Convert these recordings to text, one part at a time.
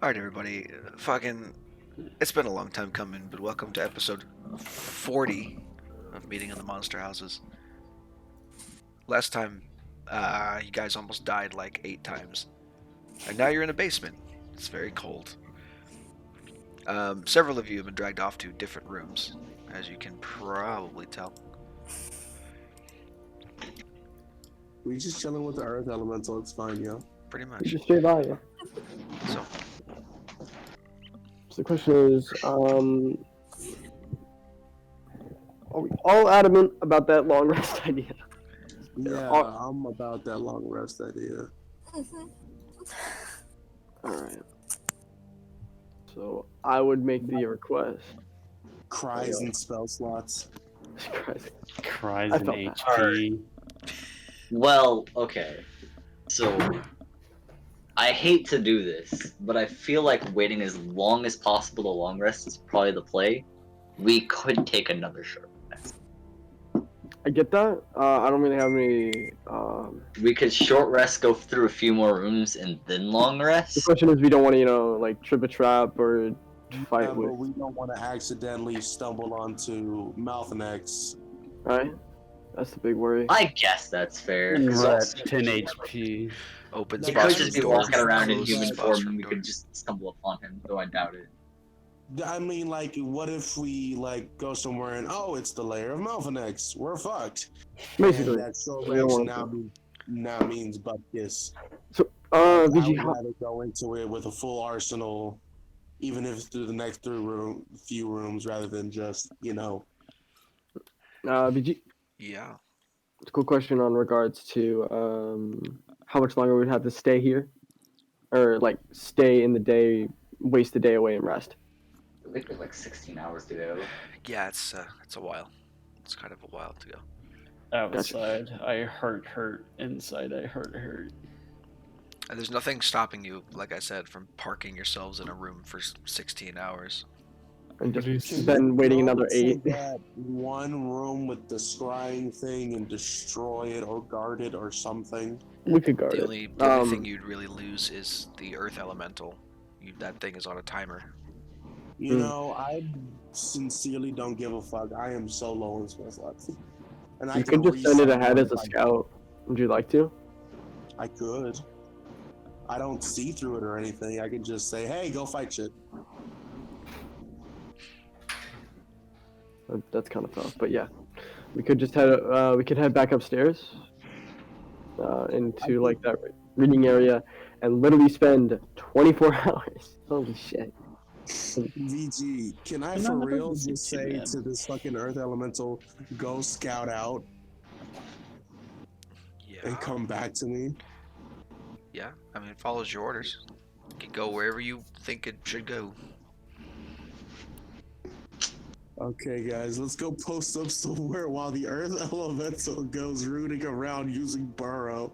Alright, everybody. It's been a long time coming, but welcome to episode 40 of Meeting in the Monster Houses. Last time, you guys almost died like 8 times. And now you're in a basement. It's very cold. Several of you have been dragged off to different rooms, as you can probably tell. We just chilling with the Earth Elemental. It's fine, yo. Pretty You much. just stay by you. So, So the question is, are we all adamant about that long rest idea? Yeah, all- I'm about that long rest idea. Alright. So I would make the request. Cries and spell slots. Christ. Cries I and felt that. HP. Well, okay. So, I hate to do this, but I feel like waiting as long as possible to long rest is probably the play. We could take another short rest. I get that. I don't really have any. We could short rest, go through a few more rooms, and then long The rest. question is, we don't want to, like trip a trap or fight Yeah, with. but we don't want to accidentally stumble onto Malphinex. Right? That's the big worry. I guess that's fair. We're 'cause at also- 10 HP. open He He spots could from just be door, walking around in closed human spots form, from and we door. could just stumble upon him, though I doubt it. I mean, like, what if we, go somewhere and, oh, it's the lair of Malphinex. We're fucked. Basically. And that short we don't rest want now means butt kiss. So, I would VG, rather go into it with a full arsenal, even if it's through the next few rooms, rather than just, VG, Yeah. it's a cool question on regards to how much longer we'd have to stay here, or like stay in the day, waste the day away and rest. I think there's like 16 hours to go. Yeah, it's a while. It's kind of a while to go. Outside, I hurt. Inside, I hurt. And there's nothing stopping you, like I said, from parking yourselves in a room for 16 hours. And What do you just then waiting Go another to 8. that one room with the scrying thing and destroy it or guard it or something. We could guard The it. only thing you'd really lose is the Earth Elemental. That thing is on a timer. You Hmm. know, I sincerely don't give a fuck. I am so low in spell slots. And You could just send it ahead as a scout. Would you like to? I could. I don't see through it or anything. I could just say, hey, go fight shit. That's kind of tough, but yeah, we could just head. We could head back upstairs, into like that reading area, and literally spend 24 hours. Holy shit! VG, can I No, for that real doesn't just seem too say bad. to this fucking Earth Elemental, go scout out Yeah. and come back to me? Yeah. I mean, it follows your orders. You can go wherever you think it should go. Okay, guys, let's go post up somewhere while the Earth Elemental goes rooting around using Burrow.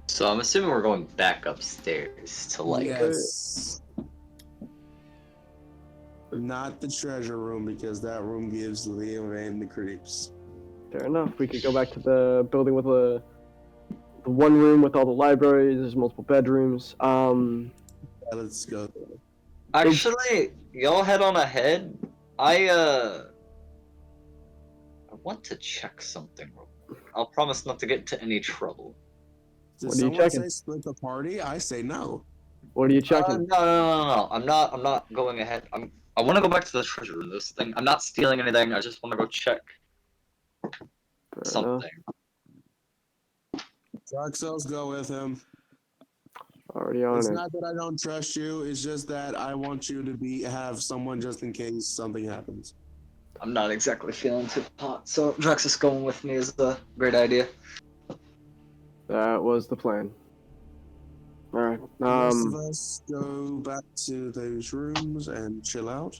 So I'm assuming we're going back upstairs to like. Yes. Not the treasure room, because that room gives Liam and the creeps. Fair enough. We could go back to the building with the one room with all the libraries. There's multiple bedrooms. Yeah, let's go. Actually, y'all head on ahead. I want to check something. I'll promise not to get into any trouble. Did What are you someone checking? say split the party? I say no. What are you No, checking? no. I'm not going ahead. I want to go back to the treasure room. This thing. I'm not stealing anything. I just want to go check Fair enough. something. Darkcells, go with him. Already on It's it. not that I don't trust you. It's just that I want you to have someone just in case something happens. I'm not exactly feeling too hot, so Drexus going with me is a great idea. That was the plan. All right. The rest of us go back to those rooms and chill out.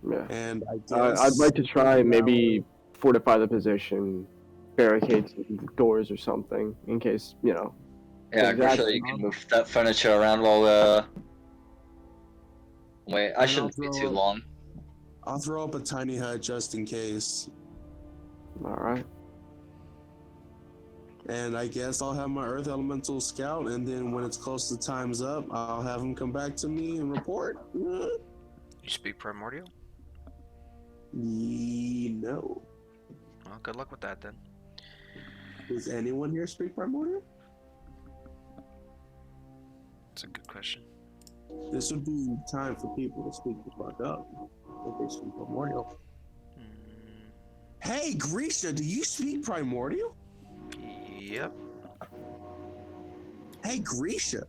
Yeah. And I guess I'd like to try and maybe fortify the position, barricade some doors or something, in case, Yeah, Exactly. Grisha, you can move that furniture around while wait, I And shouldn't I'll be throw too up- long. I'll throw up a tiny hut just in case. all right. And I guess I'll have my Earth Elemental scout, and then when it's close to time's up, I'll have him come back to me and report. You speak primordial? No. Well, good luck with that then. Does anyone here speak Primordial? That's a good question. This would be time for people to speak the fuck up if they speak Primordial. Mm, Hey, Grisha, do you speak Primordial? yep. Hey, Grisha.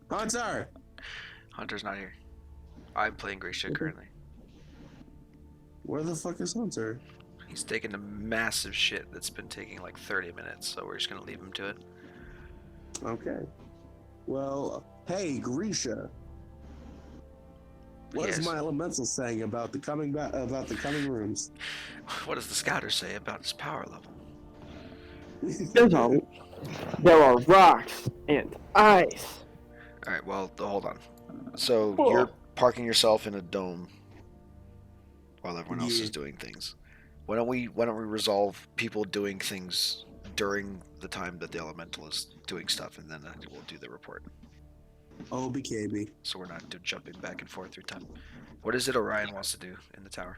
Hunter! Hunter's not here. I'm playing Grisha currently. Where the fuck is Hunter? He's taking a massive shit that's been taking like 30 minutes, so we're just gonna leave him to it. Okay. Well, hey, Grisha. What is Yes. my elemental saying about the coming about the coming rooms? What does the scouter say about his power level? There are rocks and ice. Alright, well, hold on. So you're parking yourself in a dome while everyone else is doing things. Why don't we resolve people doing things during the time that the elemental is doing stuff, and then we'll do the report. Oh, BKB. So we're not jumping back and forth through time. What is it Orion wants to do in the tower?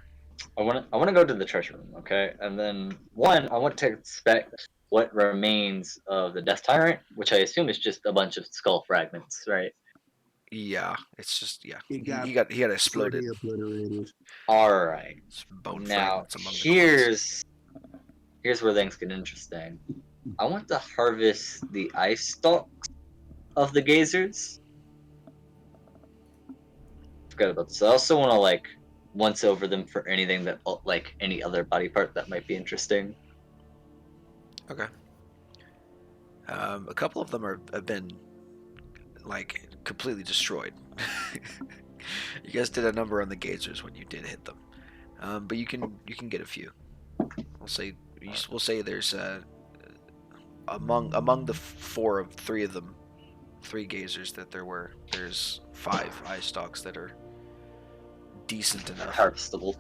I want to go to the treasure room, okay? And then I want to inspect what remains of the Death Tyrant, which I assume is just a bunch of skull fragments, right? Yeah, it's just He got he got exploded. pretty obliterated. All right. It's bone Now fragments among the corpses. here's where things get interesting. I want to harvest the ice stalks of the gazers. Forgot about this. I also want to like once over them for anything that like any other body part that might be interesting. Okay. A couple of them have been like completely destroyed. You guys did a number on the gazers when you did hit them, but you can get a few. We'll say there's among the three gazers that there's 5 eye stalks that are decent enough. Harvestable.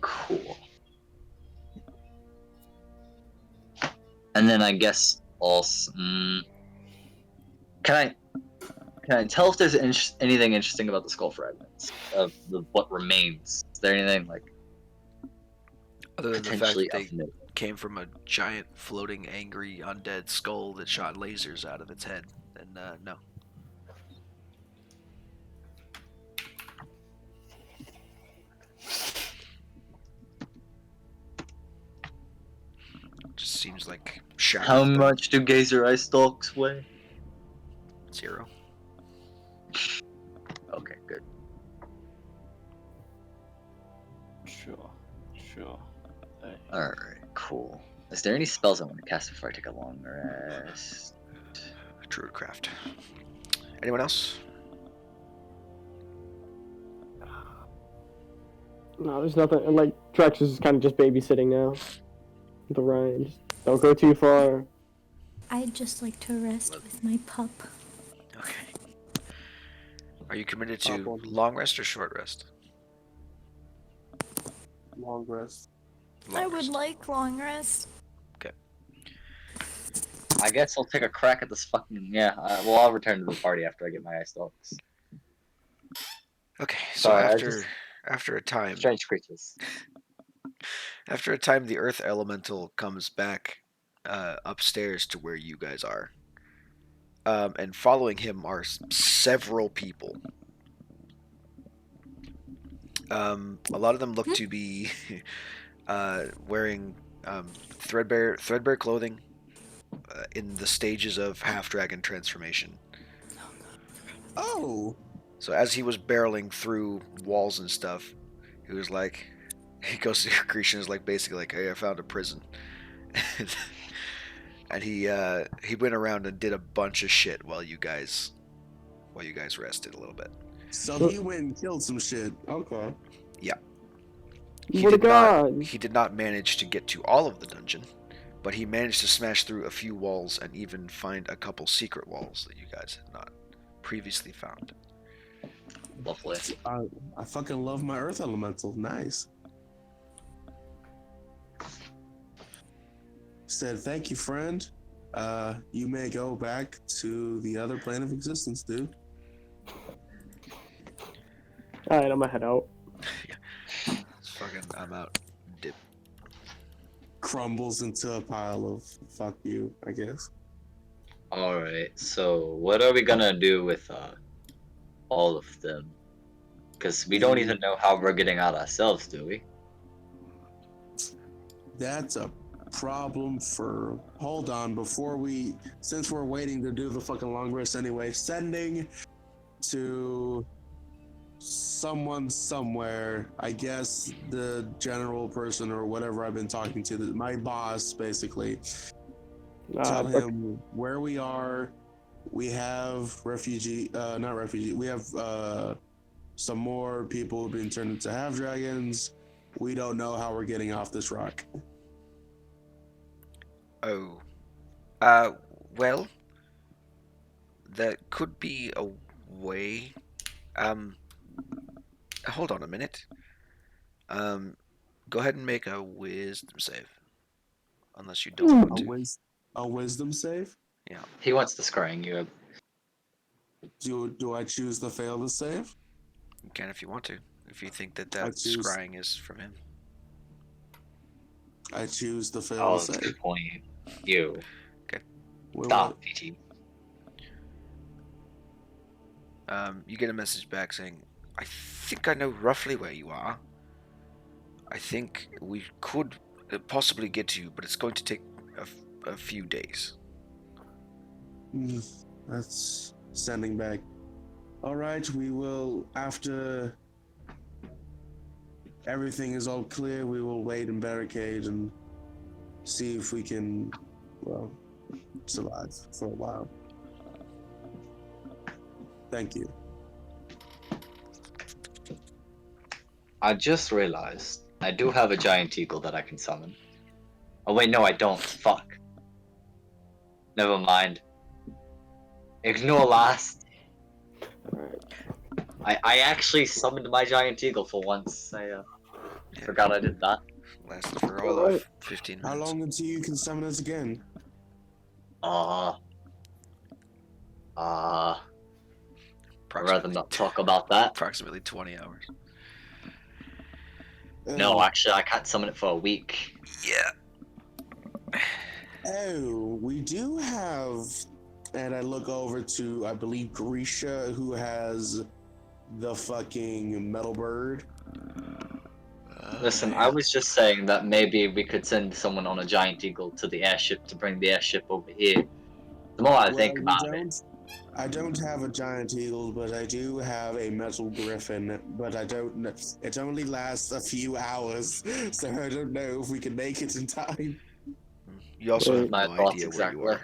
Cool. And then I guess also, can I tell if there's anything interesting about the skull fragments of what remains? Is there anything like Other than the fact potentially that of they note? came from a giant floating angry undead skull that shot lasers out of its head, then no. Just seems like shattered. How much do gazer eye stalks weigh? 0. Okay, good. Sure. Alright, cool. Is there any spells I want to cast before I take a long rest? Druidcraft. Anyone else? No, there's nothing. Like, Drex is kind of just babysitting now. The Ryan. Just don't go too far. I'd just like to rest with my pup. Okay. Are you committed Top to one. long rest or short rest? Long rest. Long I would rest. like long rest. I guess I'll take a crack at this fucking I'll return to the party after I get my ice stalks. Okay, so Sorry, after a time, Strange creatures. after a time, the Earth Elemental comes back upstairs to where you guys are, and following him are several people. A lot of them look to be wearing threadbare clothing in the stages of half dragon transformation. Oh! So as he was barreling through walls and stuff, he goes to Grecian is like basically like, hey, I found a prison. And he went around and did a bunch of shit while you guys rested a little bit. So he went and killed some shit. Okay. He did not manage to get to all of the dungeon, but he managed to smash through a few walls and even find a couple secret walls that you guys had not previously found. Lovely. I fucking love my Earth Elemental. Nice. said, "Thank you, friend. You may go back to the other plane of existence, dude." All right, I'm gonna head out. It's fucking. I'm out. Dip. Crumbles into a pile of fuck you, I guess. Alright, so what are we gonna do with all of them? Because we don't even know how we're getting out ourselves, do we? That's a problem for. Hold on, before we. Since we're waiting to do the fucking long rest anyway, sending to someone somewhere, I guess the general person or whatever I've been talking to, my boss basically, tell him where we are. We have not refugee, we have some more people who've been turned into half dragons. We don't know how we're getting off this rock. Oh. Well, there could be a way. Hold on a minute. Go ahead and make a wisdom save. Unless you don't want to. A wisdom save? Yeah. He wants to scrying you up. Do I choose to fail the save? You can if you want to. If you think that I that choose- scrying is from him. I choose to fail Oh, the that's a save. good point. You. Wait, Stop, what? PG. You get a message back saying, I think I know roughly where you are. I think we could possibly get to you, but it's going to take a few days. That's sending back. All right, we will, after everything is all clear, we will wait and barricade and see if we can, well, survive for a while. Thank you. I just realized I do have a giant eagle that I can summon. Oh wait, no I don't. Fuck. Never mind. Ignore last. I actually summoned my giant eagle for once. I forgot I did that. Lasted for all of 15 minutes. How long until you can summon us again? I'd rather Approximately not talk about that. Approximately 20 hours. No, actually, I can't summon it for a week. Yeah. Oh, we do have, and I look over to, I believe, Grisha, who has the fucking metal bird. Listen, I was just saying that maybe we could send someone on a giant eagle to the airship to bring the airship over here. The more I think about it. I don't have a giant eagle, but I do have a metal griffin, but I don't know. It only lasts a few hours, so I don't know if we can make it in time. You also have My no thoughts idea where you exactly. are.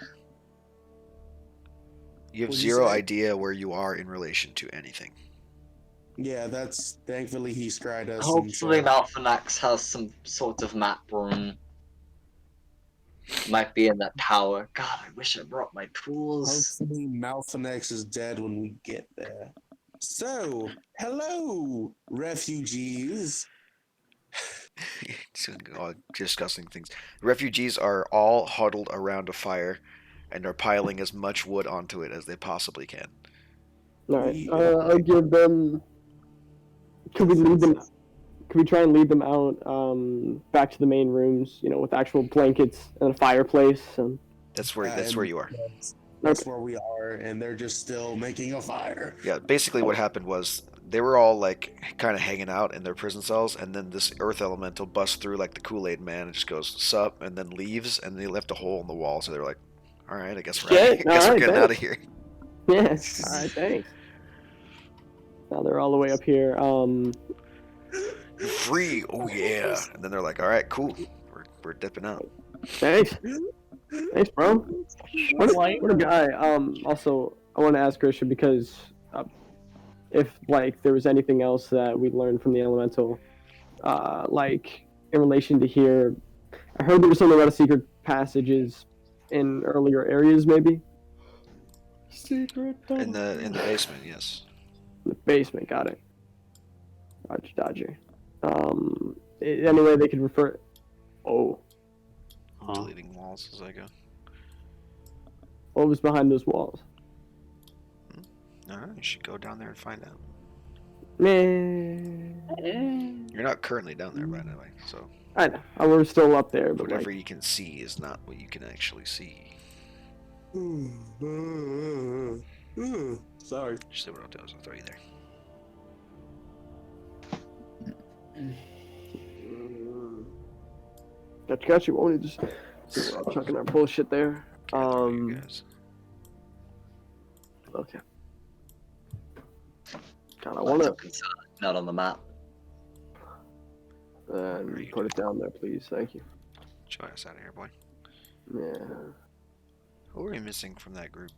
You have What'd you zero say? idea where you are in relation to anything. Yeah, that's thankfully he scryed us. Hopefully Malphinex has some sort of map room. Might be in that tower. God, I wish I brought my tools. Hopefully Malphinex is dead when we get there. So, hello, refugees. Discussing things. Refugees are all huddled around a fire and are piling as much wood onto it as they possibly can. All right, I'll give them. Could we lead them? Could we try and lead them out back to the main rooms? You know, with actual blankets and a fireplace and. That's where you are. That's where we are, and they're just still making a fire. Yeah, basically what happened was they were all like kind of hanging out in their prison cells, and then this earth elemental busts through like the Kool-Aid man and just goes sup, and then leaves, and they left a hole in the wall, so they were like, all right, I guess we're getting out of here. Yes. All right. Thanks. Now they're all the way up here. You're free. Oh yeah. And then they're like, all right, cool. We're dipping out. Thanks. Thanks, bro. What a guy. Also, I want to ask Christian because if like there was anything else that we learned from the elemental, like in relation to here, I heard there was something about secret passages in earlier areas, maybe. Secret. In the basement, yes. The basement, got it. Dodger. Any way they could refer. Oh. Huh. deleting walls as I go. What was behind those walls? Alright, you should go down there and find out. Man, You're not currently down there, by the way, so I know. We're still up there, but whatever like, you can see is not what you can actually see. Sorry. Just say what I'll do is I'll throw you there. got you. Won't you just chucking our bullshit there? Okay, I'll throw you guys. Okay. God, I wanna Not on the map. put it down there, please. Thank you. Join us out of here, boy. Yeah. Who are we missing from that group?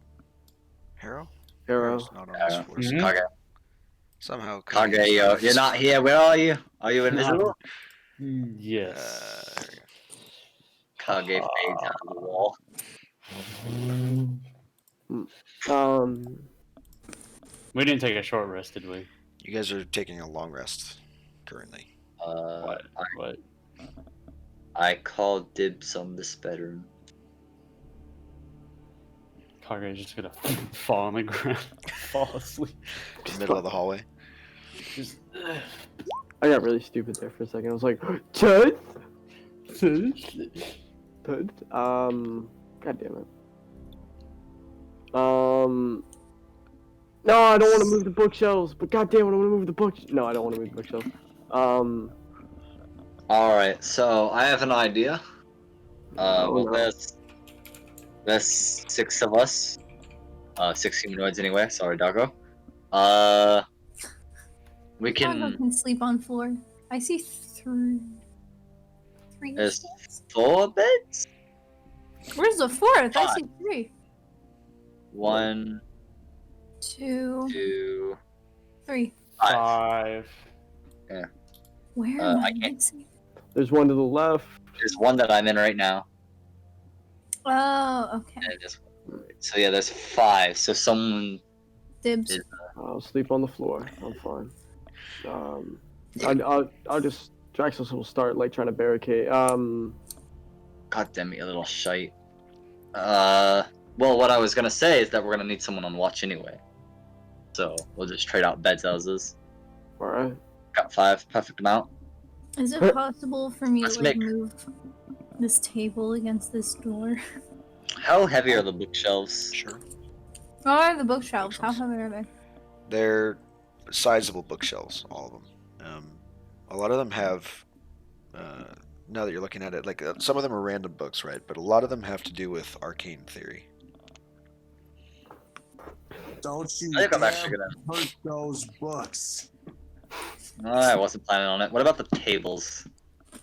Harrow? Arrow. Harrow's not on this force. Mhm. Kage, Somehow Kage, Kage's you're not here. Where are you? Are you invisible? Yes. There we go. Kage fades out of the wall. We didn't take a short rest, did we? You guys are taking a long rest currently. What? I called dibs on this bedroom. Kage's just gonna fall on the ground, fall asleep. Middle of the hallway. Just. I got really stupid there for a second. I was like, Ted? Ted? God damn it. No, I don't want to move the bookshelves, but god damn it, I want to move the book. No, I don't want to move the bookshelves. Alright, so I have an idea. Oh, no. There's 6 of us. 6 humanoids anyway, sorry, Doggo. We Doggo can. can sleep on floor. I see three. There's beds? 4 beds? Where's the fourth? I Five. see 3. 1, 2, 2, 3. 5. 5. Where am I I can't- missing? There's one to the left. There's one that I'm in right now. Oh, okay. And there's so yeah, there's 5. So someone. Dibs. Is- I'll sleep on the floor. I'm fine. I'll just. Draxus will start like trying to barricade. God damn it, you little shite. Well, what I was gonna say is that we're gonna need someone on watch anyway. So we'll just trade out beds houses. Alright. Got 5, perfect amount. Is it possible for me Let's to like make- move this table against this door? How heavy are the bookshelves? Sure. Oh, the bookshelves. How Bookshelves. heavy are they? They're sizable bookshelves, all of them. A lot of them have, now that you're looking at it, like some of them are random books, right? But a lot of them have to do with arcane theory. Don't you I think I'm dare actually gonna. hurt those books. I wasn't planning on it. What about the tables?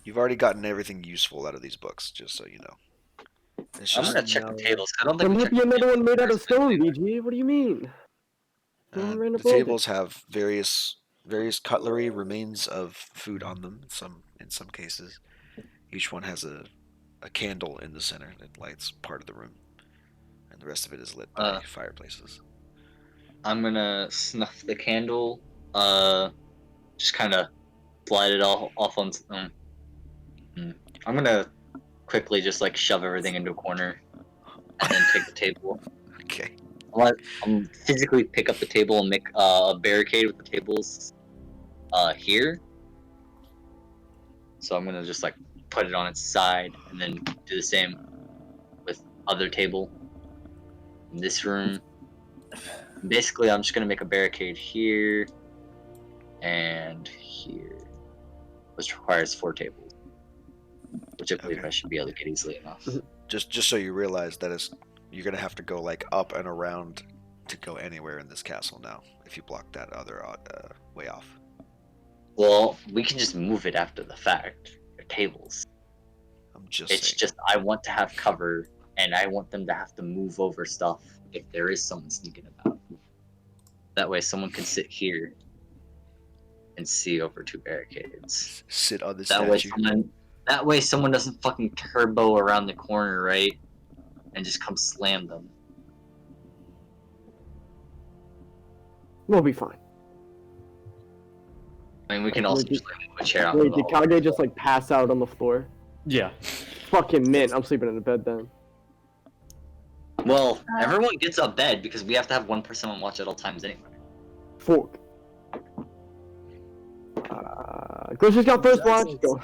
You've already gotten everything useful out of these books, just so you know. It's I'm just gonna check the tables. I don't There think we might be checked the another one tables made out of first. stone, BG. What do you mean? the Random tables have various cutlery, remains of food on them. In some cases, each one has a candle in the center that lights part of the room, and the rest of it is lit by fireplaces. I'm gonna snuff the candle. Just kind of slide it all off on. I'm gonna quickly just like shove everything into a corner, and then take the table. Okay. I'm physically pick up the table and make a barricade with the tables here. So I'm gonna just like put it on its side and then do the same with other table in this room. Basically, I'm just gonna make a barricade here and here, which requires 4 tables, which I believe Okay. I should be able to get easily enough. Just so you realize that you're gonna have to go like up and around to go anywhere in this castle now. If you block that other way off. Well, we can just move it after the fact. The tables. I'm just It's saying. just I want to have cover, and I want them to have to move over stuff if there is someone sneaking about. That way, someone can sit here and see over 2 barricades. Sit on the That way, someone doesn't fucking turbo around the corner, right? And just come slam them. We'll be fine. I mean, we can also Wait, just like move a chair out. Wait, into the did hallway. Kage just like pass out on the floor? Yeah. Fucking mint. I'm sleeping in a bed then. Well, everyone gets a bed because we have to have one person on watch at all times anyway. Fuck. Grisha's got first watch. Go.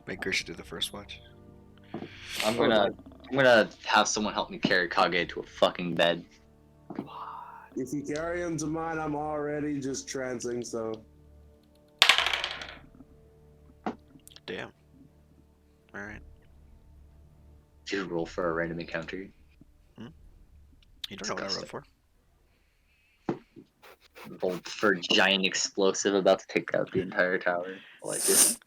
Make Grisha do the first watch. I'm gonna have someone help me carry Kage to a fucking bed. If you carry him to mine, I'm already just trancing, so. Damn. Alright. Did you roll for a random encounter? You don't know what I rolled for. Rolled for giant explosive about to take out the entire tower. Like it.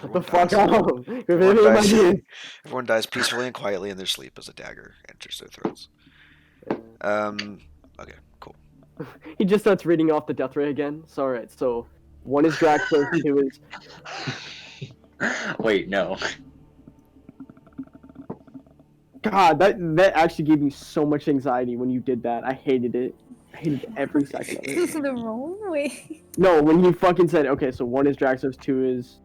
What the Everyone fuck dies. up? Everyone dies. Everyone dies peacefully and quietly in their sleep as a dagger enters their throats. Okay, cool. He just starts reading off the death ray again. So alright, so 1 is Draxler, 2 is... Wait, no. God, that actually gave me so much anxiety when you did that. I hated it. I hated every second of it. The roll? Wait. No, when you fucking said, okay, so 1 is Draxler's, 2 is...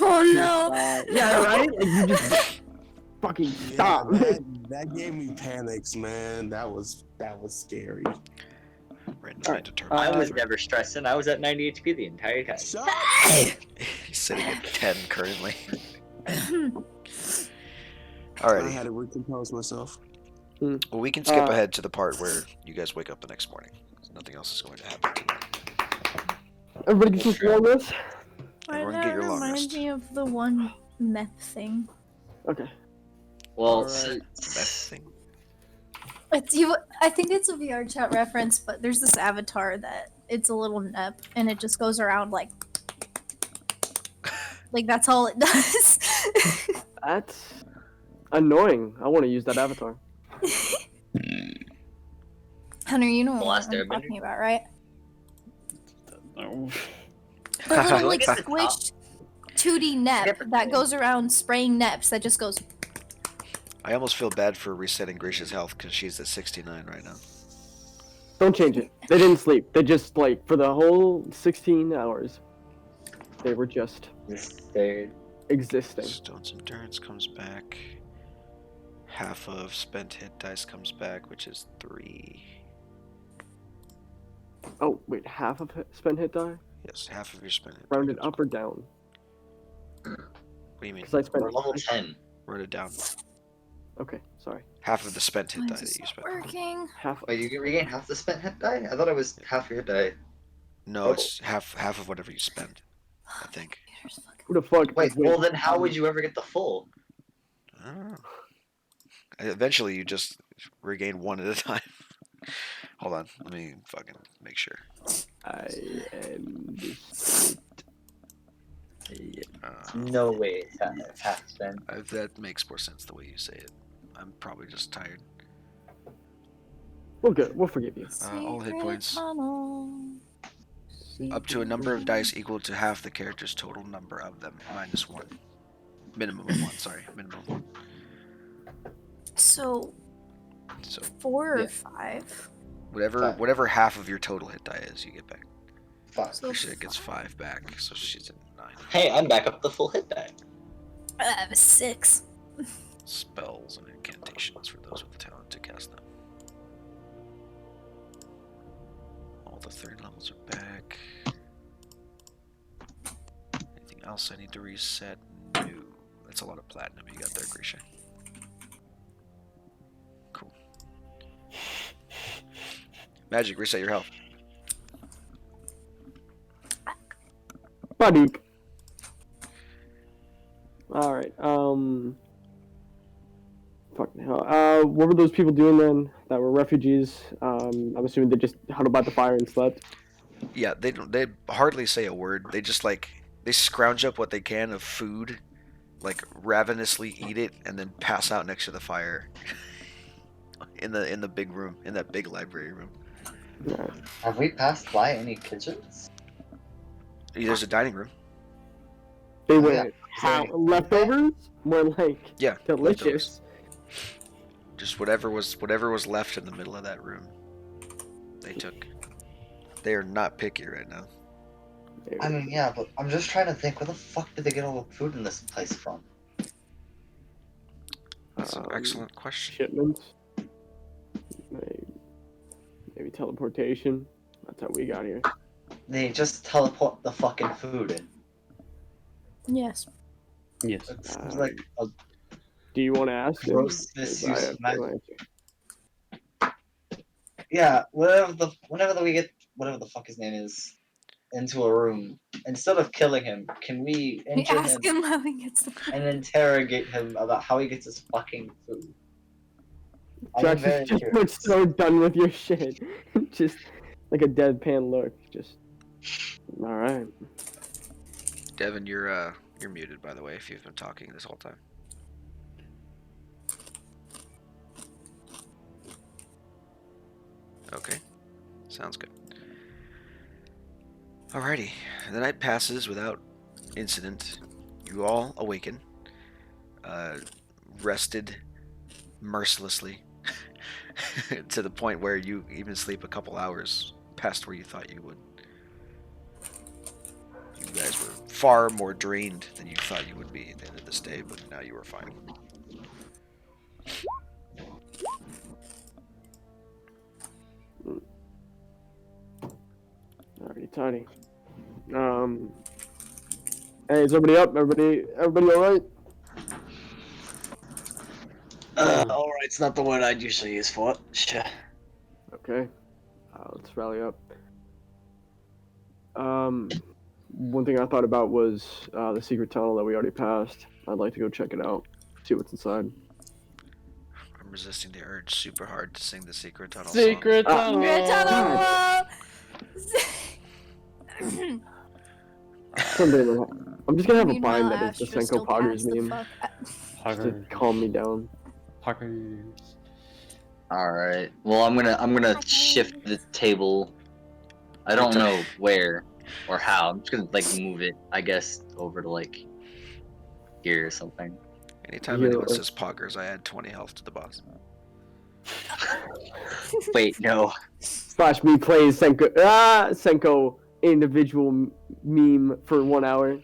Oh no! Yeah, right? Like, you just fucking stop. Yeah, that gave me panics, man. That was scary. Randomly determined. I was never stressing. I was at 90 HP the entire time. Shut He's sitting at 10 currently. I Alrighty. had to recompose myself. Well, we can skip ahead to the part where you guys wake up the next morning. Nothing else is going to happen tonight. Everybody gets this long list? Everyone Why get that your long remind rest. me of the one meth thing. Okay. Well, Alright. Best thing. It's you. I think it's a VR chat reference, but there's this avatar that it's a little nep, and it just goes around like that's all it does. That's annoying. I want to use that avatar. Hunter, you know The what Last I'm Airbender? talking about, right? No. The little like Look at the top. squished 2D nep that goes around spraying neps that just goes. I almost feel bad for resetting Grisha's health because she's at 69 right now. Don't change it. They didn't sleep. They just, like, for the whole 16 hours, they were just Third. existing. Stone's endurance comes back. Half of spent hit dice comes back, which is 3. Oh, wait, half of spent hit die? Yes, half of your spent hit die Rounded comes up or down? back. What do you mean? Because I spent... We're level 10. Wrote it down. Okay, sorry. Half of the spent hit Why die is that this you not spent. working? Half... Wait, you can regain half the spent hit die? I thought it was half your hit die. No, it's half of whatever you spend, I think. Computer's fucking- Who the fuck... Wait, well then how would you ever get the full? I don't know. Eventually, you just regain one at a time. Hold on, let me fucking make sure. I am... just- No way it's half spent. That makes more sense the way you say it. I'm probably just tired. We're good. We'll forgive you. All hit Secret points. tunnel. Up to a number of dice equal to half the character's total number of them, minus 1. Minimum of 1, sorry. Minimum of 1. So So 4 or Yeah. 5. whatever half of your total hit die is, you get back. Fuck. So She gets 5 back, so she's at 9. Hey, I'm back up the full hit die. I have a 6. Spells and incantations for those with the talent to cast them. All the 3rd levels are back. Anything else I need to reset? No. That's a lot of platinum you got there, Grisha. Cool. Magic, reset your health. Buddy. Alright, fucking hell. What were those people doing then that were refugees? I'm assuming they just huddled by the fire and slept. Yeah, they hardly say a word. They just they scrounge up what they can of food, like ravenously eat it, and then pass out next to the fire. in the big room, in that big library room. Alright. Have we passed by any kitchens? There's a dining room. They Oh, were yeah. leftovers? More like Yeah, delicious. Just whatever was left in the middle of that room, they took. They are not picky right now. I mean, yeah, but I'm just trying to think, where the fuck did they get all the food in this place from? That's an excellent question. Shipments. Maybe teleportation. That's how we got here. They just teleport the fucking food in. Yes. Yes. It's like a Do you want to ask him? gross 'Cause misuse I of have no magic. answer. Yeah, whenever we get whatever the fuck his name is into a room, instead of killing him, can we We enter ask him how he gets the food. and interrogate him about how he gets his fucking food? I'm Jackson very just curious. looks so done with your shit. Just like a deadpan look. Just all right. Devin, you're muted, by the way, if you've been talking this whole time. Okay, sounds good. Alrighty, the night passes without incident. You all awaken, rested mercilessly, to the point where you even sleep a couple hours past where you thought you would. You guys were far more drained than you thought you would be at the end of this day, but now you were fine. Alrighty, tiny. Hey, is everybody up? Everybody all right? Alright, it's not the word I'd usually use for it. Sure. Okay. Let's rally up. One thing I thought about was the secret tunnel that we already passed. I'd like to go check it out, see what's inside. I'm resisting the urge super hard to sing the Secret Tunnel Secret Ah. tunnel. Secret tunnel! Someday I'm just gonna have a Meanwhile, bind that is the Astra Senko still Poggers passed the meme, fuck just to calm me down. Poggers. Alright. Well, I'm gonna shift the table. I don't know where or how. I'm just gonna like move it, I guess, over to like here or something. Anytime Yeah. anyone says poggers, I add 20 health to the boss. Wait, no. Slash me plays Senko individual meme for 1 hour.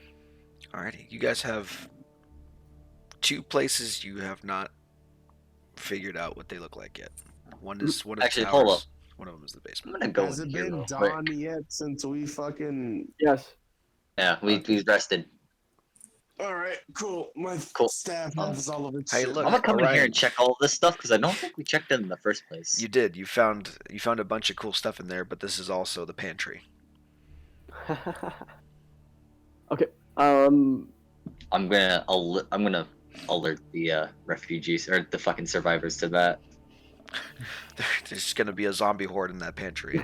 Alrighty, you guys have two places you have not figured out what they look like yet. One is Actually, towers. hold up. One of them is the I'm basement. gonna go Has in it here been real quick. dawn yet since we fucking? Yes. Yeah, we rested. All right, cool. My Cool. staff has all of its Hey, shit. look. I'm gonna come in here alright. and check all of this stuff because I don't think we checked it in the first place. You did. You found a bunch of cool stuff in there, but this is also the pantry. Okay. I'm gonna alert the refugees or the fucking survivors to that. There's gonna be a zombie horde in that pantry.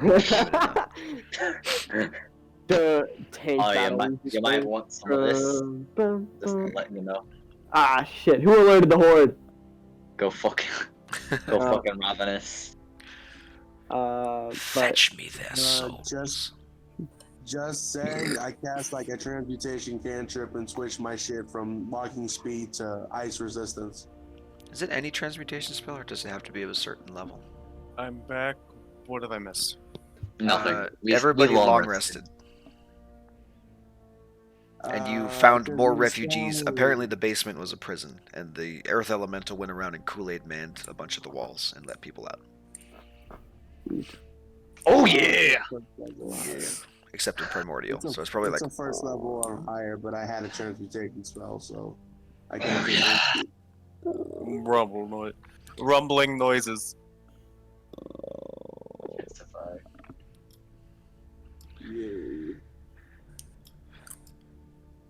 The tank Oh, battle. you might want some of this. Just letting you know. Ah, shit. Who alerted the horde? Go fucking Ravenous. But Fetch me their souls. Just saying, I cast like a transmutation cantrip and switch my shit from walking speed to ice resistance. Is it any transmutation spell, or does it have to be of a certain level? I'm back. What did I miss? Nothing. Everybody we long rested. And you found more refugees. Apparently the basement was a prison, and the Earth Elemental went around and Kool-Aid manned a bunch of the walls and let people out. Oh yeah! Except in Primordial, so it's probably it's like... a first level or higher, but I had a transmutation spell, so I can. Rumbling noises.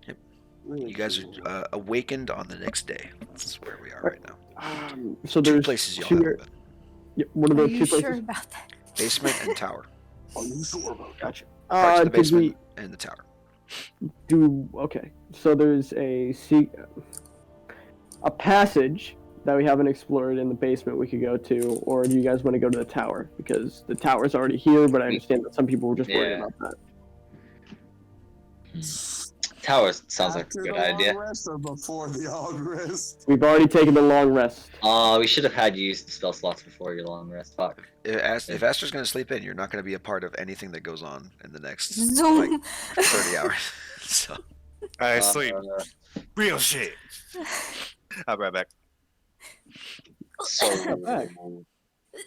Yep. You guys are awakened on the next day. This is where we are right now. So Two there's places y'all two. haven't been. Yeah, what are Are the you two sure places? about that? Basement and tower. Are you sure about that? Gotcha. Parts of the Did basement and the tower. okay? So there's a passage that we haven't explored in the basement we could go to, or do you guys want to go to the tower? Because the tower's already here, but I understand that some people were just worried Yeah. about that. tower sounds like a After good the long idea. rest or before the long rest? We've already taken the long rest. We should have had you use the spell slots before your long rest. Fuck. If Aster's going to sleep in, you're not going to be a part of anything that goes on in the next Zoom. 30 hours. So I Uh, sleep. Real shit. I'll be right back. So back.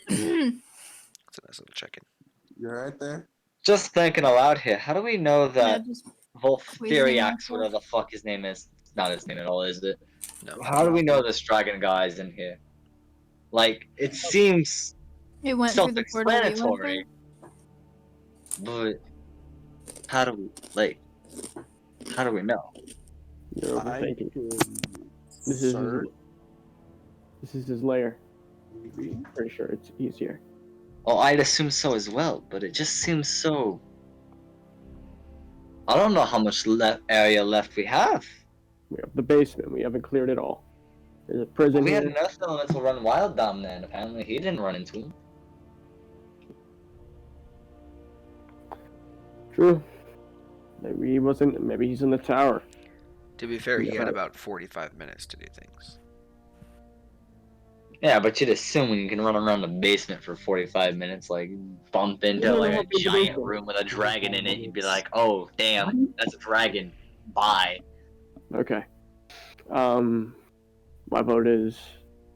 it's a nice little check-in. You're right there. just thinking aloud here. How do we know Yeah, that just Volftheriax, whatever the fuck his name is, it's not his name at all, is it? No. How do we know this dragon guy's in here? Like, it seems it went through the portal we went self-explanatory, but how do we know? You're I overthinking. can This is search, this is his lair. maybe. Pretty sure it's easier. Oh, I'd assume so as well, but it just seems so. I don't know how much area left we have. We have the basement. We haven't cleared it all. There's a prison We had here. an Earth Elemental run wild down there, and apparently he didn't run into him. True. Maybe he wasn't. Maybe he's in the tower. To be fair, he Yeah, had right. about 45 minutes to do things. Yeah, but you'd assume when you can run around the basement for 45 minutes, like bump into Yeah, like how a big the giant basement? room with a dragon in it, you'd be like, oh damn, that's a dragon. Bye. Okay. My vote is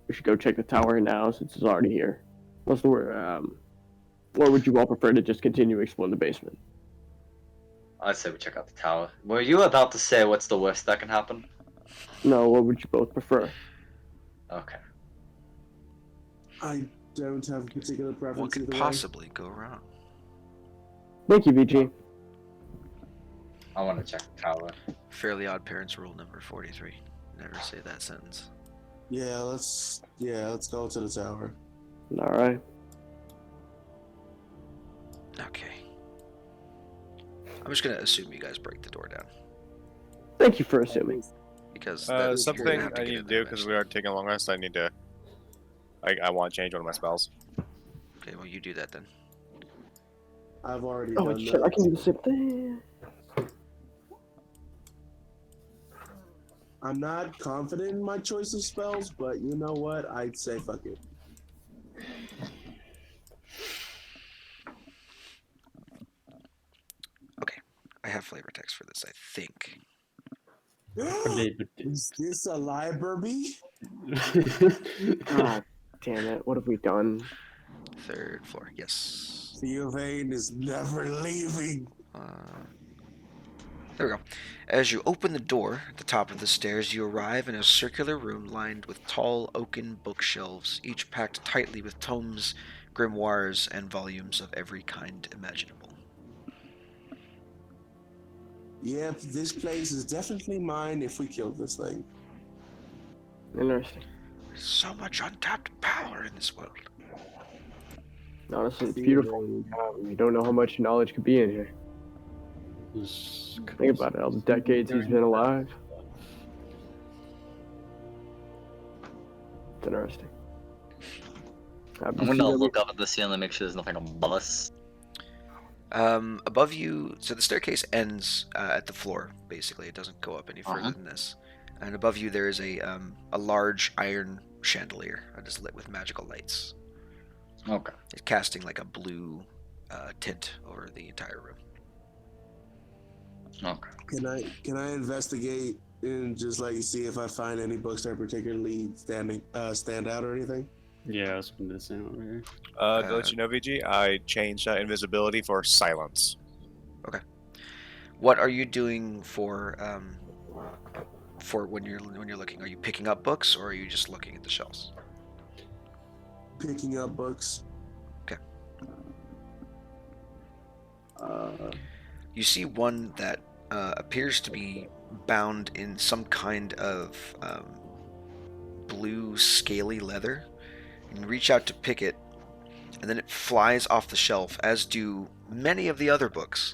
we should go check the tower now since it's already here. What's the word? Or would you all prefer to just continue exploring the basement? I'd say we check out the tower. Were you about to say what's the worst that can happen? No, what would you both prefer? Okay. I don't have a particular What preference could either way. possibly go wrong? Thank you, VG. I want to check the tower. Fairly Odd Parents rule number 43. Never say that sentence. Yeah, let's go to the tower. All right. Okay. I'm just gonna assume you guys break the door down Thank you for assuming. because that is, you're gonna Something have to I get need in to there do because we eventually. are taking a long rest. I need to. I want to change one of my spells. Okay, well you do that then. I've already Oh done shit! that. I can do the same thing. I'm not confident in my choice of spells, but you know what? I'd say fuck it. I have flavor text for this, I think. Is this a library? God damn it! What have we done? Third floor, yes. Theovain is never leaving. There we go. As you open the door at the top of the stairs, you arrive in a circular room lined with tall oaken bookshelves, each packed tightly with tomes, grimoires, and volumes of every kind imaginable. Yep, this place is definitely mine if we kill this thing. Interesting. There's so much untapped power in this world. Honestly, it's beautiful. You don't know how much knowledge could be in here. Think about it. All the decades he's been alive. It's interesting. I'm gonna look up at the ceiling and make sure there's nothing above us. Above you, so the staircase ends at the floor, basically. It doesn't go up any further than this. And above you, there is a large iron chandelier that is lit with magical lights. Okay. It's casting like a blue tint over the entire room. Okay. Can I investigate and just like see if I find any books that particularly stand out or anything? Yeah, I was going to say over here. To let you know, VG, I changed invisibility for silence. What are you doing for when you're looking? Are you picking up books or are you just looking at the shelves? Picking up books. You see one that appears to be bound in some kind of blue scaly leather. And you reach out to pick it, and then it flies off the shelf, as do many of the other books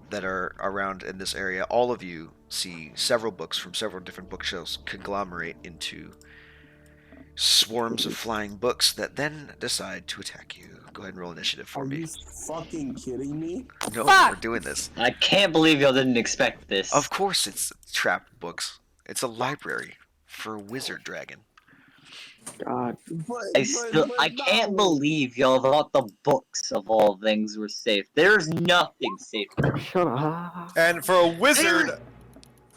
that are around in this area. All of you see several books from several different bookshelves conglomerate into swarms of flying books that then decide to attack you. Go ahead and roll initiative for Are me. you fucking kidding me? No, Fuck! we're doing this. I can't believe y'all didn't expect this. Of course, it's trapped books. It's a library for a wizard dragon. God. I can't believe y'all thought the books of all things were safe. There's nothing safe. Shut up. And for a wizard,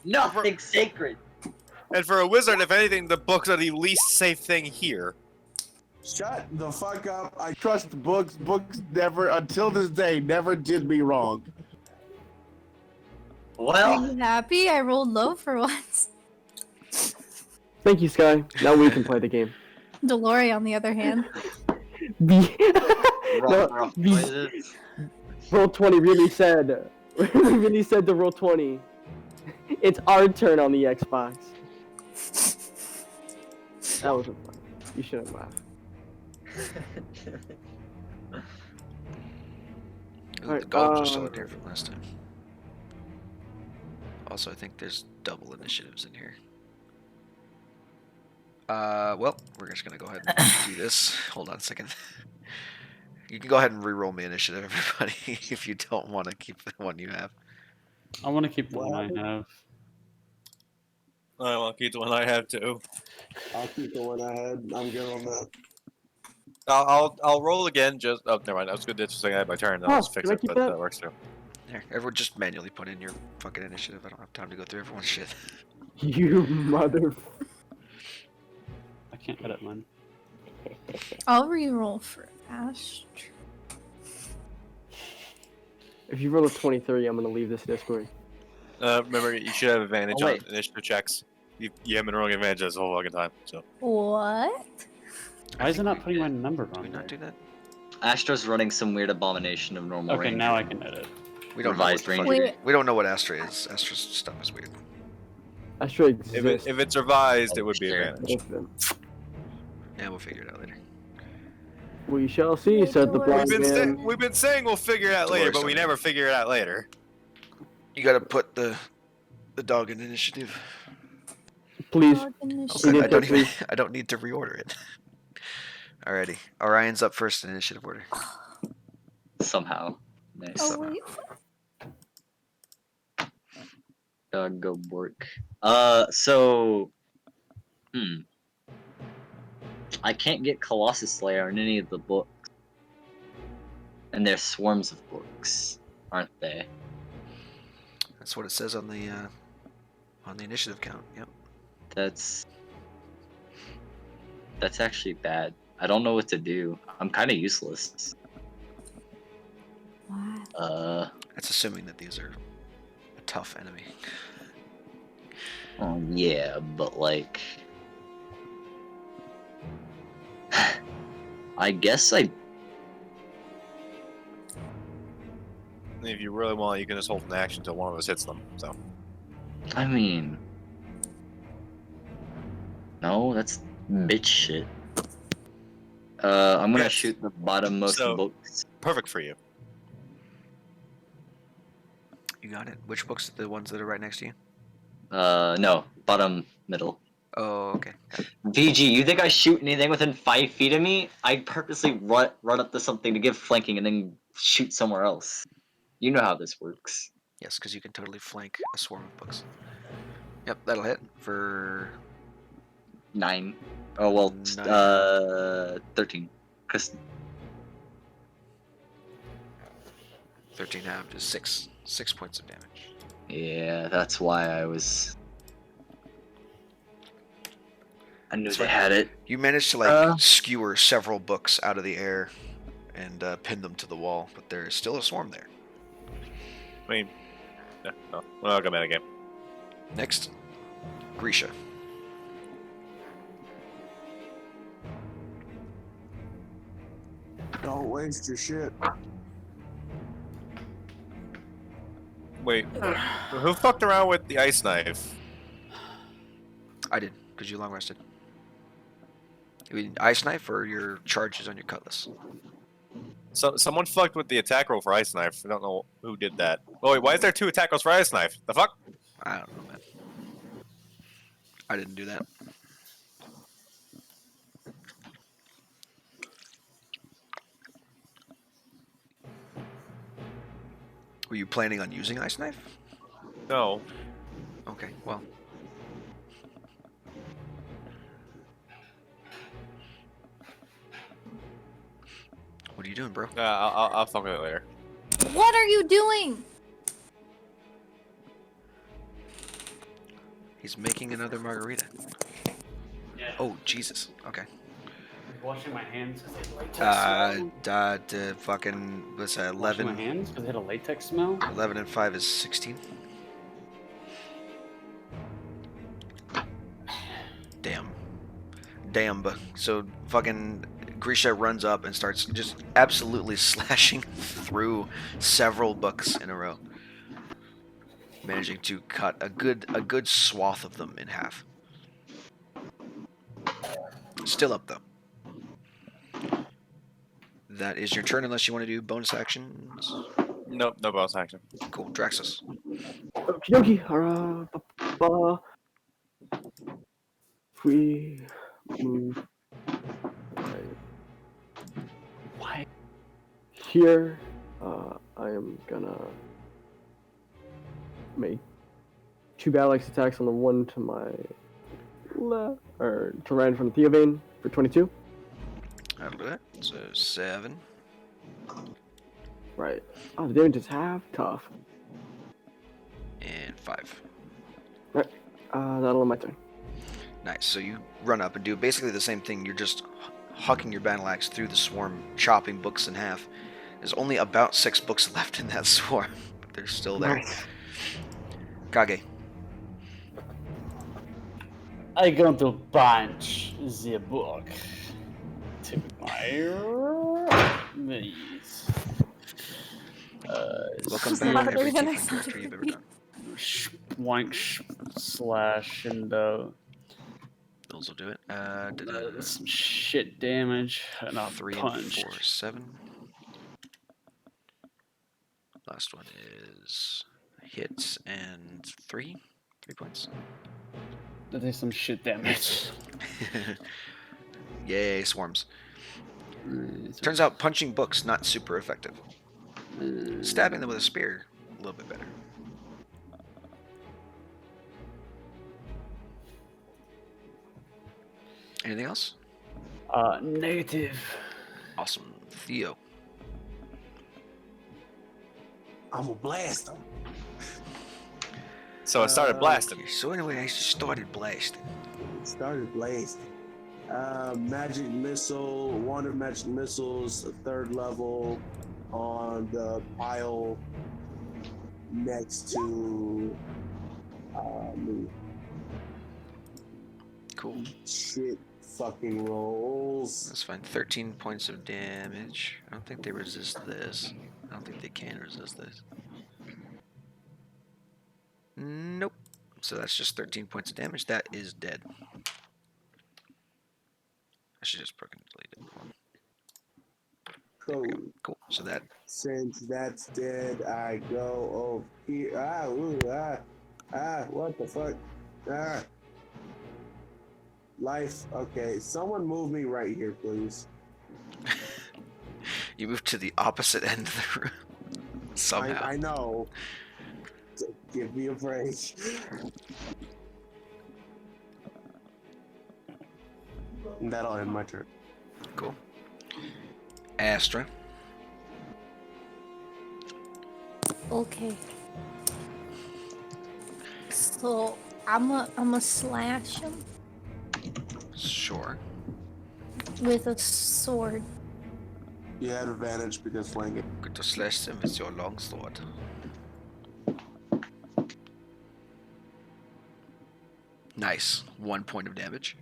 Nothing sacred. if anything, the books are the least safe thing here. Shut the fuck up. I trust books. Books never, until this day, never did me wrong. Are Well, you happy? I rolled low for once. Thank you, Sky. Now we can play the game. Delori, on the other hand. No, rough the- noises. Roll 20 really said. Really said to roll 20. It's our turn on the Xbox. That wasn't fun. You shouldn't laugh. Ooh, Alright, the golems are still in here from last time. Also, I think there's double initiatives in here. Well, we're just gonna go ahead and do this. Hold on a second. You can go ahead and re-roll me initiative, everybody, if you don't want to keep the one you have. I want to keep the What one I happened? have. I want to keep the one I have too. I'll keep the one I had. I'm good on that. I'll roll again. Just never mind. I was good. Interesting. I had my turn. I'll just fix can I it. keep But that? that works too. Here, everyone just manually put in your fucking initiative. I don't have time to go through everyone's shit. You mother. I can't edit mine. I'll re-roll for Ash. If you roll a 23, I'm gonna leave this Discord. Remember, you should have advantage Oh, on wait. initiative checks. You haven't been rolling advantage this whole fucking time. So What? Why is it not putting my number Do we on not there? do that? Astra's running some weird abomination of normal Okay, range. now I can edit. We don't know what Revised the range. fuck- Wait. We don't know what Astra is. Astra's stuff is weird. Astro exists. if it's revised, it would be Sure. advantage. Yeah, we'll figure it out later. We shall see, said the blind man. We've been saying we'll figure it out Don't later, worry, but we Sonny. never figure it out later. You gotta put the dog in initiative. Please. Dog initiative. Okay, need I don't to even. I don't need to reorder it. Alrighty, Orion's up first in initiative order. Somehow. Nice. Oh, wait. Dog go bork. I can't get Colossus Slayer in any of the books. And there's swarms of books, aren't they? That's what it says on the initiative count. Yep. That's actually bad. I don't know what to do. I'm kind of useless. What? That's assuming that these are a tough enemy. Yeah, but like, I guess If you really want, you can just hold an action until one of us hits them. So I mean, no, that's bitch shit. I'm gonna Yes. shoot the bottommost So- books. perfect for you. You got it. Which books are the ones that are right next to you? No, bottom middle. Oh, okay. Got it. VG, you think I shoot anything within 5 feet of me? I purposely run up to something to give flanking and then shoot somewhere else. You know how this works. Yes, because you can totally flank a swarm of books. Yep, that'll hit for 9. Oh well, 13. Cause 13 half is 6 points of damage. yeah, that's why I was. I knew That's they right. had it. You managed to like skewer several books out of the air and pin them to the wall, but there is still a swarm there. I mean, no, we're not gonna game. Next, Grisha. Don't waste your shit. Wait, who fucked around with the ice knife? I did, because you long rested. You mean ice knife or your charges on your cutlass? So someone fucked with the attack roll for ice knife. I don't know who did that. Oh wait, why is there 2 attack rolls for ice knife? The fuck? I don't know, man. I didn't do that. you planning on using ice knife? No. Okay, well. What are you doing, bro? I'll fuck with it later. What are you doing? He's making another margarita. Yeah. Oh, Jesus. Okay. Washing my hands because they latex smell. Fucking, what's that, Washing 11? my hands because they had a latex smell. 11 and 5 is 16. Damn. So fucking Grisha runs up and starts just absolutely slashing through several books in a row, managing to cut a good swath of them in half. Still up though. That is your turn, unless you want to do bonus actions. Nope, no bonus action. Cool, Draxus. Okie dokie. If we move Why? here, I am gonna make 2 battle axe attacks on the one to my left, or to right in front of Theobane for 22. That'll do it. So 7. Right. Oh, the damage is half. Tough. And 5. That'll end my turn. Nice. So you run up and do basically the same thing. You're just hucking your battle axe through the swarm, chopping books in half. There's only about 6 books left in that swarm, but they're still there. Nice. Kage. I going to punch the book to my knees. Welcome Smarter back to every than I tiefling thought character it you've would ever be. done. Slash and Those will do it. some shit damage and a 3 punch. and 4, 7. Last one is hits and 3 points. That is some shit damage. Yay, swarms. Turns out punching books not super effective. Stabbing them with a spear, a little bit better. Anything else? Negative. Awesome. Theo. I'm gonna blast them. So I started blasting. So anyway, I just started blasting. Started blasting. Magic missile, one of magic missiles, 3rd level on the pile next to me. Cool. Shit fucking rolls. That's fine. 13 points of damage. I don't think they resist this. I don't think they can resist this. Nope. So that's just 13 points of damage. That is dead. I should just broken delete it. There we go. Cool. Cool. So that Since that's dead, I go over here. What the fuck? Life. Okay, someone move me right here, please. you move to the opposite end of the room. Somehow. I know. Give me a break. And that'll end my turn. Cool. Astra. Okay. So I'm a slash him Sure. with a sword. You had advantage because flanking. Good to slash them with your longsword. Nice. 1 point of damage.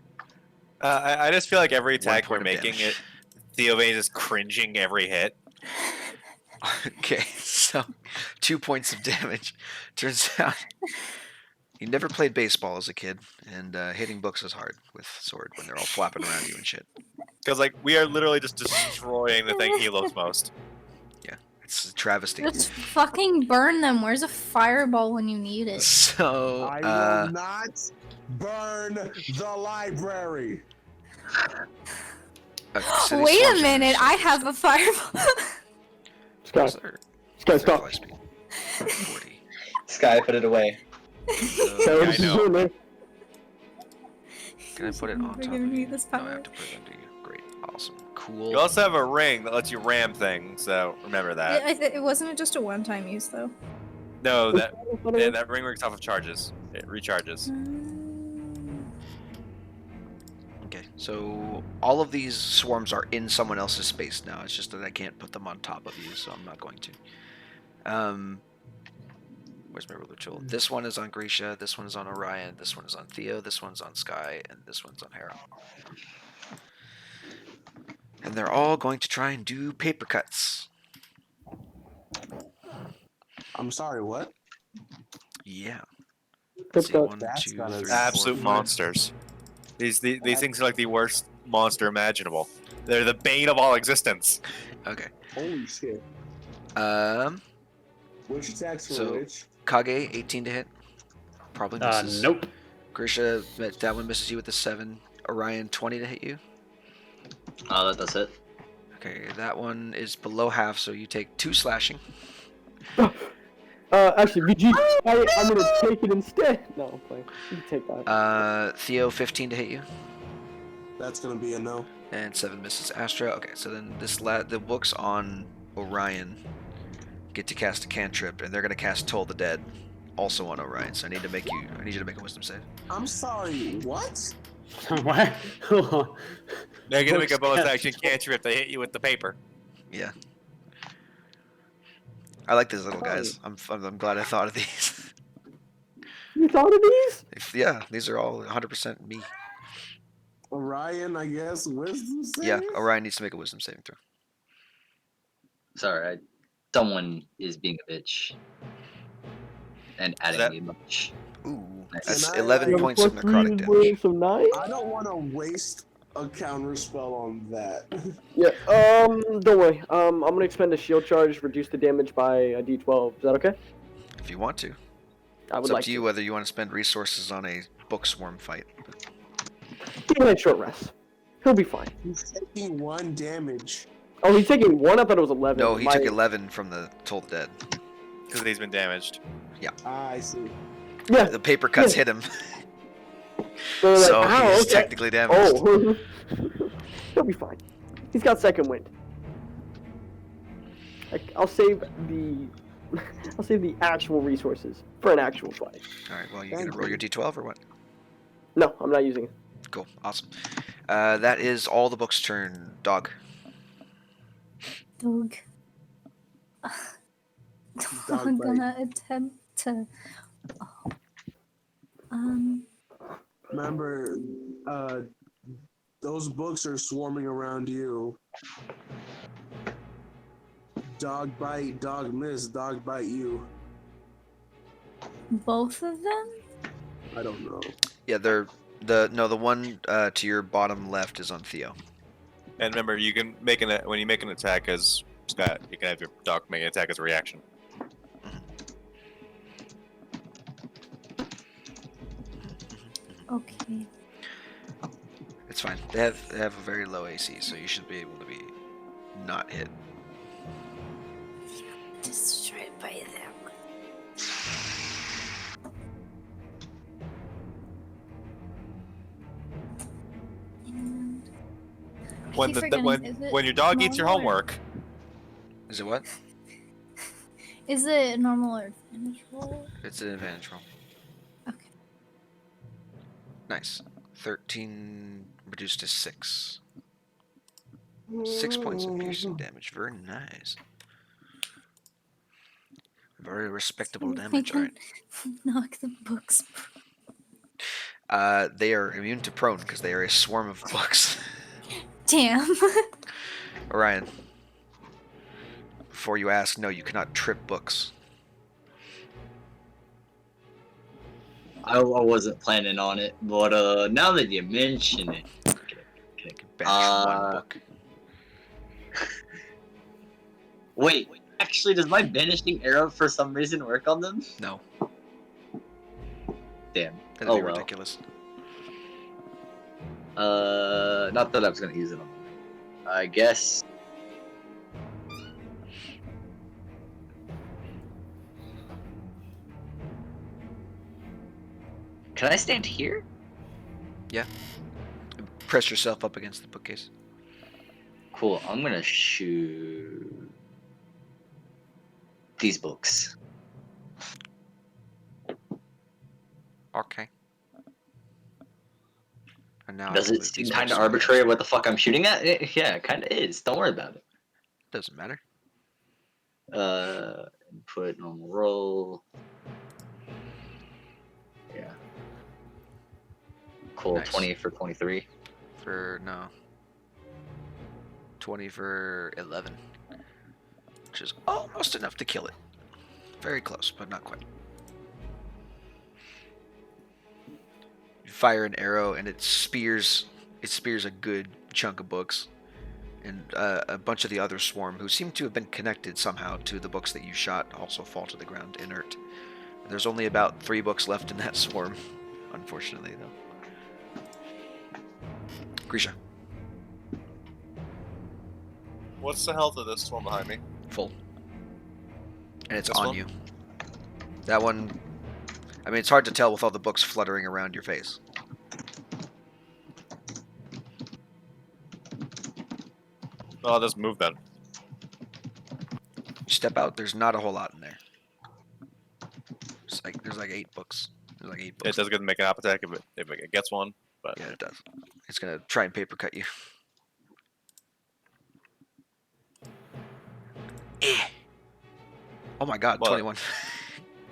I just feel like every 1 attack we're point of making, damage. Theobane is cringing every hit. Okay, so 2 points of damage. Turns out he never played baseball as a kid, and hitting books is hard with sword when they're all flapping around you and shit. Because like we are literally just destroying the thing he loves most. Yeah, it's a travesty. Just fucking burn them. Where's a fireball when you need it? So, I will not burn the library. city Wait a swarms are minute, I super have a fireball. Where's Scott, their Scott, fly speed? 40. Sky, put it away. So, I know. can I put it on top of giving me you? this No, I power. have to put it under you. Great. Awesome. Cool. You also have a ring that lets you ram things, so remember that. It wasn't just a one-time use though. No, that ring works off of charges. It recharges. Okay, so all of these swarms are in someone else's space now. It's just that I can't put them on top of you, so I'm not going to. Where's my ruler tool? This one is on Grisha, this one is on Orion, this one is on Theo, this one's on Sky, and this one's on Hera. And they're all going to try and do paper cuts. I'm sorry, what? Yeah. Paper Let's see, cuts. 1, That's 2, gotta 3, be 4, Absolute 5. monsters. These things are like the worst monster imaginable. They're the bane of all existence. Okay. Holy shit. Which attacks for So- which? Kage, 18 to hit. Probably misses. Nope. Grisha, that one misses you with a 7. Orion, 20 to hit you. Oh, that's it. Okay, that one is below half, so you take 2 slashing. Actually, VG, I'm gonna take it instead. No, I'm playing. You can take that. Theo, 15 to hit you. That's gonna be a no. And 7 misses Astra. Okay, so then the books on Orion get to cast a cantrip, and they're gonna cast Toll the Dead, also on Orion. So I need you to make a Wisdom save. I'm sorry, what? What? They're gonna make a bonus Books action cantrip. They hit you with the paper. Yeah. I like these little guys. I'm glad I thought of these. You thought of these? Yeah, these are all 100% me. Orion, I guess, wisdom save? Yeah, Orion needs to make a Wisdom saving throw. Sorry, someone is being a bitch and adding that- me much. Ooh, Nice. that's Can I, 11 like, points of necrotic damage. Some 9? I don't want to waste a counter spell on that. Yeah. Don't worry. I'm gonna expend a shield charge, reduce the damage by a D12. Is that okay? If you want to. I would It's up like to you whether you want to spend resources on a book swarm fight. Give him a short rest. He'll be fine. He's taking 1 damage. Oh, he's taking 1? I thought it was 11. No, he My- took 11 from the Toll the Dead. Because he's been damaged. Ah, I see. Yeah. The paper cuts hit him, They're like, so "Ow, he's okay." technically damaged. Oh. He'll be fine. He's got second wind. I'll save the actual resources for an actual fight. All right, well, you Thank gonna roll you. your d12 or what? No, I'm not using it. Cool, awesome. That is all the book's turn. Dog. Dog. Dog I'm bite. gonna attempt to. Remember, those books are swarming around you. Dog bite, dog miss, dog bite you. Both of them? I don't know. Yeah, the one to your bottom left is on Theo. And remember, you can make when you make an attack as Scott, you can have your dog make an attack as a reaction. Okay. It's fine. They have a very low AC, so you should be able to be not hit. Destroyed by that one. And I When keep the forgetting, when is it when your dog eats your normal or- homework, Is it what? Is it normal or advantage roll? It's an advantage roll. Okay. Nice. 13 reduced to 6. 6 points of piercing damage. Very nice. Very respectable damage. All right. Knock the books. They are immune to prone because they are a swarm of books. Damn. Orion. Before you ask, no, you cannot trip books. I wasn't planning on it, but now that you mention it, You can banish one book. wait. Actually, does my banishing arrow for some reason work on them? No, Damn. that'd Oh be well. ridiculous. Not that I was gonna use it on them. I guess. Can I stand here? Press yourself up against the bookcase. Cool. I'm gonna shoot these books. Okay. And now Does I it believe seem these kind of books are arbitrary yours. what the fuck I'm shooting at? Yeah, it kind of is. Don't worry about it. Doesn't matter. Input normal roll. Yeah. Cool. Nice. 20 for 23. For no. 20 for 11. Which is almost enough to kill it. Very close, but not quite. You fire an arrow and it spears a good chunk of books. And a bunch of the other swarm, who seem to have been connected somehow to the books that you shot, also fall to the ground inert. There's only about 3 books left in that swarm, unfortunately, though. Grisha, What's the health of this one behind me? full. And it's This on one? you. That one, I mean, it's hard to tell with all the books fluttering around your face. Oh, I'll just move then. You step out, there's not a whole lot in there. There's like 8 books. There's like 8 books. It does get to make an op attack if it gets one, but Yeah, it does. It's gonna try and paper cut you. Oh my god, What? 21.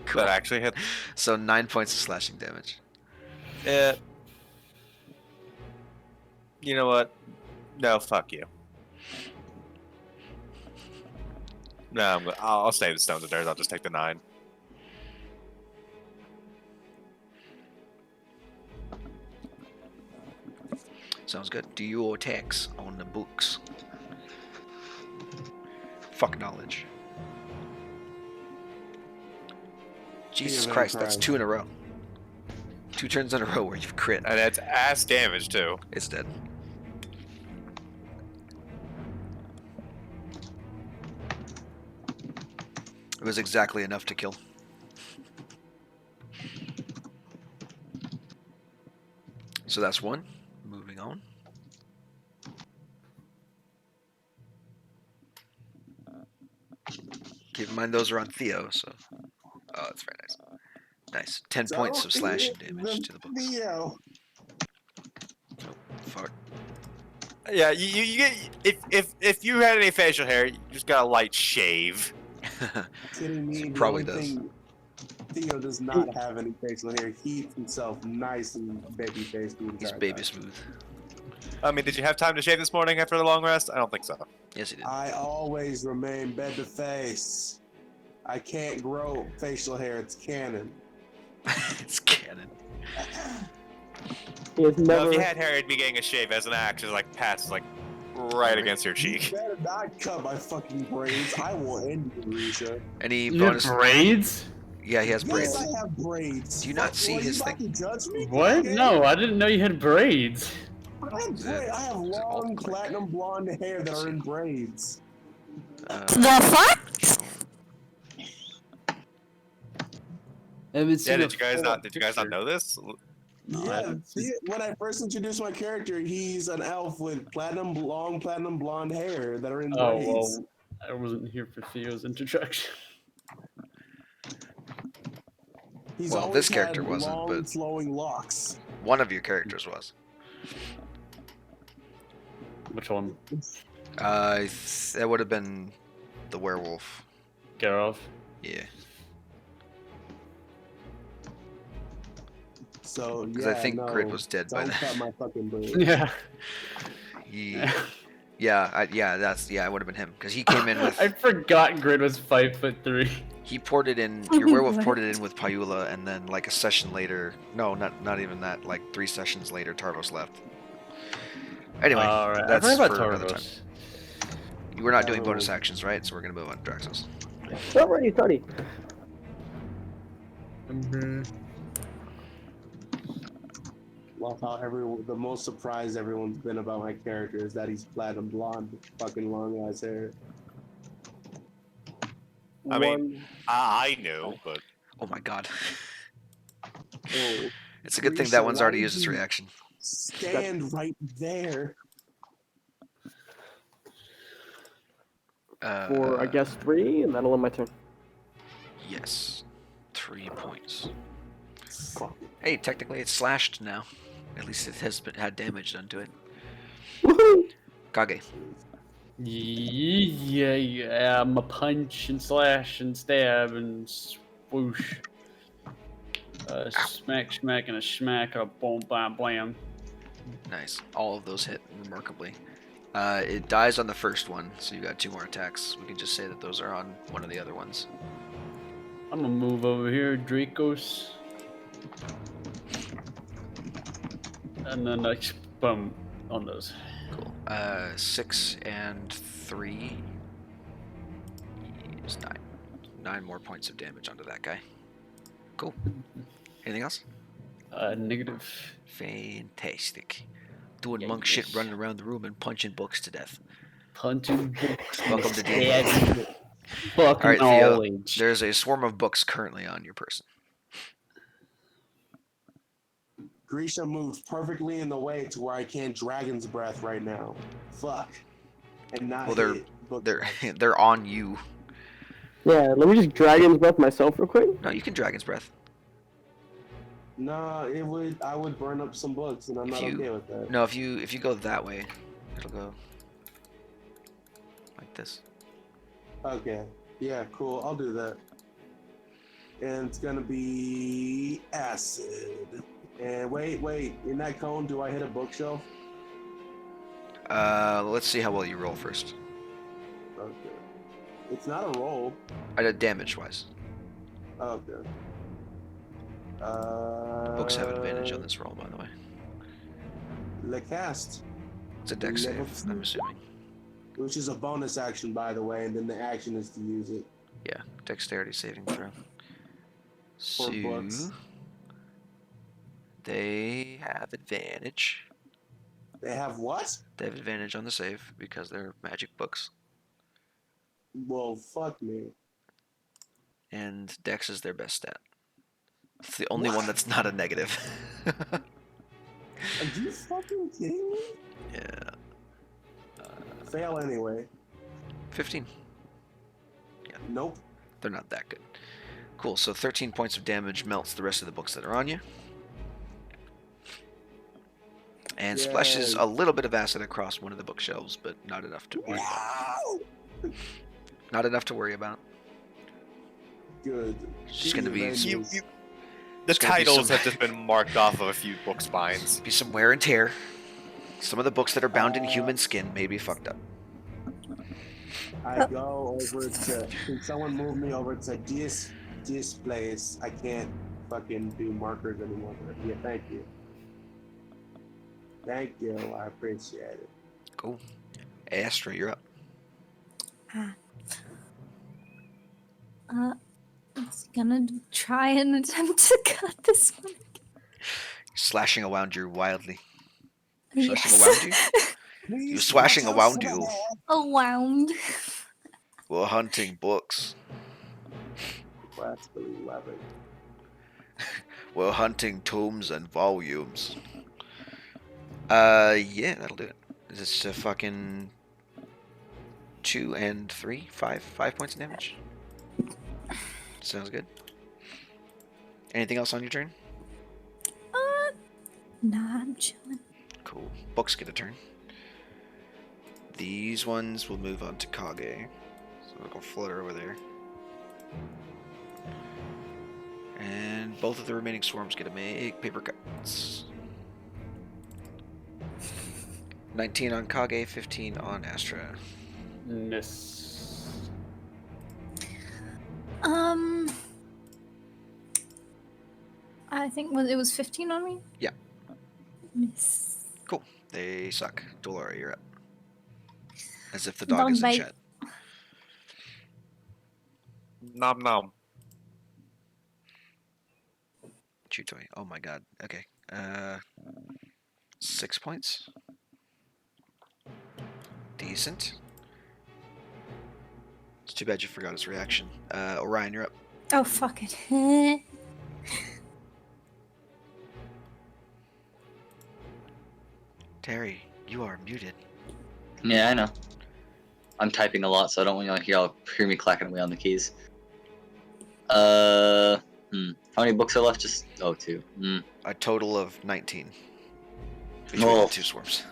Cool. that actually hit. So 9 points of slashing damage. It. You know what? No, fuck you. No, I'll save the stones and dares. I'll just take the 9. Sounds good. Do your attacks on the books. Fuck knowledge. Jesus Yeah, Christ, that's right. 2 in a row. 2 turns in a row where you've crit. And it's ass damage too. It's dead. It was exactly enough to kill. So that's 1. Moving on. Keep in mind those are on Theo, so... Oh, that's very nice. Nice. 10 points of slashing damage to the books. Theo. Oh, fuck. Yeah, you get if you had any facial hair, you just got a light shave. Kidding me? The Probably only does. thing Theo does not have any facial hair. He keeps himself nice and baby faced. He's baby smooth. I mean, did you have time to shave this morning after the long rest? I don't think so. Yes, he did. I always remain bed to face. I can't grow facial hair. It's canon. It's canon. He has No, never. if you had hair, you'd be getting a shave as an axe, just like passes like right against your You cheek. better not cut my fucking braids. I will end you, Risha. Any You have bonus? braids? Yeah, he has braids. Yes, I have braids. Do you not see What, his you about thing? to judge me? What? Okay. No, I didn't know you had braids. I have, Is it- I have is it long alt-click? platinum blonde hair that are in braids. The fuck? Yeah, did you guys not know this? No, I Yeah, haven't see, when I first introduced my character, he's an elf with long platinum blonde hair that are in Oh braids. well, I wasn't here for Theo's introduction. He's Well, always this character had wasn't, long, but- flowing locks. One of your characters was. Which one? That would have been the werewolf. Garov? Yeah, So because yeah, I think no, Grid was dead by don't then. cut my fucking braids. Yeah. Yeah, it would have been him because he came in with I forgot Grid was 5'3". he ported in your werewolf ported in with Pyula, and then like a session later, no, not even that, like 3 sessions later, Tarvos left. Anyway, Alright, that's I forgot for about another time. Tarvos. We're not doing bonus actions, right? So we're gonna move on to Draxos. Already study. Love how the most surprised everyone's been about my character is that he's platinum blonde, with fucking long ass hair. I mean, I knew, but Oh my god. Oh, It's a good thing Grisha, that one's why already did used its you reaction. Stand right there. For I guess 3, and that'll end my turn. Yes. 3 points. Cool. Hey, technically it's slashed now. At least it has had damage done to it. Woohoo! Kage. Yeah, I'm a punch and slash and stab and swoosh. Smack, smack, and a smack, a boom, bam, blam. Nice. All of those hit remarkably. It dies on the first one, so you got 2 more attacks. We can just say that those are on one of the other ones. I'm gonna move over here, Dracos. And then boom on those. Cool. 6 and 3 is 9. 9 more points of damage onto that guy. Cool. Anything else? Negative. Fantastic. Doing Yeah, monk yes. shit, running around the room and punching books to death. Punching books. Welcome to D&D. stabbing. Fucking Alright, Theo, knowledge. there's a swarm of books currently on your person. Grisha moves perfectly in the way to where I can't Dragon's Breath right now. Fuck. And not Well, they're- hit book They're marks. they're on you. Yeah, let me just Dragon's Breath myself real quick. No, you can Dragon's Breath. No, I would burn up some books, and I'm not okay with that. No, if you go that way, it'll go like this. Okay. Yeah, cool. I'll do that. And it's gonna be acid. And wait. In that cone, do I hit a bookshelf? Let's see how well you roll first. Okay. It's not a roll. I did damage-wise. Okay. Books have advantage on this roll, by the way. Le cast, It's a dex Level save, I'm assuming. which is a bonus action, by the way, and then the action is to use it. Yeah, dexterity saving throw. So books. they have advantage. They have what? They have advantage on the save because they're magic books, Well, fuck me. and dex is their best stat. It's the only one that's not a negative. Are you fucking kidding me? Yeah. Fail anyway. 15. Nope. They're not that good. Cool, so 13 points of damage melts the rest of the books that are on you. And splashes Yay. a little bit of acid across one of the bookshelves, but not enough to worry about. Wow. Not enough to worry about. Good. It's just gonna be Gee, some, man. The It's gonna be titles some- have just been marked off of a few book spines. be some wear and tear. Some of the books that are bound in human skin may be fucked up. I go over to. Can someone move me over to this place? I can't fucking do markers anymore. Yeah, thank you. Thank you. I appreciate it. Cool. Astra, you're up. It's gonna try and attempt to cut this one. Slashing around you wildly. Yes. Slashing around you? You swashing around you. Around. We're hunting books. Practically 11. We're hunting tomes and volumes. Yeah, that'll do it. Is this a fucking 2 and 3? 5 points of damage? Sounds good. Anything else on your turn? Nah, I'm chilling. Cool. Books get a turn. These ones will move on to Kage. So they'll go flutter over there. And both of the remaining swarms get to make paper cuts. 19 on Kage, 15 on Astra. Miss. I think it was 15 on me? Yeah. Miss. Cool. They suck. Dolora, you're up. As if the dog Dog is in bite. chat. Nom nom. Chew toy. Oh my god. Okay. 6 points. Decent. It's too bad you forgot his reaction. Orion, you're up. Oh, fuck it. Terry, you are muted. Yeah, I know. I'm typing a lot, so I don't want you to hear me clacking away on the keys. How many books are left? Just 2. A total of 19. Between Well, the 2 swarms.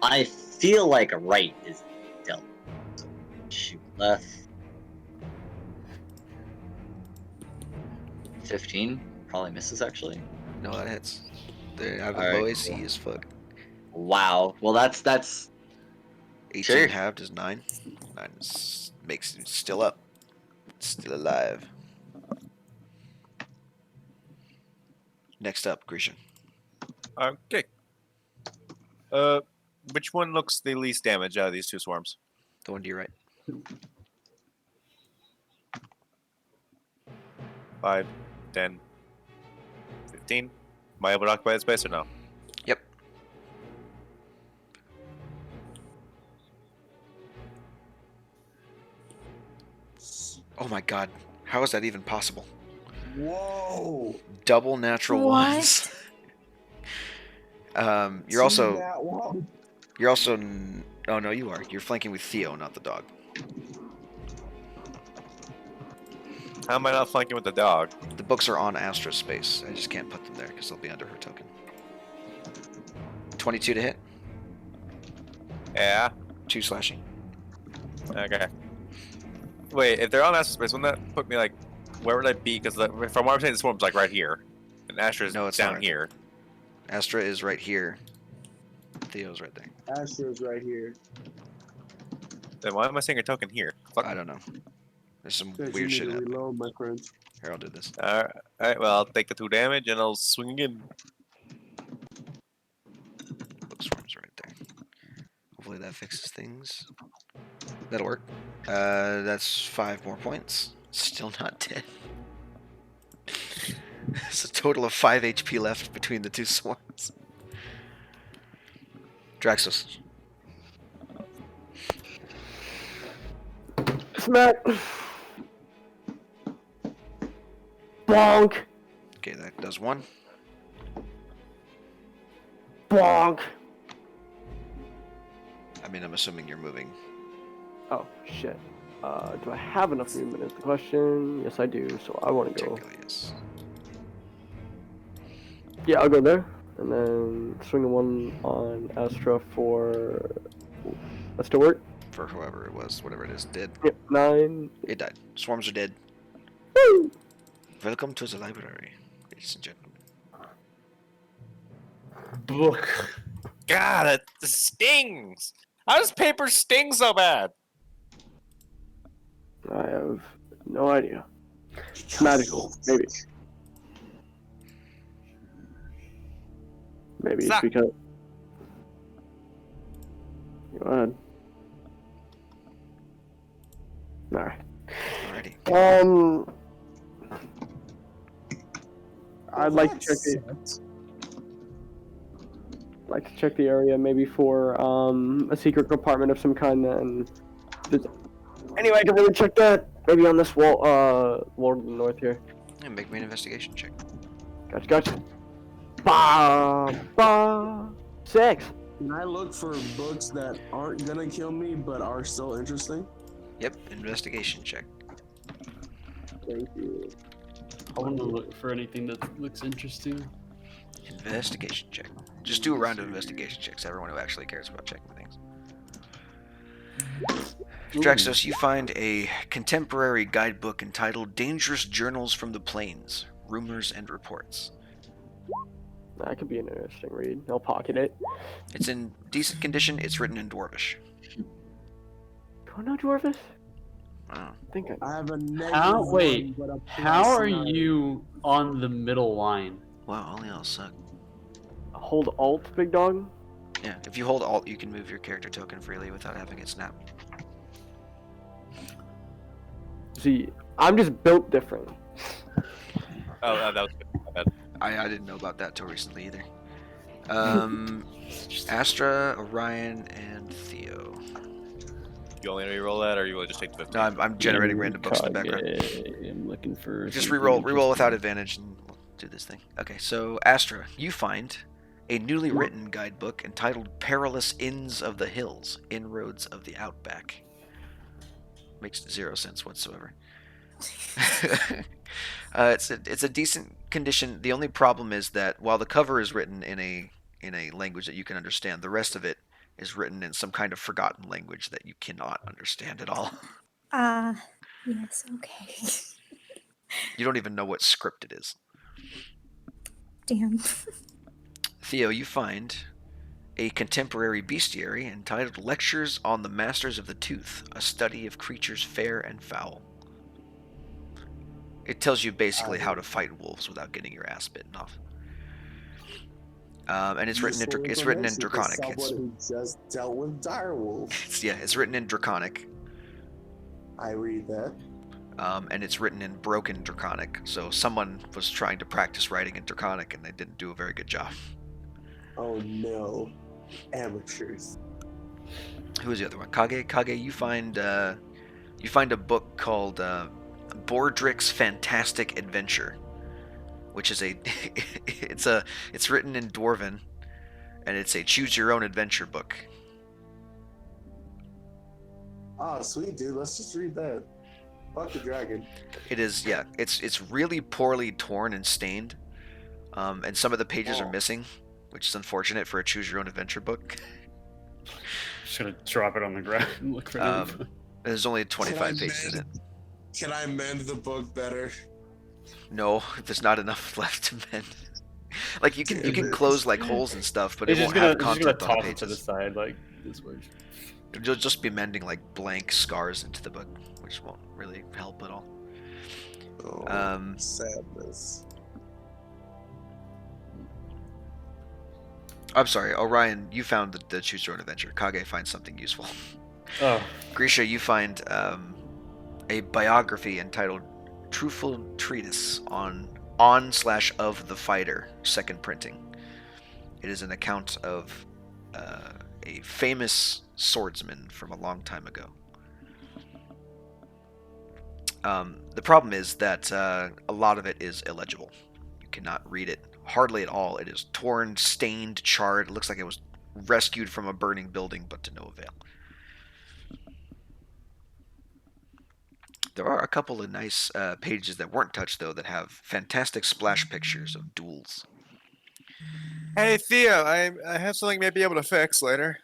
I feel like a right is dealt. So shoot left. 15 probably misses actually. No, that hits. They have a Alright, low cool. AC as fuck. Wow. Well, that's 18 Sure. halved is 9. 9 makes it still up. Still alive. Next up, Grecian. Okay. Which one looks the least damage out of these 2 swarms? The one to your right. 5, 10, 15. Am I able to occupy that space or no? Yep. Oh my god. How is that even possible? Whoa! Double natural What? ones. You're See also that one? oh no, you are. You're flanking with Theo, not the dog. How am I not flanking with the dog? The books are on Astra's space. I just can't put them there because they'll be under her token. 22 to hit. Yeah. 2 slashing. Okay. Wait, if they're on Astra space, wouldn't that put me like, where would I be? Because from what I'm saying, the swarm's like right here, and Astra's No, it's down not. here. Astra is right here. Theo's right there. Astro's right here. Then why am I seeing a token here? Fuck. I don't know. There's some Because you weird need shit to happening. reload, my friend. Here, I'll do this. Alright, well, I'll take the 2 damage and I'll swing again. Book swarms right there. Hopefully that fixes things. That'll work. That's 5 more points. Still not dead. It's a total of 5 HP left between the 2 swarms. Draxus. Smack. Bonk. Okay, that does 1. Bonk. I mean, I'm assuming you're moving. Oh, shit. Do I have enough movement is the question. Yes, I do, so I want to go. Technically, yes. Yeah, I'll go there. And then swing the one on Astra for... That still work? For whoever it was, whatever it is, dead. Yep, 9. It died. Swarms are dead. Woo! Welcome to the library, ladies and gentlemen. Book. God, it stings! How does paper sting so bad? I have no idea. Magical, maybe. Maybe it's Stop. because... Go ahead. Alright. Alrighty. I'd like to check the area maybe for a secret compartment of some kind. And anyway, I can really check that. Maybe on this wall to the north here. Yeah, make me an investigation check. Gotcha. Ba 6. Can I look for books that aren't gonna kill me but are still interesting? Yep, investigation check. Thank you. I want to look for anything that looks interesting. Investigation check. Just do a round of investigation checks. Everyone who actually cares about checking things. Draxos, you find a contemporary guidebook entitled Dangerous Journals from the Plains, Rumors and Reports. That could be an interesting read. I'll pocket it. It's in decent condition. It's written in Dwarvish. Do I know Dwarvish? Wow. I think I I have a negative How? one, Wait. but a How plus are 9. you on the middle line? Wow, all y'all suck. hold Alt, big dog. Yeah, if you hold Alt, you can move your character token freely without having it snap. See, I'm just built different. Oh, that was good. My bad. I didn't know about that till recently either. Astra, Orion, and Theo. You only re-roll that, or you will just take the 15? No, I'm generating random books in the background. I'm looking for. Just something reroll interesting. without advantage, and we'll do this thing. Okay, so Astra, you find a newly written guidebook entitled Perilous Inns of the Hills, Inroads of the Outback. Makes 0 sense whatsoever. It's a decent condition. The only problem is that while the cover is written in a language that you can understand, the rest of it is written in some kind of forgotten language that you cannot understand at all. Yes, okay. You don't even know what script it is. Damn. Theo, you find a contemporary bestiary entitled Lectures on the Masters of the Tooth, a study of creatures fair and foul. It tells you basically how to fight wolves without getting your ass bitten off. And it's written in Draconic. Someone who just dealt with direwolves. It's written in Draconic. I read that. And it's written in broken Draconic. So someone was trying to practice writing in Draconic, and they didn't do a very good job. Oh no, amateurs. Who was the other one? Kage, you find a book called Bordrick's Fantastic Adventure, which is it's written in Dwarven, and it's a choose your own adventure book. Oh, sweet dude, let's just read that. Fuck the dragon. It is, yeah. It's really poorly torn and stained, and some of the pages are missing, which is unfortunate for a choose your own adventure book. Just gonna drop it on the ground and look for it. There's only 25 pages in it. Can I mend the book better? No, there's not enough left to mend. Like you can close like holes and stuff, but it It's won't just have gonna, just gonna content on the toss it to the pages. side like this way. You'll just be mending like blank scars into the book, which won't really help at all. Oh, sadness. I'm sorry, Orion, you found the choose your own adventure. Kage finds something useful. Oh, Grisha, you find a biography entitled Truthful Treatise on/of the Fighter, second printing. It is an account of a famous swordsman from a long time ago. The problem is that a lot of it is illegible. You cannot read it hardly at all. It is torn, stained, charred. It looks like it was rescued from a burning building, but to no avail. There are a couple of nice pages that weren't touched, though, that have fantastic splash pictures of duels. Hey Theo, I have something I may be able to fix later.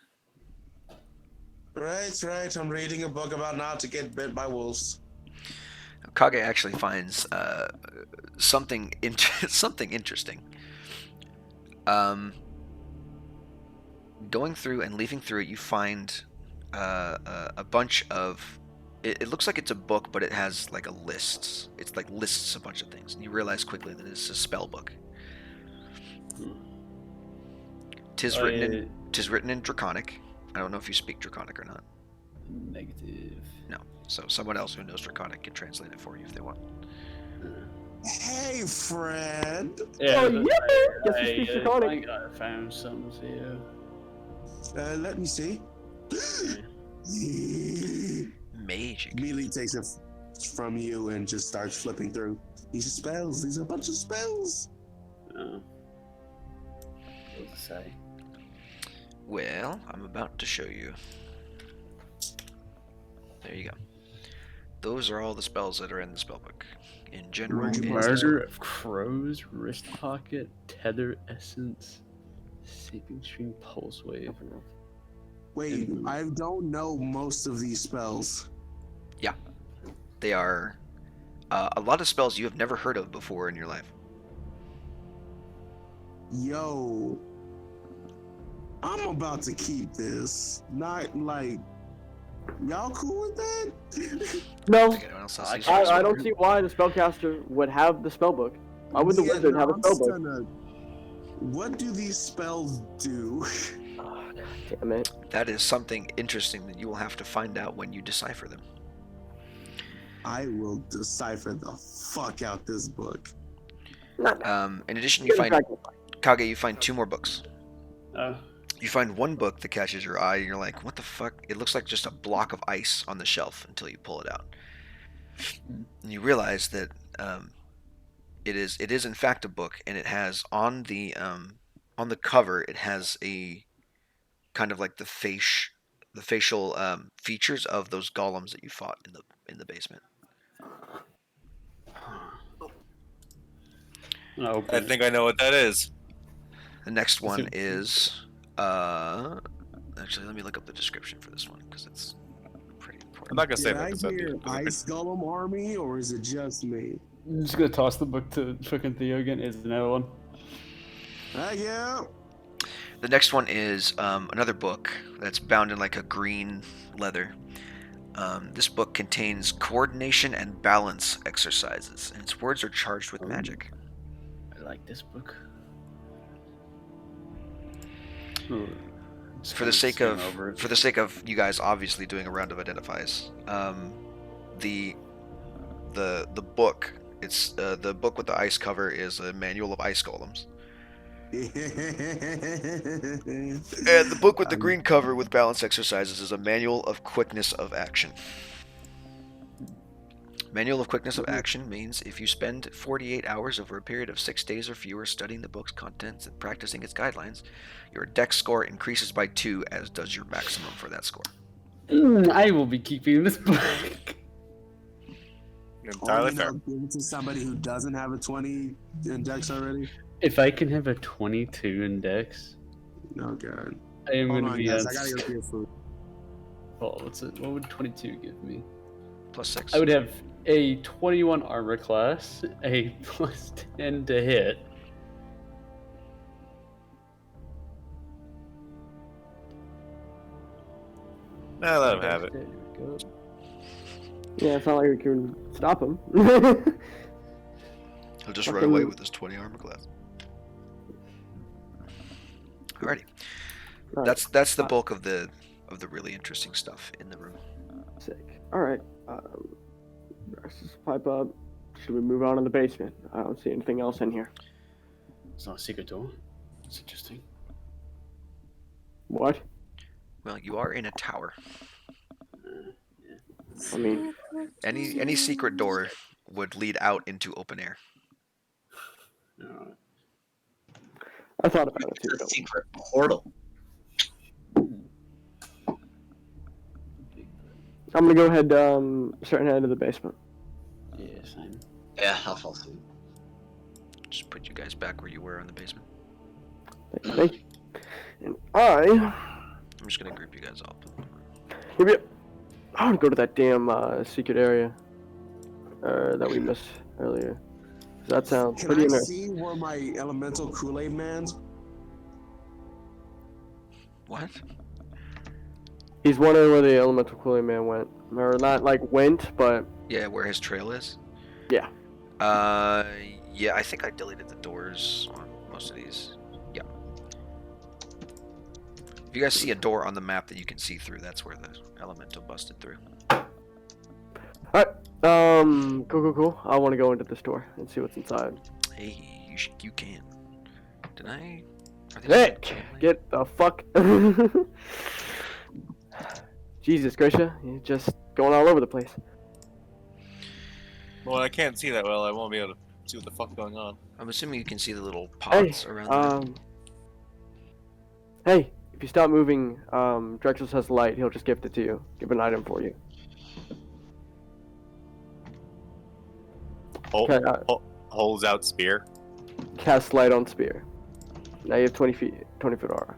Right. I'm reading a book about not to get bit by wolves. Kage actually finds something interesting. Going through and leafing through it, you find a bunch of. It looks like it's a book, but it has like a list. It's like lists a bunch of things, and you realize quickly that it's a spell book. Tis written in Draconic. I don't know if you speak Draconic or not. negative. No. So someone else who knows Draconic can translate it for you if they want. Hey, friend. Yeah, Oh, yeah! Guess you speak Draconic. I found some, Theo. Let me see. Magic. Immediately takes it from you and just starts flipping through. These are spells. These are a bunch of spells. Oh. What does it say? Well, I'm about to show you. There you go. Those are all the spells that are in the spellbook. In general, it is Murder of Crows, Wrist Pocket, Tether Essence, Seeping Stream, Pulse Wave. Wait, I don't know most of these spells. They are a lot of spells you have never heard of before in your life. Yo, I'm about to keep this. Not like, y'all cool with that? No, Think anyone else has these I spells? don't see why the spellcaster would have the spellbook. Why would the wizard have a spellbook? What do these spells do? Oh, God damn it. That is something interesting that you will have to find out when you decipher them. I will decipher the fuck out this book. In addition, you find Kage. You find 2 more books. You find one book that catches your eye, and you're like, "What the fuck?" It looks like just a block of ice on the shelf until you pull it out, and you realize that It is in fact a book, and it has on the cover it has a kind of like the facial features of those golems that you fought in the basement. I think I know what that is. The next one is actually, let me look up the description for this one because it's pretty I'm important. not gonna say Did that. I 'Cause that'd hear be- that'd be- Ice Golem Army, or is it just me? I'm just gonna toss the book to fucking Theo again. Is another one. Yeah. The next one is another book that's bound in like a green leather. This book contains coordination and balance exercises, and its words are charged with magic. I like this book. For the sake of you guys obviously doing a round of identifies, the book it's the book with the ice cover is a manual of ice golems, and the book with the green cover with balance exercises is a manual of quickness of action. Manual of Quickness of Action means if you spend 48 hours over a period of 6 days or fewer studying the book's contents and practicing its guidelines, your dex score increases by 2, as does your maximum for that score. I will be keeping this book. Entirely fair. Give it to somebody who doesn't have a 20 in dex already. If I can have a 22 in dex, No, God. I am Hold going to on, be guys. on. I gotta go get food. Oh, what's it? What would 22 give me? Plus 6. I would have a 21 armor class, a plus 10 to hit. Nah, let him have it. There we go. Yeah, it's not like we can stop him. He'll just run away with his 20 armor class. Alrighty. Right. That's the bulk of the really interesting stuff in the room. Sick. All right. Let's just pipe up. Should we move on to the basement? I don't see anything else in here. It's not a secret door. It's interesting. What? Well, you are in a tower. I mean, Any secret door would lead out into open air. I thought about it It's a too. secret portal. I'm gonna go ahead. Start heading to the basement. Yeah, same. Yeah, I'll fall asleep. Just put you guys back where you were in the basement. Thank you. And I'm just gonna group you guys up. I want to go to that damn secret area that we missed earlier. That sounds Can pretty I interesting. see where my elemental Kool-Aid man's? What? He's wondering where the elemental Kool-Aid man went, or not like went, but Yeah, where his trail is? Yeah. Yeah, I think I deleted the doors on most of these. Yeah. If you guys see a door on the map that you can see through, that's where the elemental busted through. cool. I want to go into the store and see what's inside. Hey, you can. Did I? Nick, get the fuck. Jesus, Grisha, you're just going all over the place. Well, I can't see that well. I won't be able to see what the fuck's going on. I'm assuming you can see the little Hey, pods around there. hey, if you stop moving, Drexel has light. He'll just gift it to you. Give an item for you. Okay, Holds out spear. cast light on spear. Now you have 20 foot aura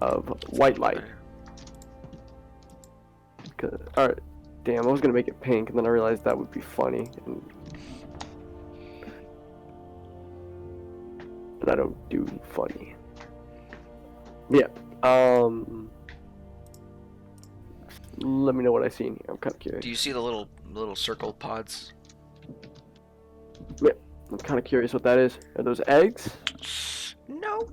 of white light. Alright, damn, I was gonna make it pink, and then I realized that would be funny, and I don't do funny. Yeah, let me know what I see in here. I'm kind of curious. Do you see the little circle pods? I'm kind of curious what that is. Are those eggs? No.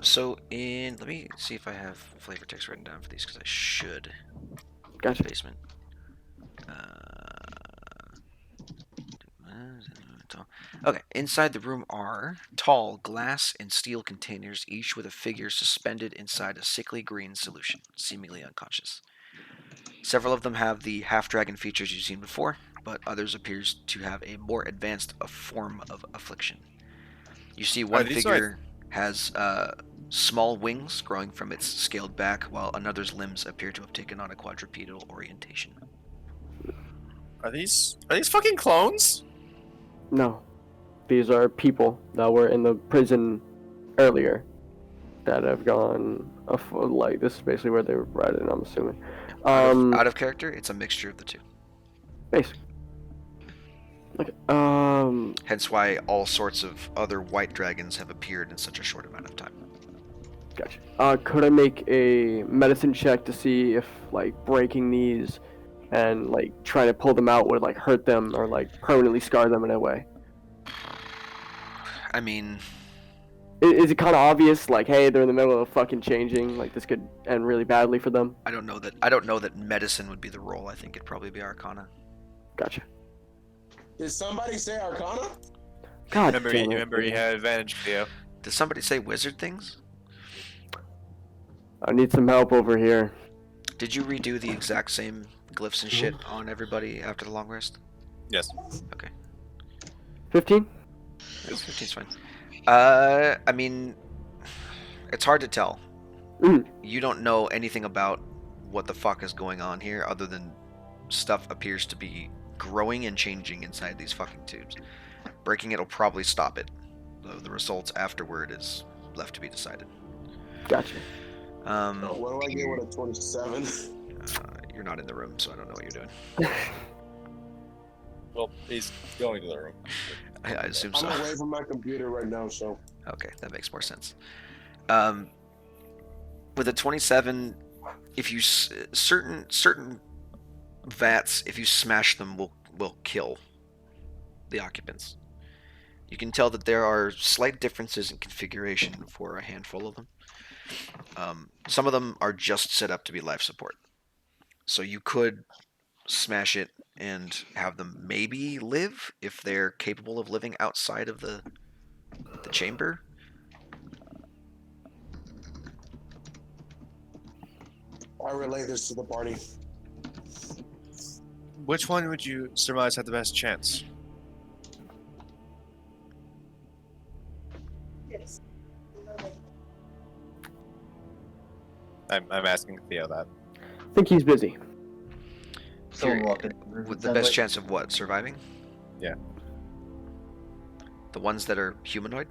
So let me see if I have flavor text written down for these because I should. Gotcha. Basement. Okay, inside the room are tall glass and steel containers, each with a figure suspended inside a sickly green solution, seemingly unconscious. Several of them have the half-dragon features you've seen before. but others appears to have a more advanced form of affliction. You see Are one these figure has small wings growing from its scaled back, while another's limbs appear to have taken on a quadrupedal orientation. Are these fucking clones? No, these are people that were in the prison earlier that have gone like this is basically where they were bred in, I'm assuming. Out of character, it's a mixture of the two. Basically. Okay. Hence why all sorts of other white dragons have appeared in such a short amount of time. Gotcha. Could I make a medicine check to see if like breaking these and like trying to pull them out would like hurt them or like permanently scar them in a way? I mean, Is it kind of obvious, like, hey, they're in the middle of fucking changing, like this could end really badly for them? I don't know that medicine would be the role. I think it'd probably be Arcana. Gotcha. Did somebody say Arcana? God Remember, damn it. remember you had advantage, Theo. Did somebody say wizard things? I need some help over here. Did you redo the exact same glyphs and shit on everybody after the long rest? Yes. 15? 15's fine. I mean, it's hard to tell. Mhm. You don't know anything about what the fuck is going on here, other than stuff appears to be growing and changing inside these fucking tubes. Breaking it'll probably stop it. The results afterward is left to be decided. Gotcha. What do I get with a 27? You're not in the room, so I don't know what you're doing. Well, he's going to the room. I assume so. I'm away from my computer right now, so. Okay, that makes more sense. With a 27, if you certain vats, if you smash them, will kill the occupants. You can tell that there are slight differences in configuration for a handful of them. Some of them are just set up to be life support, so you could smash it and have them maybe live if they're capable of living outside of the chamber. I relay this to the party. Which one would you surmise had the best chance? I'm asking Theo that. I think he's busy. Someone Here, walking. with the best chance of what? Surviving? Yeah. The ones that are humanoid?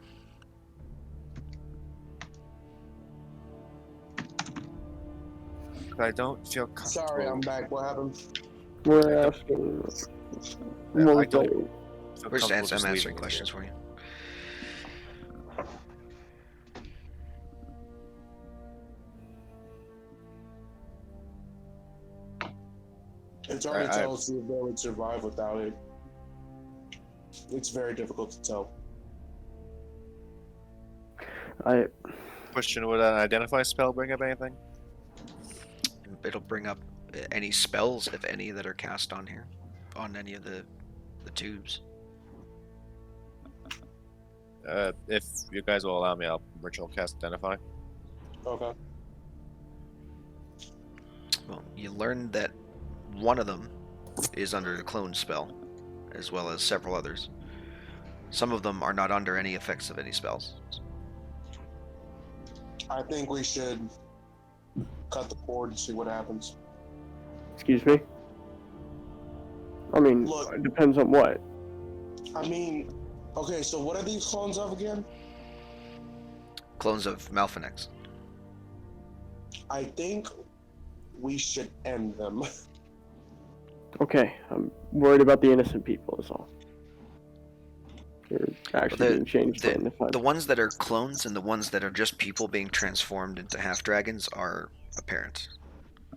I don't feel comfortable. Sorry, I'm back. What happened? We're asking. I What was don't- the- feel We're just comfortable I'm answering leaving questions here. for you. It's hard to I- tell if they would survive without it. It's very difficult to tell. I Question: would an identify spell bring up anything? It'll bring up any spells, if any, that are cast on here, on any of the tubes. If you guys will allow me, I'll ritual cast identify. Okay. Well, you learn that one of them is under the clone spell, as well as several others. Some of them are not under any effects of any spells. I think we should cut the cord and see what happens. excuse me. I mean, Look. it depends on what. I mean, okay, so what are these clones of again? Clones of Malphinex. I think we should end them. Okay, I'm worried about the innocent people. Is all. They're actually being changed. The ones that are clones and the ones that are just people being transformed into half dragons are apparent.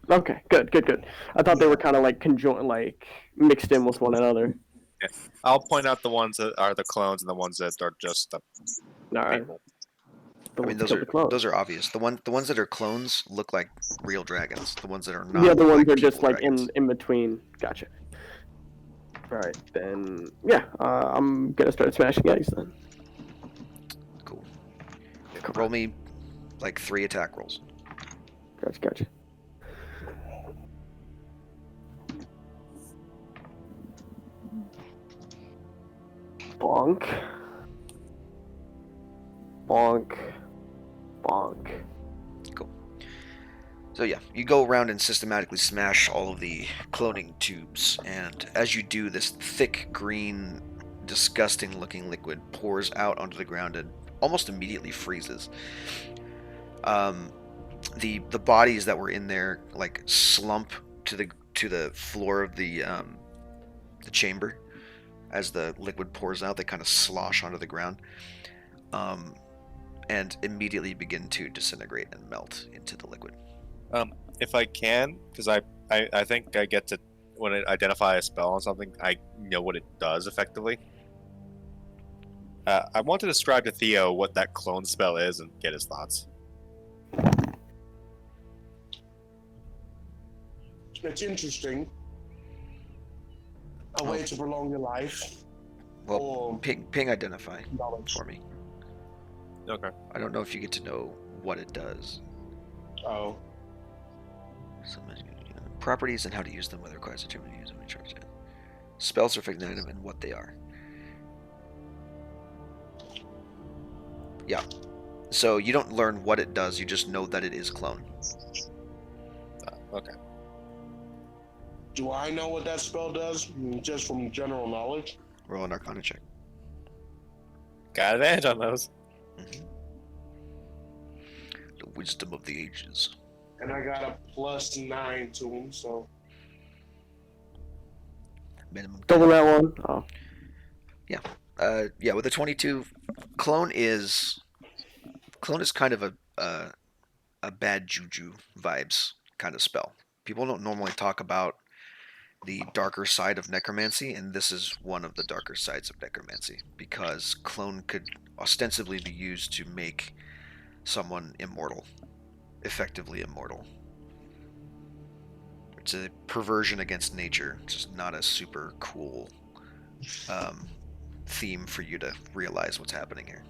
Okay, good. I thought they were kind of like conjoined, like mixed in with one another. I'll point out the ones that are the clones and the ones that are just the All right. people. The I mean, ones killed the clones. those are obvious. The ones that are clones look like real dragons. The ones that are not. The other ones like are just people like dragons. in between. Gotcha. All right, then. Yeah, I'm gonna start smashing eggs then. Cool. Roll me like 3 attack rolls. Gotcha. bonk. Bonk. Bonk. So yeah, you go around and systematically smash all of the cloning tubes, and as you do, this thick green, disgusting-looking liquid pours out onto the ground and almost immediately freezes. The bodies that were in there like slump to the floor of the chamber as the liquid pours out. They kind of slosh onto the ground, and immediately begin to disintegrate and melt into the liquid. If I can, because I think I get to, when I identify a spell on something, I know what it does effectively. I want to describe to Theo what that clone spell is and get his thoughts. It's interesting. A way to prolong your life. Well, Or ping identify knowledge. for me. Okay. I don't know if you get to know what it does. Oh. Properties and how to use them, whether requires determining to use them in charge. Spells are effective item and what they are. Yeah. So you don't learn what it does, you just know that it is clone. Okay. Do I know what that spell does? Just from general knowledge? Roll an Arcana check. Got advantage on those. Mm-hmm. The wisdom of the ages. And I got a +9 to him, so. Minimum. Double that one. Oh. Yeah, with a 22, clone is kind of a bad juju vibes kind of spell. People don't normally talk about the darker side of necromancy, and this is one of the darker sides of necromancy, because clone could ostensibly be used to make someone immortal, effectively immortal. It's a perversion against nature. It's just not a super cool theme for you to realize what's happening here.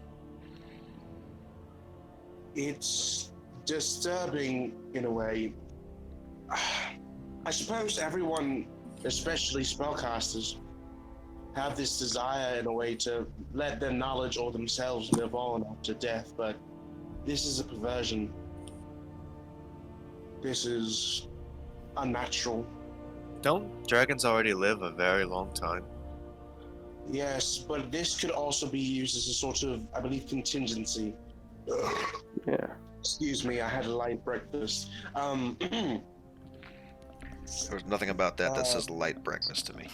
It's disturbing in a way. I suppose everyone, especially spellcasters, have this desire in a way to let their knowledge or themselves live on after death, but this is a perversion. This is unnatural. Don't dragons already live a very long time? Yes, but this could also be used as a sort of, I believe, contingency. Yeah. Excuse me, I had a light breakfast. There's nothing about that that says light breakfast to me.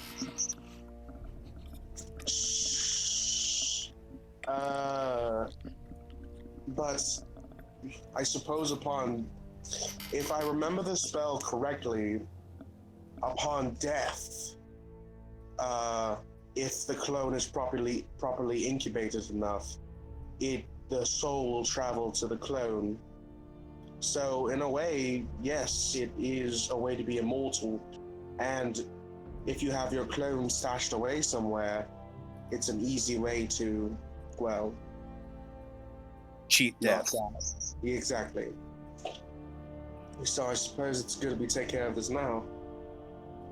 But I suppose if I remember the spell correctly, upon death, if the clone is properly incubated enough, the soul will travel to the clone. So in a way, yes, it is a way to be immortal. And if you have your clone stashed away somewhere, it's an easy way to, well, Cheat death. Exactly. So I suppose it's good we take care of this now.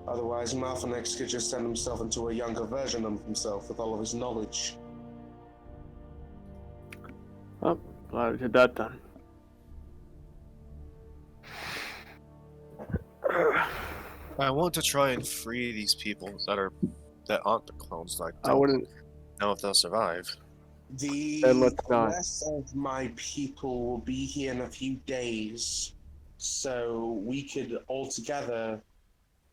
Otherwise, Malphinex could just send himself into a younger version of himself with all of his knowledge. Oh, glad I did that then. I want to try and free these people that aren't the clones. Like, I wouldn't. know if they'll survive. Then let's not. rest of my people will be here in a few days, so we could all together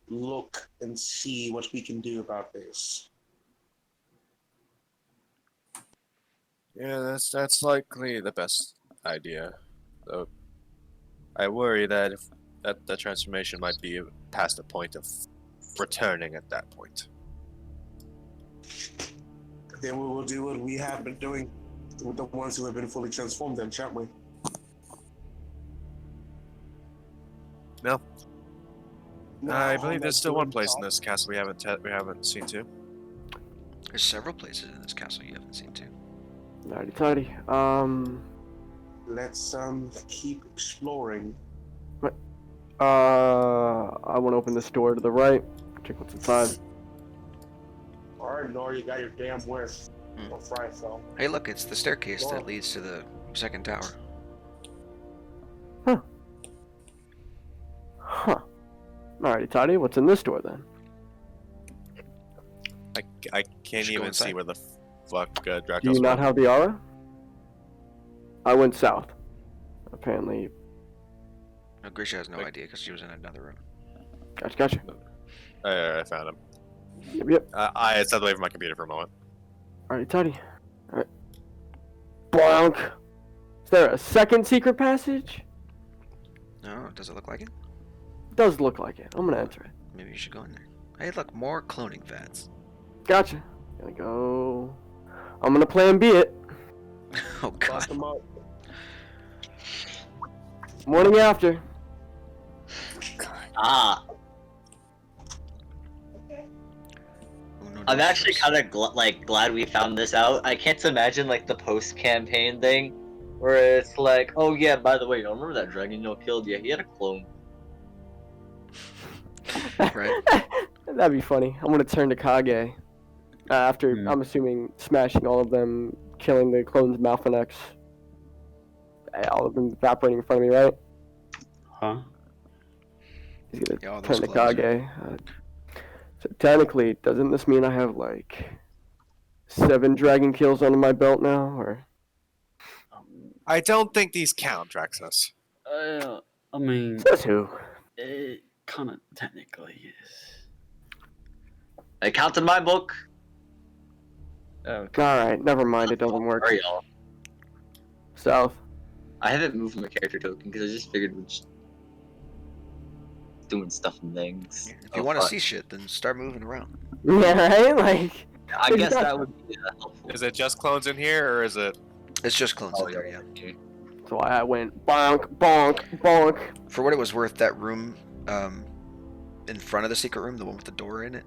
look and see what we can do about this. Yeah, that's likely the best idea. Though I worry that the transformation might be past the point of returning at that point. Then we will do what we have been doing with the ones who have been fully transformed, then, shan't we? No. I believe there's still one place in this. this castle we haven't seen too. There's several places in this castle you haven't seen too. Alrighty, tidy. Let's keep exploring. I want to open this door to the right. Check what's inside. Alright, Nor, you got your damn wish. Or fry cell. Hey, look, it's the staircase that leads to the second tower. Huh. Alrighty, Toddy, what's in this door then? I can't Should go even see inside. where the fuck Draco's Do you not from. have the aura? I went south. Apparently. No, Grisha has no Like- idea because she was in another room. Gotcha. I found him. Yep. I stepped away from my computer for a moment. Alright, Toddy. Alright. Bonk. Is there a second secret passage? No, does it look like it? Does look like it. I'm gonna enter it. Maybe you should go in there. Hey, look, more cloning vats. Gotcha. Gonna go. I'm gonna plan B it. Oh Lock god. them up. Morning after. Ah, Oh, no, I'm no, actually no. kind of glad we found this out. I can't imagine like the post-campaign thing, where it's like, oh yeah, by the way, you remember that dragon you killed? Yeah, he had a clone. Right. That'd be funny. I'm gonna turn to Kage. After, Hmm. I'm assuming, smashing all of them, killing the clones Malphinex. All of them evaporating in front of me, right? Huh? He's gonna Yeah, all those turn to clones. Kage. So technically, doesn't this mean I have like 7 dragon kills under my belt now, or? I don't think these count, Draxus. I mean, Says who? it kind of technically is. I counted my book. Okay. Alright, never mind, it doesn't work. Sorry, y'all. South. I haven't moved my character token because I just figured we're just doing stuff and things. If you want to see shit, then start moving around. Yeah, right? Like, I guess Exactly. that would be helpful. Is it just clones in here, or is it? It's just clones Oh, in there, yeah. that's why I went bonk, bonk, bonk. For what it was worth, that room in front of the secret room, the one with the door in it,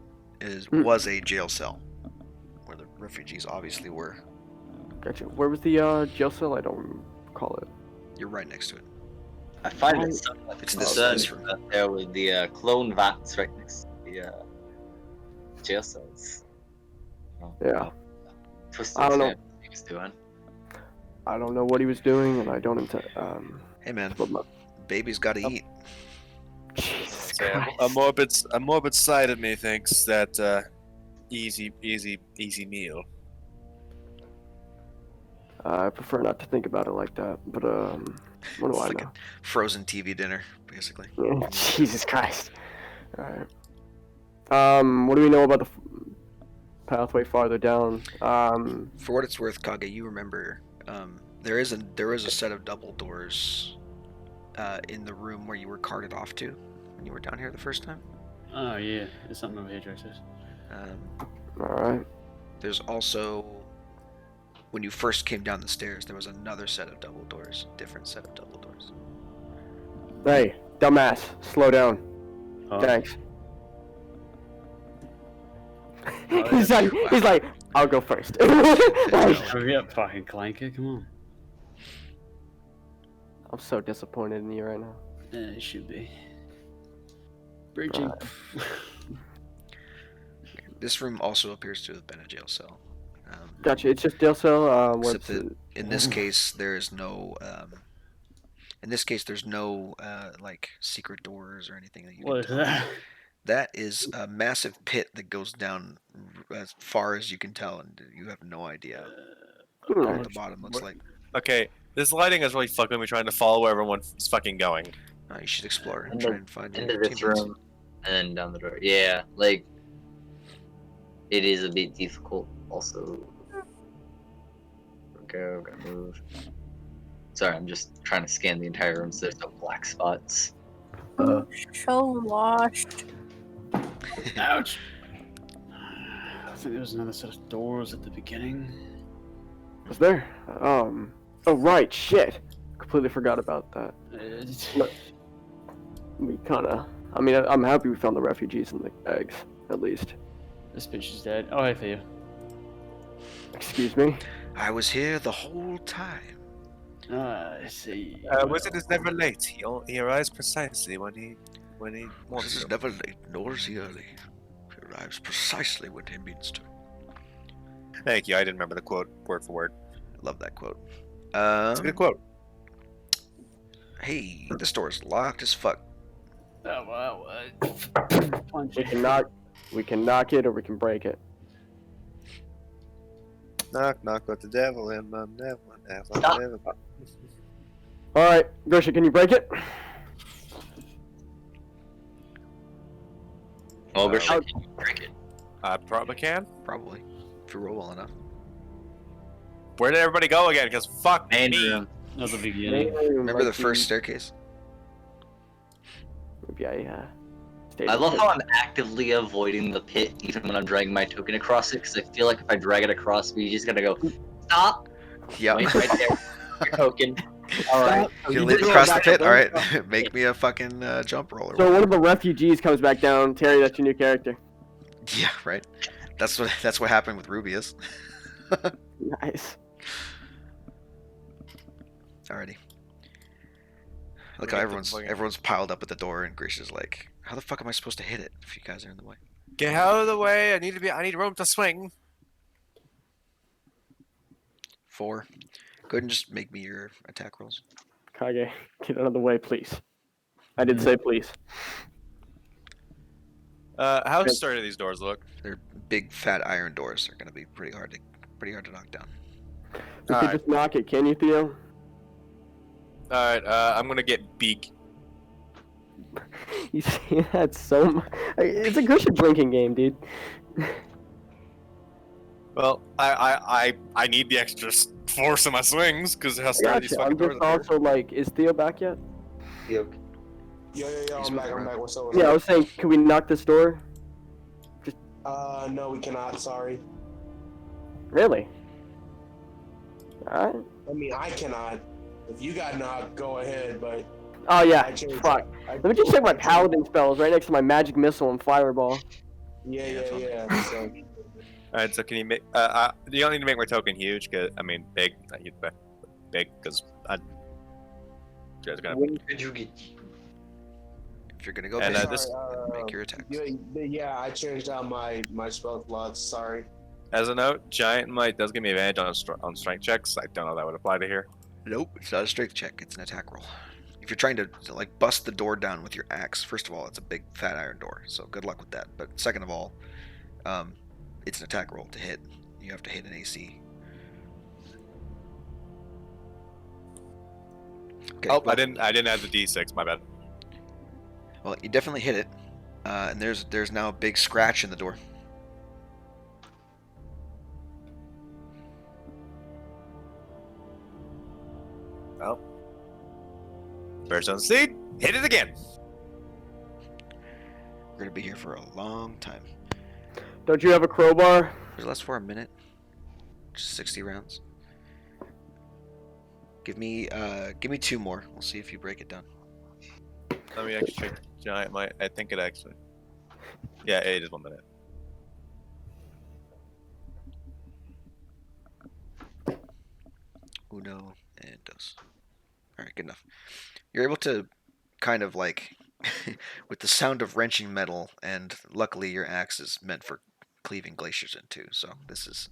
was a jail cell where the refugees obviously were. Gotcha. Where was the jail cell? I don't recall it. You're right next to it. I find Oh, it somewhat it's this concerning room. that there were the clone vats right next to the jail cells. Yeah. Twisted I don't know. Sam he was doing. I don't know what he was doing, and I don't intend. Hey man, But my, baby's got to eat. Jesus Say, Christ. a morbid side of me thinks that easy meal. I prefer not to think about it like that, but what do It's I like know? a frozen TV dinner, basically. Jesus Christ. Alright. What do we know about the pathway farther down? For what it's worth, Kage, you remember there is a set of double doors in the room where you were carted off to when you were down here the first time. Oh yeah, there's something over here, Draxus. Alright. There's also, when you first came down the stairs, there was another set of double doors, different set of double doors. Hey, dumbass, slow down. Oh. Thanks. Oh, he's like, I'll go first. Like, Hurry up, fucking clanker, come on. I'm so disappointed in you right now. Yeah, it should be. Breaching. This room also appears to have been a jail cell. Gotcha. It's just jail cell. What's Except that in this case, there is no. In this case, there's no like secret doors or anything that you What is can tell. that? That is a massive pit that goes down as far as you can tell, and you have no idea what the bottom looks like. Okay, this lighting is really fucking me trying to follow where everyone's fucking going. You should explore and And try and find Into your this teammates. room and then down the door. Yeah, like it is a bit difficult. Also, gotta move. Sorry, I'm just trying to scan the entire room so there's no black spots. So washed. Ouch! I think there was another set of doors at the beginning. Was there? Oh right, shit. Completely forgot about that. We kinda. I mean, I'm happy we found the refugees and the eggs, at least. This bitch is dead. Oh, hey for you. Excuse me. I was here the whole time. Ah, I see. Wizard is never late. He arrives precisely when he wants This is to. never late, nor is he early. He arrives precisely when he means to. Thank you. I didn't remember the quote word for word. I love that quote. It's a good quote. Hey, this door's locked as fuck. Oh wow! Punch We it. can knock it or we can break it. Knock, knock with the devil in my devil. Stop. All right, Grisha, can you break it? Ogre, Uh, can you break it? I probably can. Probably. If you roll well enough. Where did everybody go again? Because fuck Main me. room. That was the beginning. Remember the first staircase? Maybe I stayed I in love the how pit. I'm actively avoiding the pit even when I'm dragging my token across it, because I feel like if I drag it across, we just gotta go, stop! Yep. Wait right there. Your token. Alright. You You leap did across go the back pit? up, Alright, make me a fucking jump roll or So whatever. one of the refugees comes back down. Terry, that's your new character. Yeah, right. That's what happened with Rubius. Nice. Alrighty. Look Get how the fucking- everyone's piled up at the door, and Grisha's like, "How the fuck am I supposed to hit it if you guys are in the way?" Get out of the way. I need room to swing. 4. Go ahead and just make me your attack rolls. Kage, get out of the way, please. I did say please. How sturdy do these doors look? They're big, fat iron doors. They're gonna be pretty hard to knock down. You could Alright. just knock it, can you, Theo? Alright, I'm gonna get beak. You see that so much. It's a Grisha drinking game, dude. Well, I need the extra force in my swings because how sturdy these Gotcha. fucking I'm doors just are. also like, is Theo back yet? Yo, He's I'm back. moving I'm around. back. What's up? Yeah, I was saying, can we knock this door? No, we cannot. Sorry. Really? Alright. I mean, I cannot. If you got knocked, go ahead. But Oh yeah, I changed. fuck. Let me just check my paladin spells right next to my magic missile and fireball. Yeah. So, Alright, so can you make? You don't need to make my token huge, cause I mean big. Not huge, but big, cause I. Just gonna. If you're gonna go And, big, this- make your attacks. yeah, I changed out my spell slots. Sorry. As a note, giant might does give me advantage on strength checks. I don't know if that would apply to here. Nope, it's not a strength check. It's an attack roll. If you're trying to like bust the door down with your axe, first of all, it's a big fat iron door, so good luck with that. But second of all, it's an attack roll to hit. You have to hit an AC. Okay, Oh, well, I didn't add the d6. My bad. Well, you definitely hit it, and there's now a big scratch in the door. Well, first on the seed, hit it again. We're gonna be here for a long time. Don't you have a crowbar? Does it last for a minute? Just 60 rounds. Give me 2 more. We'll see if you break it down. Let me actually check giant might. I think it actually. Yeah, it is 1 minute. Uno and dos. All right, good enough. You're able to kind of like, with the sound of wrenching metal, and luckily your axe is meant for cleaving glaciers in too. So this is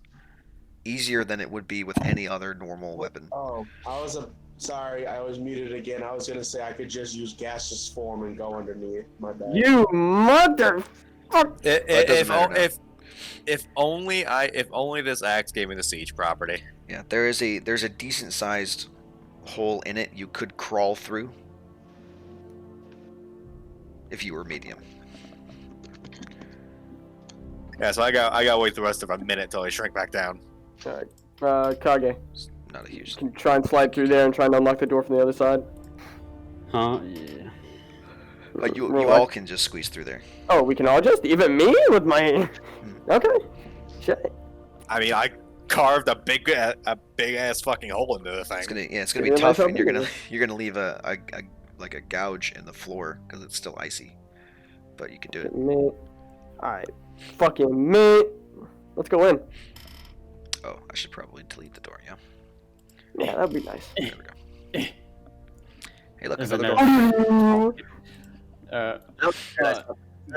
easier than it would be with any other normal weapon. Oh, sorry. I was muted again. I was gonna say I could just use gaseous form and go underneath. My bad. You mother. If only this axe gave me the siege property. Yeah, there's a decent sized hole in it you could crawl through if you were medium. Yeah, so I got wait the rest of a minute till I shrink back down. Kage, It's not a huge. can you try and slide through there and try and unlock the door from the other side? Huh? Yeah. But you Relax. all can just squeeze through there. Oh, we can all just? Even me with my... Okay. Shit. I mean, I carved a big ass fucking hole into the thing. It's gonna be Yeah, tough, myself and you're either. gonna leave a like a gouge in the floor because it's still icy. But you can do it. Mate. Alright. Fucking mate. Let's go in. Oh, I should probably delete the door. Yeah. Yeah, that'd be nice. There we go. Hey, look, There's another another- door. Uh,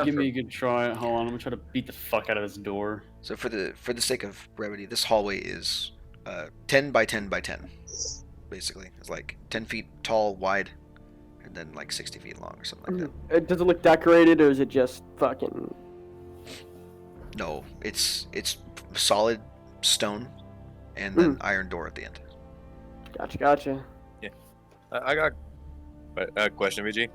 Give me a good try. Hold on, I'm gonna try to beat the fuck out of this door. So for the sake of brevity, this hallway is 10 by 10 by 10. Basically, it's like 10 feet tall, wide, and then like 60 feet long or something like that. Does it look decorated, or is it just fucking? No, it's solid stone, and then iron door at the end. Gotcha. I got a question, VG.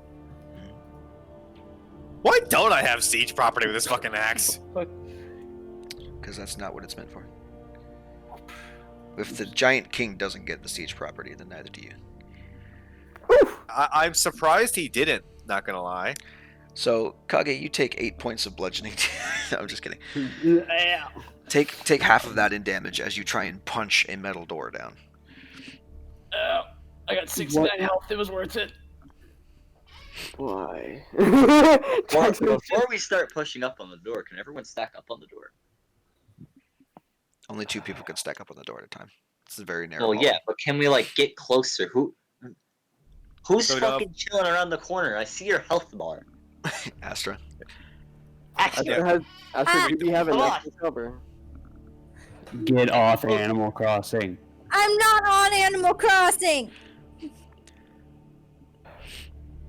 Why don't I have siege property with this fucking axe? Because that's not what it's meant for. If the giant king doesn't get the siege property, then neither do you. I'm surprised he didn't. Not gonna lie. So Kage, you take 8 points of bludgeoning. I'm just kidding. Yeah. Take half of that in damage as you try and punch a metal door down. I got 69 health. It was worth it. Why? Before we start pushing up on the door, can everyone stack up on the door? Only 2 people can stack up on the door at a time. It's a very narrow. Well, hall. yeah, but can we like get closer? Who's So fucking chilling around the corner? I see your health bar. Astra. Actually, Astra, do we have come an on. extra cover? Get off Animal Crossing. I'm not on Animal Crossing.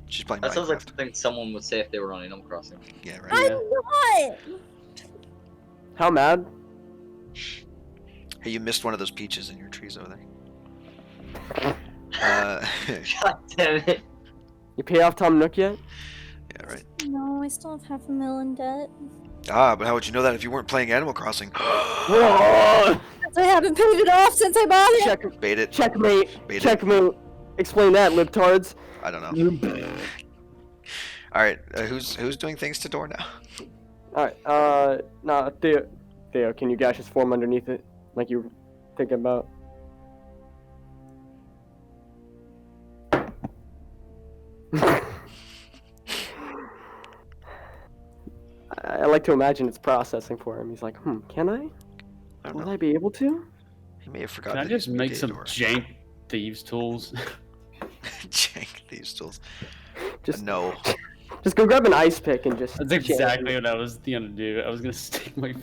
She's playing that sounds like Minecraft. something someone would say if they were on Animal Crossing. Yeah, right. I'm not. How mad? Hey, you missed one of those peaches in your trees over there. God damn it. You pay off Tom Nook yet? Yeah, right. No, I still have $500,000 in debt. Ah, but how would you know that if you weren't playing Animal Crossing? Whoa! Because I haven't paid it off since I bought it. Check, Bait it. checkmate. Bait it. Checkmate. Explain that, libtards. I don't know. All right, who's doing things to door now? Alright, nah, Theo, can you gash his form underneath it? Like you were thinking about? I like to imagine it's processing for him. He's like, can I? I don't Will know. I be able to? He may have Can forgotten. I that just he make did some door. jank thieves tools? Jank these tools. Just No. Just go grab an ice pick and just. That's exactly what I was gonna do. I was gonna stick my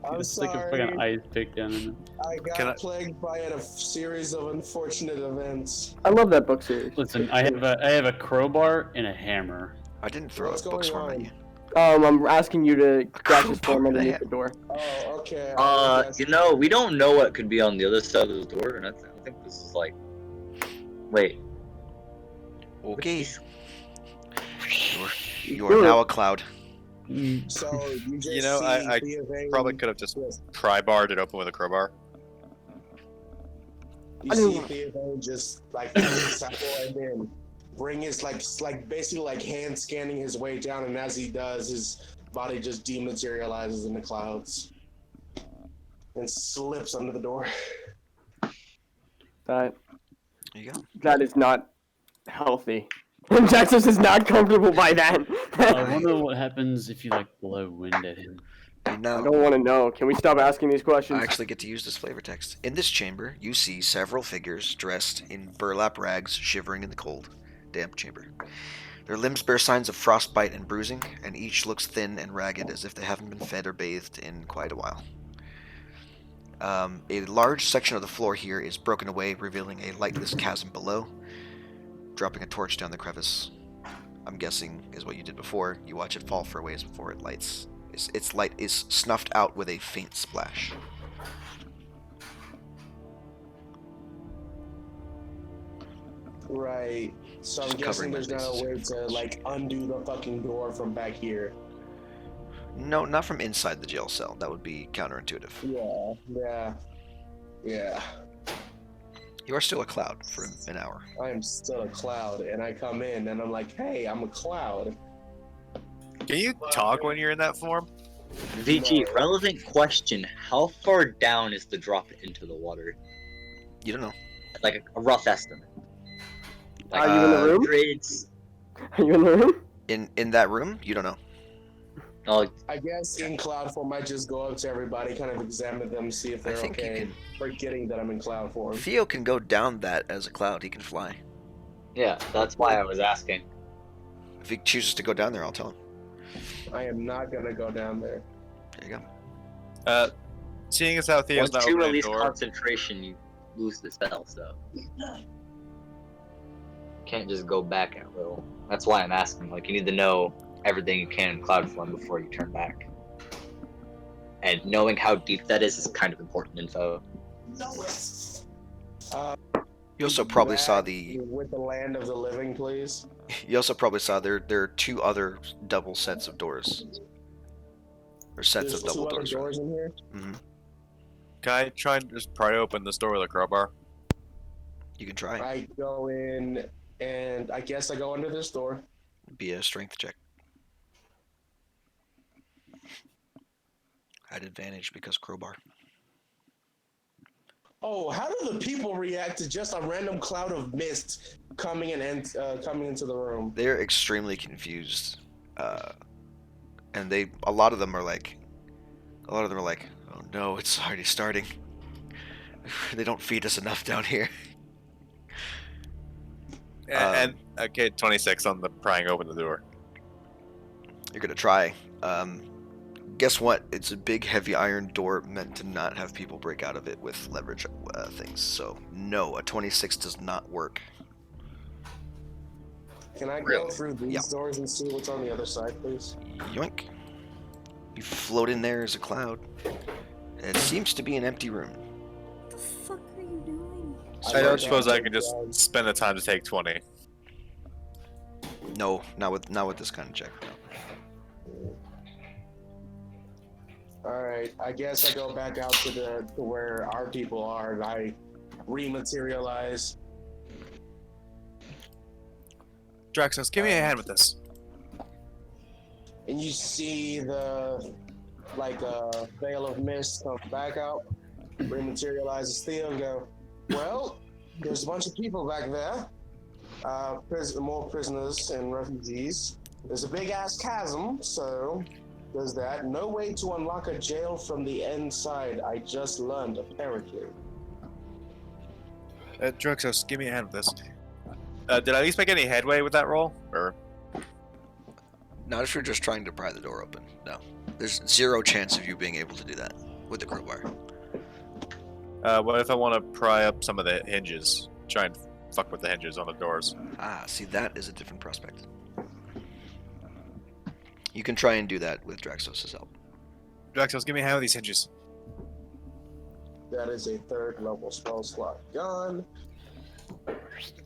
I'm stick a sorry. fucking ice pick down in it. I Can I- got plagued by a series of unfortunate events. I love that book series. Listen, I have a crowbar and a hammer. I didn't throw What's a bookstore going at on? you. I'm asking you to gash his form crowbar underneath and the door. Oh, okay. You know, we don't know what could be on the other side of the door, and I think this is like. Wait. Okay. You are now a cloud. So you just You know, see I the evade- Probably could have just pry-barred it open with a crowbar. You see the evade just like and then bring his like basically like hand scanning his way down, and as he does, his body just dematerializes in the clouds and slips under the door. There you go. That is not healthy. Jaxus is not comfortable by that. I wonder what happens if you like blow wind at him. And I now don't want to know. Can we stop asking these I questions? actually get to use this flavor text. In this chamber, you see several figures dressed in burlap rags, shivering in the cold, damp chamber. Their limbs bear signs of frostbite and bruising, and each looks thin and ragged as if they haven't been fed or bathed in quite a while. A large section of the floor here is broken away, revealing a lightless chasm below. Dropping a torch down the crevice, I'm guessing, is what you did before. You watch it fall for a ways before it lights. Its light is snuffed out with a faint splash. Right. So I'm Just guessing covering my there's not a bases way here, to of course. like undo the fucking door from back here. No, not from inside the jail cell. That would be counterintuitive. Yeah. You are still a cloud for an hour. I am still a cloud, and I come in and I'm like, hey, I'm a cloud. Can you talk when you're in that form? VG, relevant question. How far down is the drop into the water? You don't know. Like a rough estimate. Are you in the room? Hundreds. Are you in the room? In that room, you don't know. Oh, I guess in cloud form, I just go up to everybody, kind of examine them, see if I they're think you okay. can- Forgetting that I'm in cloud form. Theo can go down that as a cloud. He can fly. yeah, that's why I was asking. If he chooses to go down there, I'll tell him. I am not gonna go down there. There you go. Seeing as how Theo's Once not you opening a release door, concentration, you lose the spell, so can't just go back at will. That's why I'm asking. Like, you need to know everything you can in cloud form before you turn back. And knowing how deep that is kind of important info. You also probably saw Back the. with the land of the living, please. You also probably saw there are two other double sets of doors, or sets There's of double two other doors. doors in here. Mm-hmm. can I try and just pry open this door with a crowbar? You can try. I go in, and I guess I go under this door. Be a strength check. At advantage because crowbar. Oh, how do the people react to just a random cloud of mist coming in and coming into the room? They're extremely confused, and a lot of them are like, oh no, it's already starting. They don't feed us enough down here. And okay, 26 on the prying open the door. You're gonna try. Guess what? It's a big, heavy iron door meant to not have people break out of it with leverage things. So no, a 26 does not work. Can I go Really? through these Yeah. doors and see what's on the other side, please? Yoink. You float in there as a cloud. It seems to be an empty room. What the fuck are you doing? I don't suppose I can just spend the time to take 20. No, not with this kind of check. No. All right, I guess I go back out to where our people are, and I rematerialize. Draxos, give me a hand with this. And you see the veil of mist come back out, rematerializes Theo, and go, well, there's a bunch of people back there, more prisoners and refugees. There's a big ass chasm, so there's that. No way to unlock a jail from the inside. I just learned, apparently. Draxos, give me a hand with this. Did I at least make any headway with that roll? Or Not if you're just trying to pry the door open. No. There's zero chance of you being able to do that with the crowbar. what if I want to pry up some of the hinges? Try and fuck with the hinges on the doors. Ah, see, that is a different prospect. You can try and do that with Draxos' help. Draxos, give me a hand with these hinges. That is a third level spell slot gone.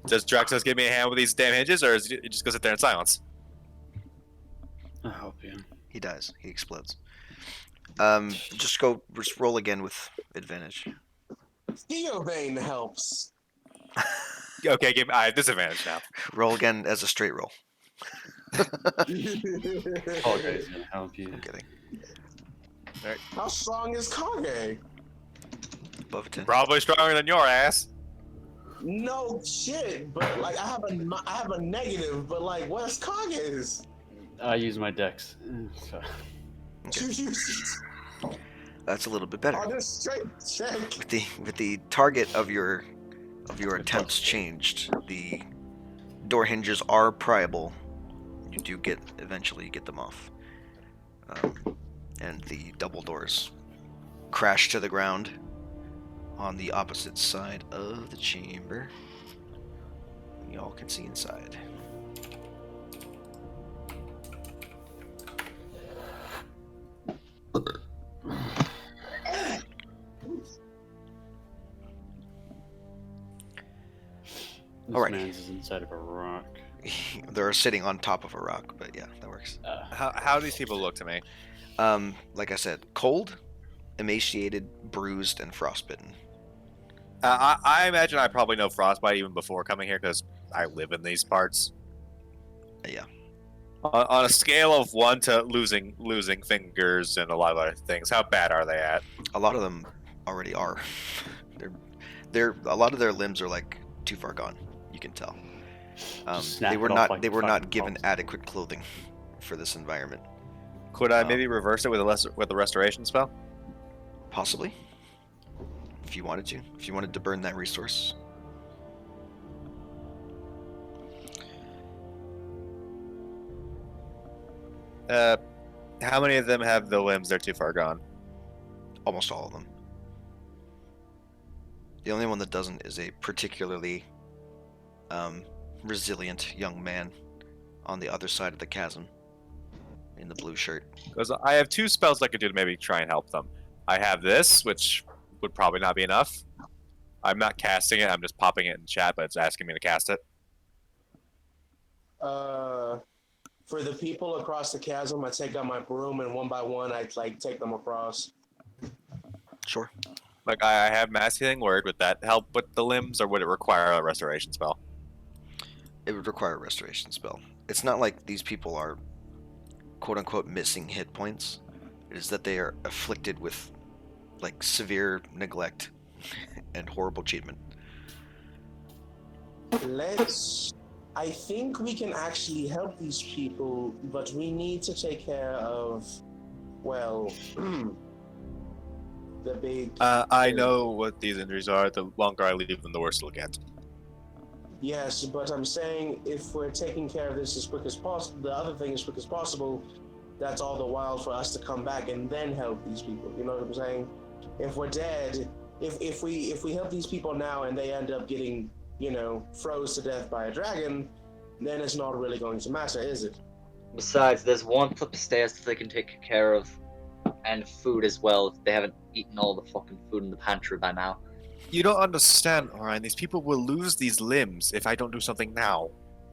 Does Draxos give me a hand with these damn hinges, or is he just go sit there in silence? I'll help you. He dies. He explodes. Just roll again with advantage. Theovane helps. Okay, I have disadvantage now. Roll again as a straight roll. Kage gonna help you. I'm kidding. How strong is Kage? Above 10. Probably stronger than your ass. No shit, but like I have a negative, but like what's Kage's? I use my dex. So. That's a little bit better. On just straight check. With the target of your attempts changed, the door hinges are pryable. You do eventually get them off, and the double doors crash to the ground on the opposite side of the chamber. Y'all can see inside. This Alrighty. man's is inside of a rock. They're sitting on top of a rock, but yeah, that works. How do these people look to me? Like I said, cold, emaciated, bruised, and frostbitten. I imagine I probably know frostbite even before coming here because I live in these parts. Yeah. On a scale of 1 to losing fingers and a lot of other things, how bad are they at? A lot of them already are. They're a lot of their limbs are like too far gone. You can tell. Snap They were it off not. like They were fucking not given palms. adequate clothing for this environment. Could I maybe reverse it with a restoration spell? Possibly, if you wanted to. If you wanted to burn that resource. How many of them have the limbs they're too far gone? Almost all of them. The only one that doesn't is a particularly resilient young man on the other side of the chasm in the blue shirt. Because I have 2 spells I could do to maybe try and help them. I have this, which would probably not be enough. I'm not casting it, I'm just popping it in chat, but it's asking me to cast it. For the people across the chasm, I take out my broom and one by one I like take them across. Sure. Like, I have Mass Healing Word. Would that help with the limbs, or would it require a restoration spell? It would require a restoration spell. It's not like these people are quote-unquote missing hit points. It is that they are afflicted with like severe neglect and horrible treatment. I think we can actually help these people, but we need to take care of, well, the big... I know what these injuries are. The longer I leave them, the worse it'll get. Yes, but I'm saying if we're taking care of this as quick as possible, the other thing as quick as possible, that's all the while for us to come back and then help these people. You know what I'm saying? If we're dead, if we help these people now and they end up getting, froze to death by a dragon, then it's not really going to matter, is it? Besides, there's one flip of stairs that they can take care of, and food as well if they haven't eaten all the fucking food in the pantry by now. You don't understand, Orion. These people will lose these limbs if I don't do something now.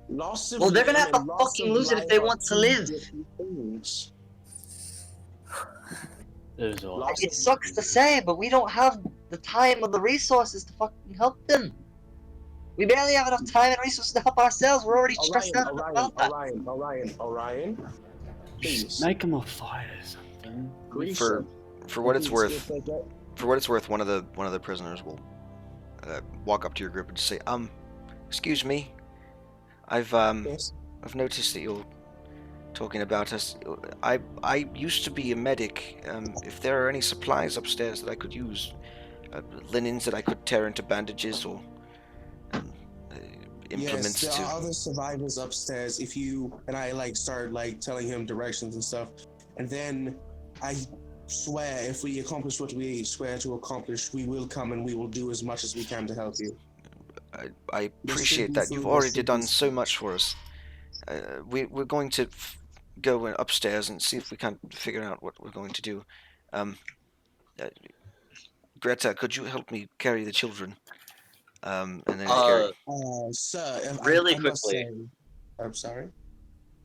Well, they're gonna have to fucking lose it if they want to live. It sucks to say, but we don't have the time or the resources to fucking help them. We barely have enough time and resources to help ourselves. We're already stressed out about that. Orion, please. Make them a fire or something. For what it's worth, one of the prisoners will walk up to your group and just say, excuse me, I've noticed that you're talking about us. I used to be a medic. If there are any supplies upstairs that I could use, linens that I could tear into bandages, or implements. Yes, there are other survivors upstairs. If you and I start telling him directions and stuff, and then I swear, if we accomplish what we swear to accomplish, we will come and we will do as much as we can to help you. I appreciate that. You've already done so much for us. We're going to go upstairs and see if we can't figure out what we're going to do. Greta, could you help me carry the children? And then sir, really quickly. I'm sorry.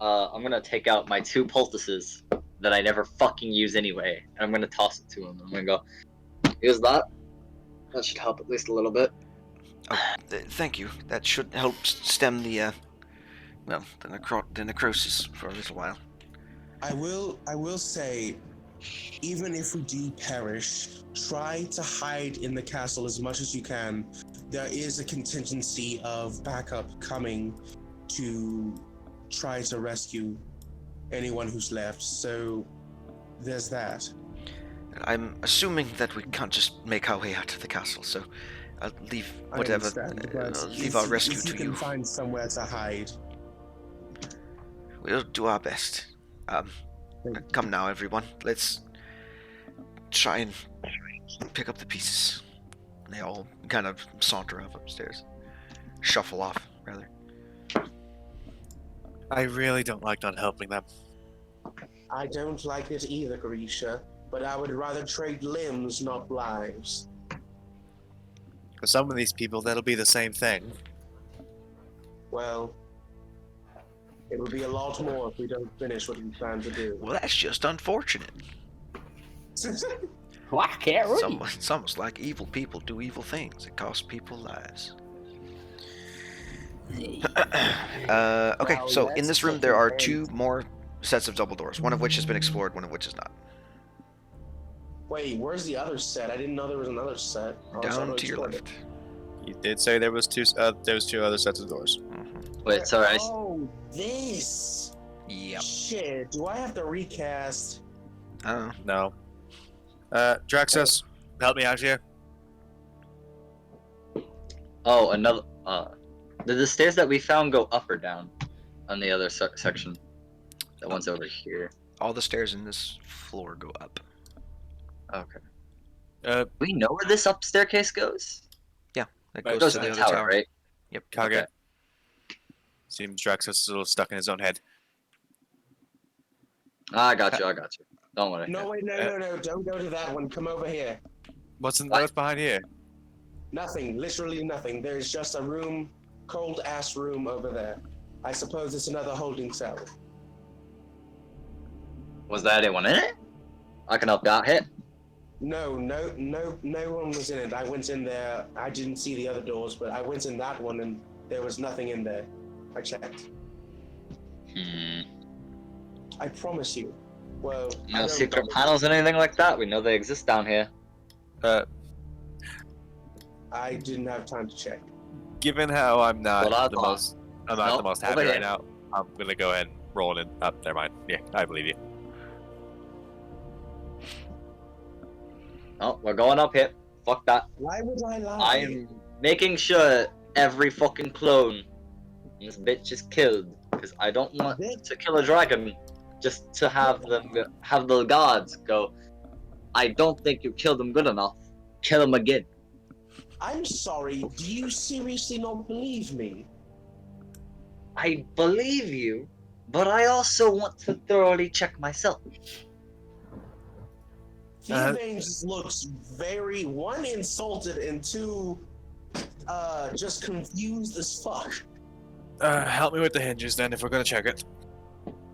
I'm gonna take out my 2 poultices that I never fucking use anyway, and I'm gonna toss it to him. I'm gonna go, use that. That should help at least a little bit. Oh, thank you. That should help stem the necrosis for a little while. I will say, even if we do perish, try to hide in the castle as much as you can. There is a contingency of backup coming to try to rescue anyone who's left, so there's that. I'm assuming that we can't just make our way out of the castle, so I'll leave whatever. I'll leave our rescue to you. If you can find somewhere to hide. We'll do our best. Come now, everyone. Let's try and pick up the pieces. They all kind of saunter up upstairs. Shuffle off, rather. I really don't like not helping them. I don't like it either, Grisha, but I would rather trade limbs, not lives. For some of these people, that'll be the same thing. Well, it would be a lot more if we don't finish what we plan to do. Well, that's just unfortunate. Well, I can't read. It's almost like evil people do evil things. It costs people lives. Okay, so in this room there are 2 more sets of double doors, one of which has been explored, one of which is not. Wait, where's the other set? I didn't know there was another set. Down to your left. You did say there was 2 other sets of doors. Mm-hmm. Wait, sorry. Oh, this. Yep. Shit. Do I have to recast? No. Draxus, help me out here. Oh, another. Did the stairs that we found go up or down on the other section? That one's over here. all the stairs in this floor go up. Okay. We know where this up staircase goes? That Right, goes Goes to to the the other tower, tower. right? Yep. Kage. Okay. Seems Drax is still stuck in his own head. I got you. Don't worry. No, wait, no. Don't go to that one. Come over here. What's What? behind here? Nothing. Literally nothing. There's just a room, cold ass room over there. I suppose it's another holding cell. Was there anyone in it? I can help you out here. No one was in it. I went in there. I didn't see the other doors, but I went in that one and there was nothing in there. I checked. I promise you. Well, I No don't secret know. panels or anything like that? We know they exist down here. I didn't have time to check. Given how I'm not Well, I the thought- most, I'm not Nope, the most over happy right here. now. I'm gonna go ahead and roll it. Never mind. Yeah, I believe you. Oh, we're going up here. Fuck that. Why would I lie? I am making sure every fucking clone in this bitch is killed. Because I don't want to kill a dragon just to have the gods go, I don't think you killed him good enough. Kill him again. I'm sorry. Do you seriously not believe me? I believe you, but I also want to thoroughly check myself. Theobane just looks very insulted and two just confused as fuck. Help me with the hinges then, if we're gonna check it.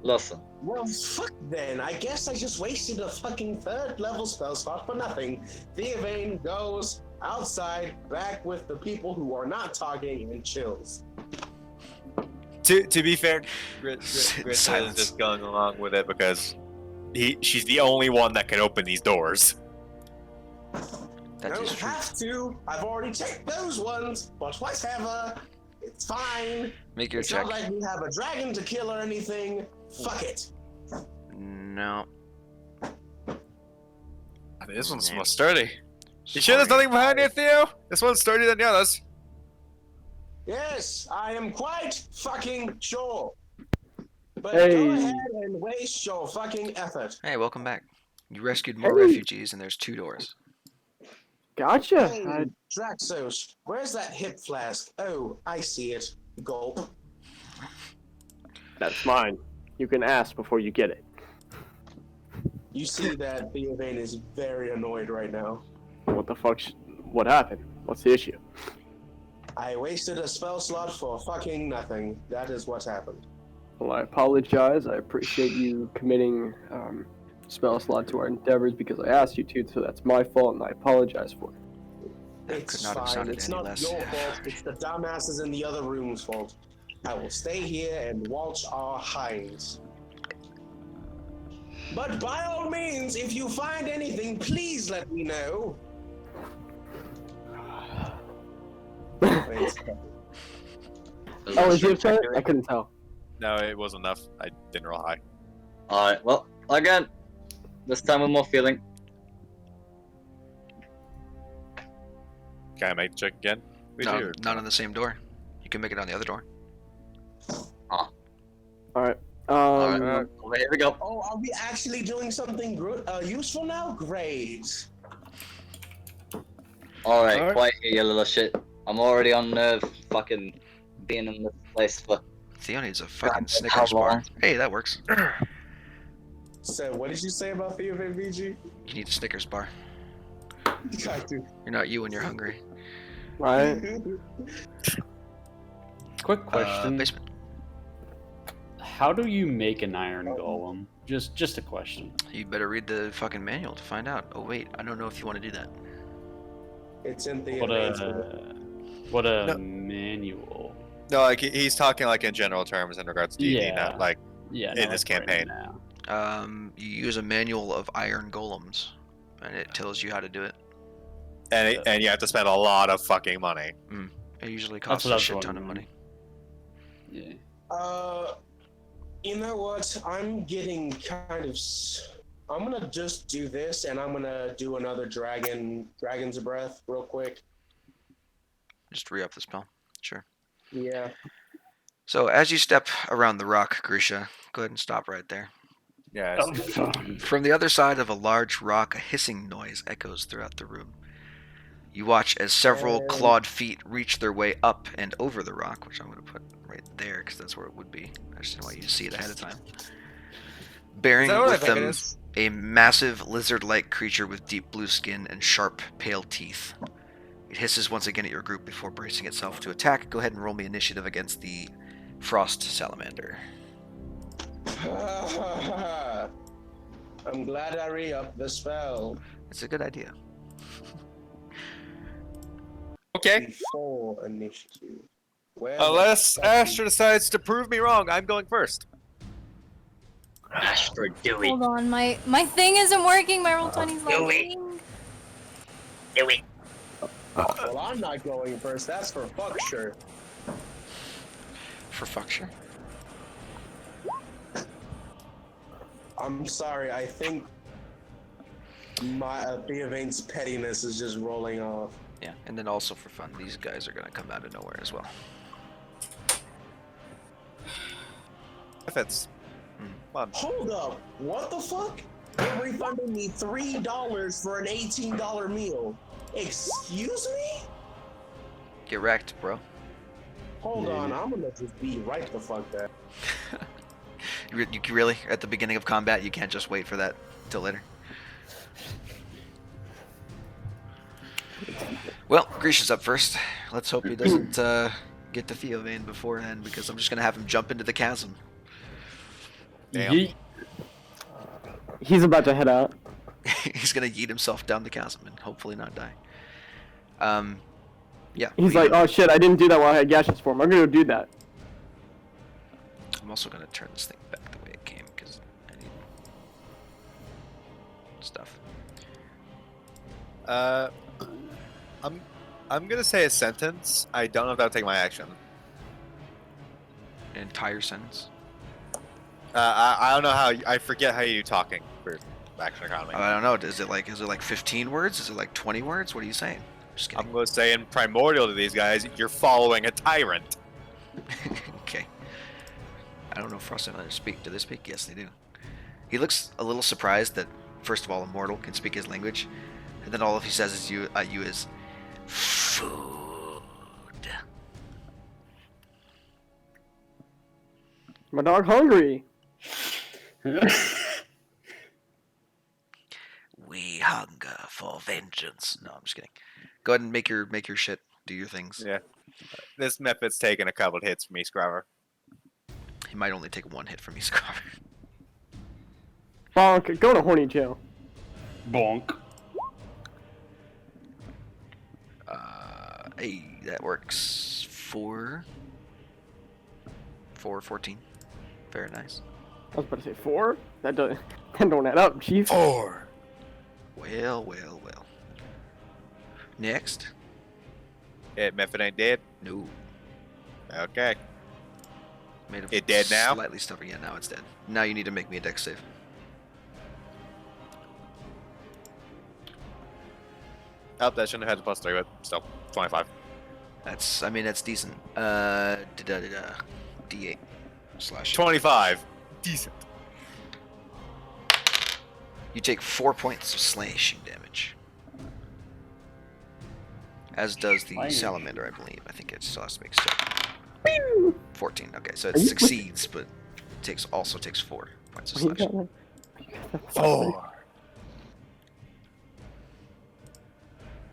Listen, Well, fuck then. I guess I just wasted a fucking third level spell slot for nothing. Theobane goes outside, back with the people who are not talking, and chills. To be fair, Grissa is Silence. just going along with it because she's the only one that can open these doors. That Don't is true. have to. I've already checked those ones, but whatever. It's fine. Make your It's check. not like we have a dragon to kill or anything. Fuck it. No. I mean, this one's Yeah. more sturdy. You sure there's Sorry. nothing behind here, Theo? This one's sturdier than the others. Yes, I am quite fucking sure. But Hey. go ahead and waste your fucking effort. Hey, welcome back. You rescued more Hey. refugees, and there's 2 doors. Gotcha. Hey, Draxos, where's that hip flask? Oh, I see it. Gulp. That's mine. You can ask before you get it. You see that Theobane is very annoyed right now. What the fuck? What happened? What's the issue? I wasted a spell slot for fucking nothing. That is what's happened. Well, I apologize. I appreciate you committing spell slot to our endeavors because I asked you to, so that's my fault, and I apologize for it. It's could not have fine. sounded It's any not less. your fault. It's the dumbasses in the other room's fault. I will stay here and watch our hinds. But by all means, if you find anything, please let me know. Wait, Oh, is he upset? I couldn't tell. No, it was enough. I didn't roll high. alright, well, again, this time with more feeling. Can I make the check again? No, not on the same door. You can make it on the other door. Alright. Alright, here we go. oh, are we actually doing something useful now? Great. Alright, quiet here, you little shit. I'm already on nerve fucking being in this place for Theo needs a fucking God, Snickers how bar. long? Hey, that works. So, what did you say about Theobane VG? You need a Snickers bar. Got to. You're not you when you're hungry. Right. Quick question. Basement. How do you make an iron golem? Just a question. You better read the fucking manual to find out. Oh wait, I don't know if you want to do that. It's in What Theobane's a No. manual. No, like he's talking like in general terms in regards to D&D, Yeah. not like Yeah, in no, this it's right campaign. now. You use a manual of iron golems, and it tells you how to do it. and you have to spend a lot of fucking money. It usually That's costs what I a was shit ton of wondering. money. Yeah. You know what? I'm getting kind of. I'm gonna just do this, and I'm gonna do another Dragon's Breath, real quick. Just re-up the spell. Sure. Yeah. So as you step around the rock, Grisha, go ahead and stop right there. Yeah. Oh, fun. From the other side of a large rock, a hissing noise echoes throughout the room. You watch as several clawed feet reach their way up and over the rock, which I'm going to put right there because that's where it would be. I just didn't want you to see it ahead of time. Bearing Is that what I with think it them is? a massive lizard-like creature with deep blue skin and sharp, pale teeth. It hisses once again at your group before bracing itself to attack. Go ahead and roll me initiative against the frost salamander. I'm glad I re-upped the spell. It's a good idea. Okay. Before initiative. Where Unless the fuck Astra decides to prove me wrong, I'm going first. Astra, do it. Hold on, my thing isn't working. My roll 20's Do it. lagging. Do it. Well, I'm not going first. That's for fuck sure. For fuck sure. I'm sorry. I think my Theovane's pettiness is just rolling off. Yeah, and then also for fun, these guys are going to come out of nowhere as well. If it's fun. Hold up. What the fuck? They're refunding me $3 for an $18 meal. Excuse me? Get wrecked, bro. Hold on. I'm gonna just be right the fuck there. You really, at the beginning of combat, you can't just wait for that till later. Well, Grisha's up first. Let's hope he doesn't get to Theovane beforehand, because I'm just gonna have him jump into the chasm. Damn. Yeet. He's about to head out. He's gonna yeet himself down the chasm and hopefully not die. Yeah. He's we- like, oh shit, I didn't do that while I had gaseous form. I'm gonna do that. I'm also gonna turn this thing back the way it came because I need stuff. I'm gonna say a sentence. I don't know if that'll take my action. An entire sentence. I don't know how. I forget how you do talking for action economy. I don't know. Is it like 15 words? Is it like 20 words? What are you saying? Just kidding. I'm gonna say in primordial to these guys, you're following a tyrant. Okay. I don't know if Frost and others speak. Do they speak? Yes, they do. He looks a little surprised that, first of all, a mortal can speak his language, and then all he says is you is food. My dog hungry. We hunger for vengeance. No, I'm just kidding. Go ahead and make your shit. Do your things. Yeah. This method's taken a couple hits from me, Scrubber. He might only take one hit from me, Scrubber. Bonk, go to horny jail. Bonk. Hey, that works. 14. Very nice. I was about to say 4. That don't add up, chief. 4. Well. Next. It method ain't dead. No. Okay. Made It dead now? Slightly stubborn. Yeah, now it's dead. Now you need to make me a dex save. Oh, that shouldn't have had the +3, but still, 25. That's decent. D8 slash. 25. Decent. You take 4 points of slashing damage. As does the Slashing. salamander, I believe. I think it still has to make 14. Okay, so it Are you- succeeds, but also takes 4 points of You got slashing. that? 4.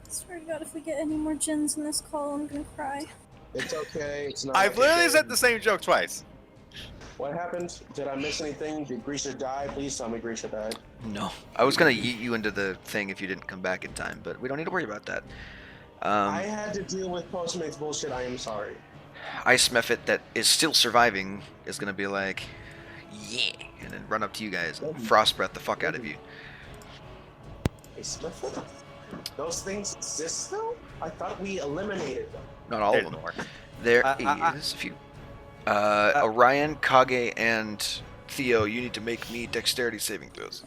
Swear to God, if we get any more gens in this call, I'm gonna cry. It's okay. It's not. I've literally said the same joke twice. What happened? Did I miss anything? Did Grisha die? Please tell me Grisha died. No. I was going to yeet you into the thing if you didn't come back in time, but we don't need to worry about that. I had to deal with Postmates bullshit. I am sorry. Ice Mephit that is still surviving is going to be like, yeah, and then run up to you guys and frost breath the fuck out of you. Hey, Smith? Those things exist still? I thought we eliminated them. Not all There's of them. more. There I- is a few. Orion, Kage, and Theo, you need to make me dexterity saving throws.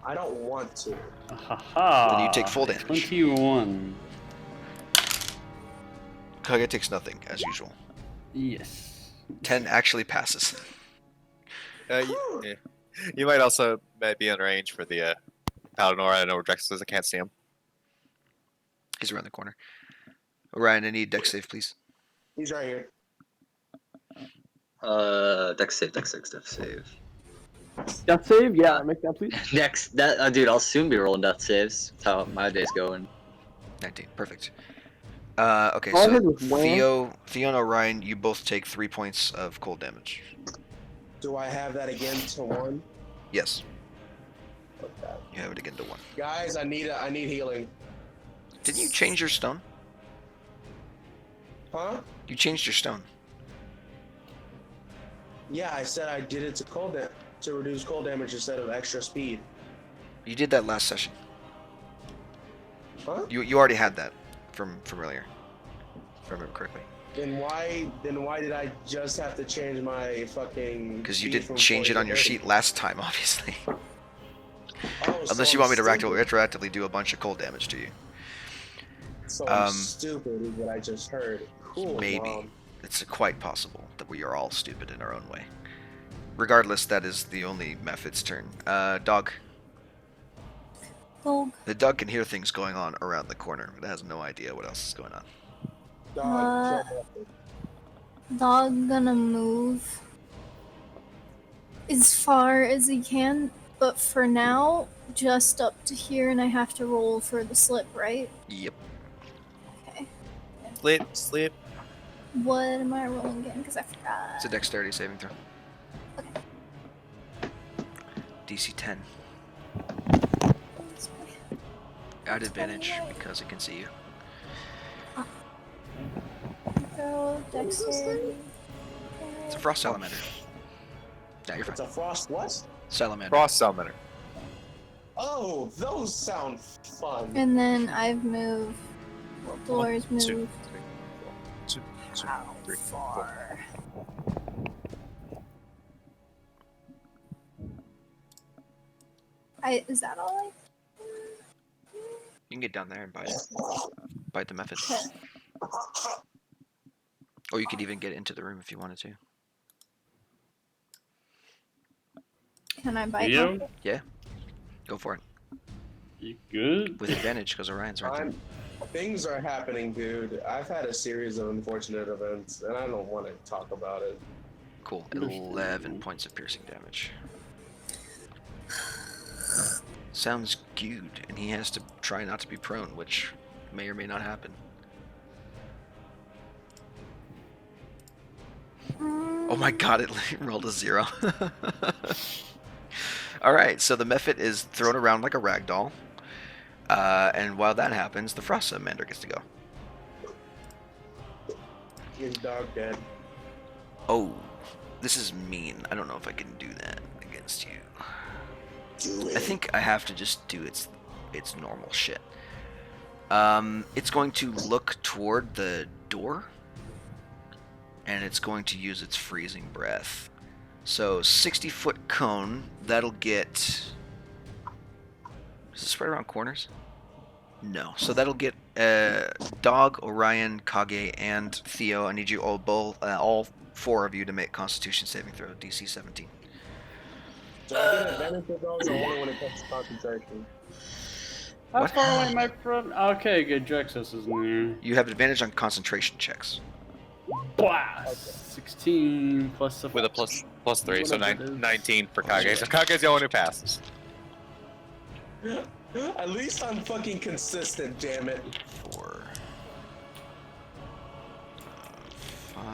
I don't want to. Haha. Then you take full damage. 21. Kage takes nothing, as usual. Yes. 10 actually passes. Yeah. You might also be in range for the Paladin Aura. I know Drex says I can't see him. He's around the corner. Orion, I need dex save, please. He's right here. Dex save, dex save. Death save? Yeah, make that please. Dude, I'll soon be rolling death saves. That's how my day's going. 19. Perfect. Okay, All I so heard was wham. Theo and Orion, you both take 3 points of cold damage. Do I have that again to 1? Yes, Okay. you have it again to 1. Guys, I need healing. Didn't you change your stone? Huh? You changed your stone. Yeah, I said I did it to reduce cold damage instead of extra speed. You did that last session. Huh? You already had that from earlier, if I remember correctly. Then why did I just have to change my fucking? Because you speed didn't from change 40 it to on your 30? sheet last time, obviously. Oh, Unless so you want me to I'm stupid. retroactively do a bunch of cold damage to you. So I'm Um, stupid is what I just heard. Cool. Maybe. It's quite possible that we are all stupid in our own way. Regardless, that is the only Mephit's turn. Dog. Dog. The dog can hear things going on around the corner, but it has no idea what else is going on. Dog, Dog gonna move as far as he can, but for now, just up to here, and I have to roll for the slip, right? Yep. Okay. Sleep. What am I rolling again? Because I forgot. It's a dexterity saving throw. Okay. DC 10. At advantage because it can see you. Go, dexterity. It's a frost salamander. Yeah, you're It's fine. a frost what? Salamander. Frost Summoner. Oh, those sound fun. And then I've moved. Well, Dolores moved. 2, 3, 4. Is that all I? You can get down there and bite the method. Okay. Or you could even get into the room if you wanted to. Can I bite? Theo? one? Go for it. You good? With advantage because Orion's right there. Things are happening, dude. I've had a series of unfortunate events, and I don't want to talk about it. Cool. 11 points of piercing damage. Sounds good, and he has to try not to be prone, which may or may not happen. Oh my god, it rolled a 0. Alright, so the Mephit is thrown around like a rag doll. And while that happens, the Frost Salamander gets to go. His dog dead. Oh, this is mean. I don't know if I can do that against you. I think I have to just do its normal shit. It's going to look toward the door, and it's going to use its freezing breath. So 60-foot cone, that'll get... Does it spread around corners? No. So that'll get Dog, Orion, Kage, and Theo. I need you all 4 of you to make Constitution saving throw, DC 17. Do I get advantage of those or only when it comes to concentration? How What? far away, my friend? Okay, good. Drexus is near. You have advantage on concentration checks. Blast! 16 plus a With a plus 3, so Whatever it is. 19 for Kage. So Kage's the only who passes. At least I'm fucking consistent, damn it. 4, 5.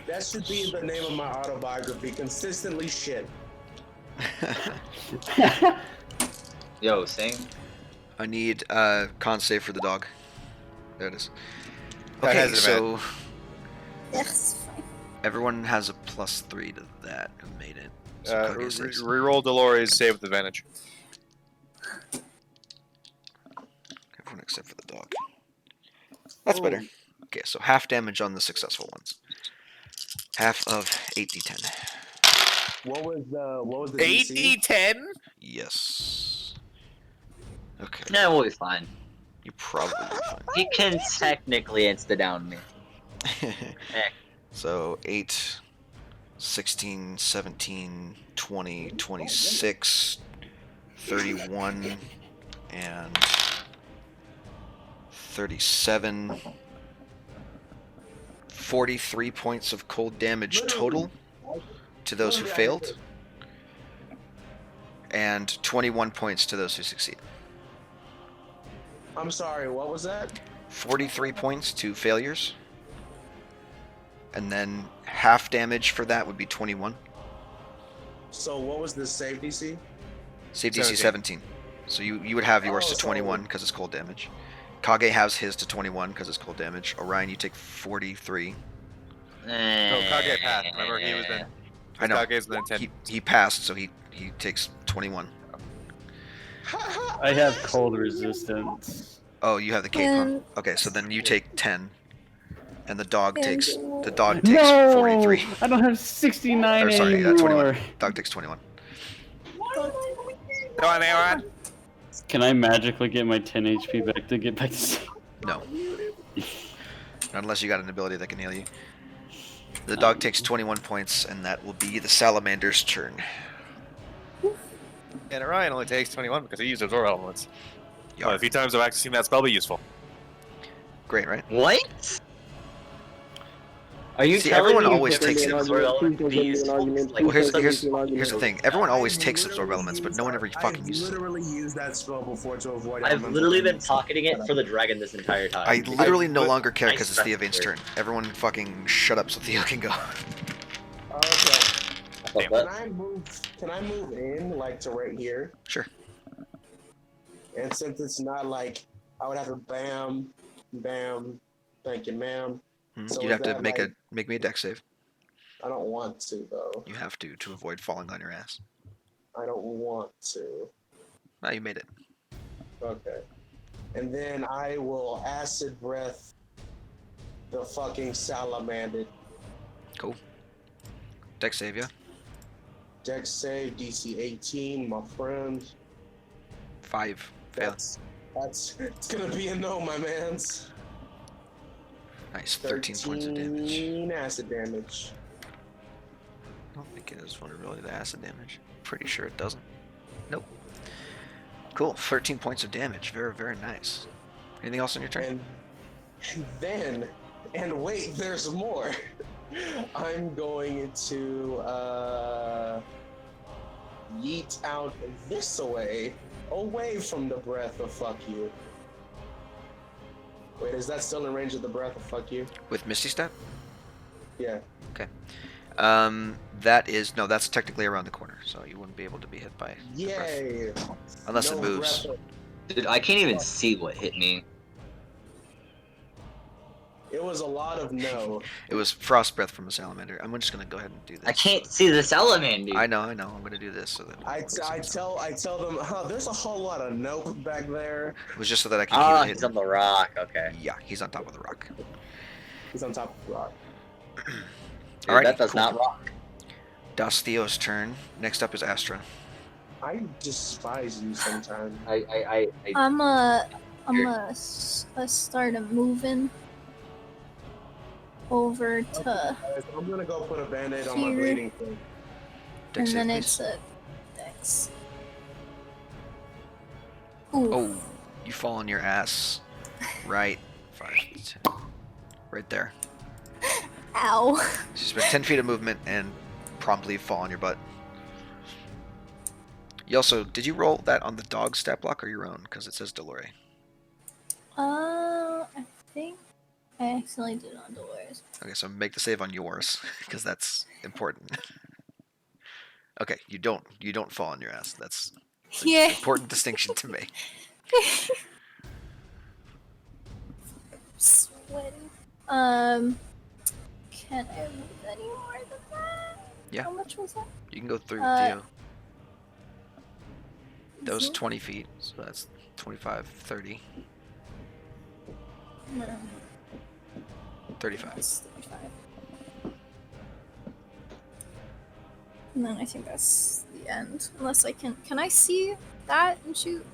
That should be the name of my autobiography. Consistently shit. Yo, sing. I need con save for the dog. There it is. That Okay, has an so Yes. Fine. everyone has a +3 to that who made it. So Kage saves. Reroll Dolores, save with advantage. Everyone except for the dog. That's better. Okay, so half damage on the successful ones. Half of 8d10. What was the DC? 8d10? Yes. Okay. Yeah, we'll be fine. You probably will be He can technically insta-down me. fine. So 8 16, 17, 20, 26, 31, and 37. 43 points of cold damage total to those who failed, and 21 points to those who succeed. I'm sorry, what was that? 43 points to failures, and then half damage for that would be 21. So what was the save DC? Save DC 17. So you would have yours to 21 because it's cold damage. Kage has his to 21 because it's cold damage. Orion, you take 43. No, Kage passed. Remember, he was in. I know. Kage's the intent. He passed, so he takes 21. I have cold resistance. Oh, you have the cape, huh? And- Okay, so then you take 10, and the dog takes And- 43. I don't have 69 Or sorry, anymore. 21. Dog takes 21. Go on, Aaron. Can I magically get my 10 HP back to get back to? No. Not unless you got an ability that can heal you. The dog takes 21 points, and that will be the salamander's turn. And Orion only takes 21 because he used absorb elements. Yarp. A few times I've actually seen that spell be useful. Great, right? What? Are you See, telling everyone me always different takes absorb elements would be useful? Like, Here's the thing. Everyone always takes absorb elements, but no one ever fucking I've uses it. literally used that spell before to avoid I've elemental literally been damage. pocketing it for the dragon this entire time. I literally no put- longer care I because it's stress Theovane's it. turn. Everyone fucking shut up so Theo can go. Okay. But Can I move in like to right here? Sure. And since it's not like I would have to bam, thank you, ma'am. So You'd is have to that, make me a dex save. I don't want to though. You have to avoid falling on your ass. I don't want to. Ah, you made it. Okay. And then I will acid breath the fucking salamander. Cool. Dex save, yeah. Dex save DC 18, my friend. 5. Fail. That's it's gonna be a no, my man's. Nice. 13 points of damage. 13 acid damage. I don't think it is vulnerability to acid damage. Pretty sure it doesn't. Nope. Cool. 13 points of damage. Very, very nice. Anything else on your turn? And then, and wait, there's more. I'm going to yeet out this away from the breath of fuck you. Wait, is that still in range of the breath of fuck you? With Misty Step? Yeah. That is no. That's technically around the corner, so you wouldn't be able to be hit by the breath. Yay! Unless it No moves. breath Dude, I can't even see what hit me. It was a lot of no. It was frost breath from a salamander. I'm just gonna go ahead and do this. I can't see the salamander. I know. I'm gonna do this so that. I tell them, there's a whole lot of nope back there. It was just so that I can Ah, keep he's hitting. on the rock. Okay. Yeah, he's on top of the rock. He's on top of the rock. Dude, Alrighty, that does cool. not rock. Das Theo's turn. Next up is Astra. I despise you sometimes. I'm gonna start moving over to, I'm gonna go put a band-aid on my Here. bleeding thing. Dex and then save, it's please. a dex. Ooh. Oh, you fall on your ass. Right. 5, 10. Right there. Ow. So you spend 10 feet of movement and promptly fall on your butt. You also, did you roll that on the dog stat block or your own? Because it says Delore. I think I accidentally did it on Dolores. Okay, so make the save on yours, because that's important. Okay, you don't fall on your ass. That's an Yeah. important distinction to make. Sweating. Can I move any more than that? Yeah. How much was that? You can go through Uh, Theo. That was 20 feet, so that's 25, 30, No, 35. that's 35. And then I think that's the end. Unless I can I see that and shoot?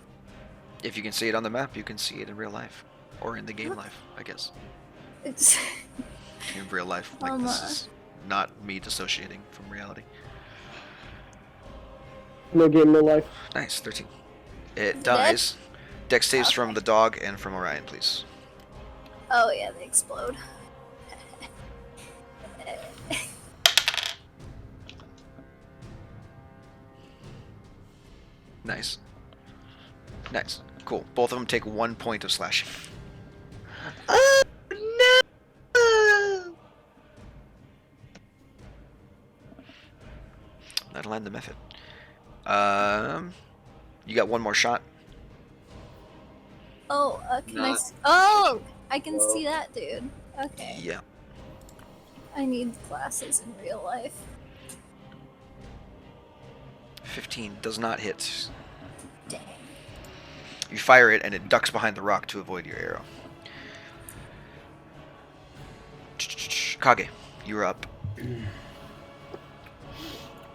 If you can see it on the map, you can see it in real life. Or in the game life, I guess. It's In real life, like this is not me dissociating from reality. No game, no life. Nice, 13. It Is it dies. Dex saves from Okay. the dog and from Orion, please. Oh yeah, they explode. Nice. Nice. Cool. Both of them take 1 point of slashing. Oh no! That'll end the method. You got one more shot. Oh, can I? Not- Oh, I can Well. see that, dude. Okay. Yeah. I need glasses in real life. 15 does not hit. Dang. You fire it and it ducks behind the rock to avoid your arrow. Kage, you're up.